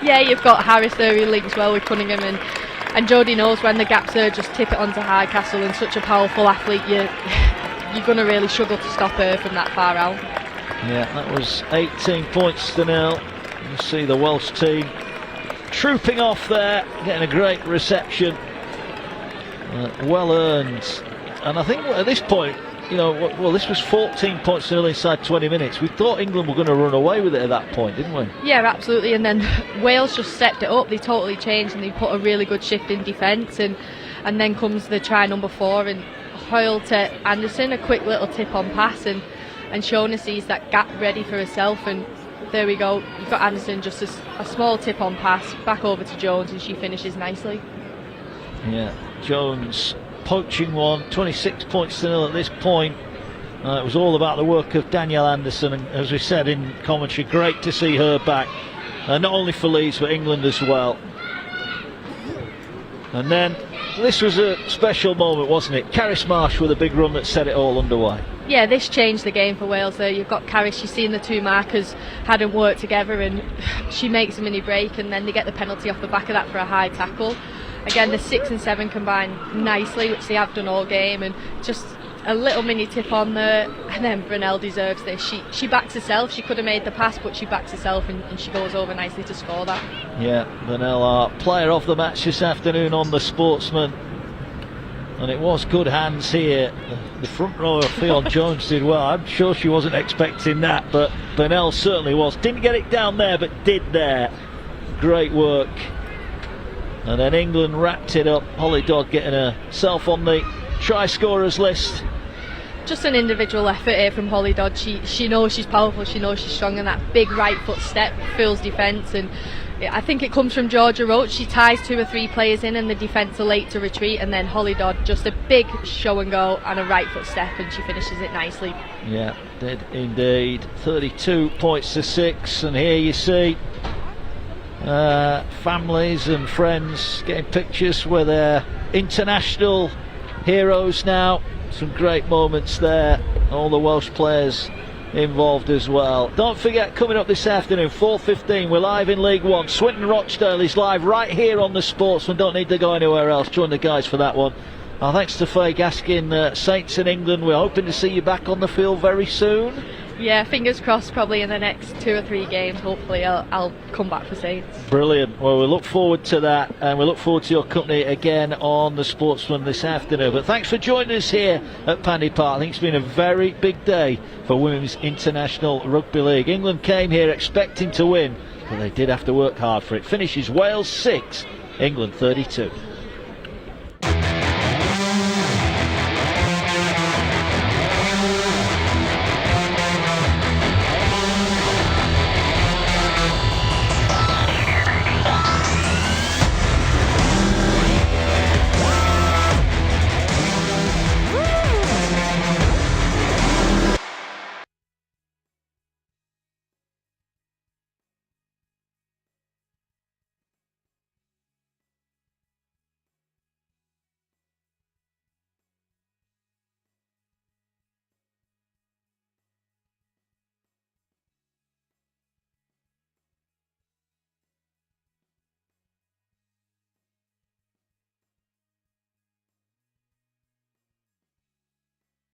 Yeah, you've got Harris there who links well with Cunningham, and Jodie knows when the gap's there, just tip it onto Hardcastle, and such a powerful athlete, you're going to really struggle to stop her from that far out. Yeah, that was 18 points to 0. You see the Welsh team trooping off there, getting a great reception. Well earned. And I think at this point, this was 14 points to 0 inside 20 minutes. We thought England were going to run away with it at that point, didn't we? Yeah, absolutely. And then Wales just stepped it up. They totally changed, and they put a really good shift in defence. And then comes the try number 4, and Hoyle to Anderson, a quick little tip on pass, and Shona sees that gap ready for herself, and there we go. You've got Anderson, just a small tip on pass back over to Jones, and she finishes nicely. Yeah, Jones poaching one, 26 points to 0 at this point. It was all about the work of Danielle Anderson, and as we said in commentary, great to see her back, not only for Leeds but England as well. And then this was a special moment, wasn't it? Caris Marsh with a big run that set it all underway. Yeah, this changed the game for Wales there. You've got Caris, she's seen the two markers hadn't worked together, and she makes a mini break, and then they get the penalty off the back of that for a high tackle. Again, the 6 and 7 combine nicely, which they have done all game, and just a little mini tip on there, and then Brunel deserves this. She backs herself. She could have made the pass, but she backs herself, and she goes over nicely to score that. Yeah, Brunel, our player of the match this afternoon on the Sportsman, and it was good hands here. The front row of Fionn Jones did well. I'm sure she wasn't expecting that, but Brunel certainly was. Didn't get it down there, but did there. Great work. And then England wrapped it up. Holly Dodd getting herself on the try scorers list. Just an individual effort here from Holly Dodd. She knows she's powerful, she knows she's strong, and that big right foot step fills defence. And I think it comes from Georgia Roach. She ties 2 or 3 players in, and the defence are late to retreat. And then Holly Dodd, just a big show and go and a right foot step, and she finishes it nicely. Yeah, did indeed. 32 points to 6, and here you see families and friends getting pictures with their international heroes now. Some great moments there. All the Welsh players involved as well. Don't forget, coming up this afternoon, 4:15, we're live in League One. Swinton Rochdale is live right here on the Sportsman. Don't need to go anywhere else. Join the guys for that one. Thanks to Faye Gaskin, Saints in England. We're hoping to see you back on the field very soon. Yeah, fingers crossed. Probably in the next 2 or 3 games, hopefully I'll come back for Saints. Brilliant. Well, we look forward to that, and we look forward to your company again on the Sportsman this afternoon. But thanks for joining us here at Pandy Park. I think it's been a very big day for Women's International Rugby League. England came here expecting to win, but they did have to work hard for it. Finishes Wales 6, England 32.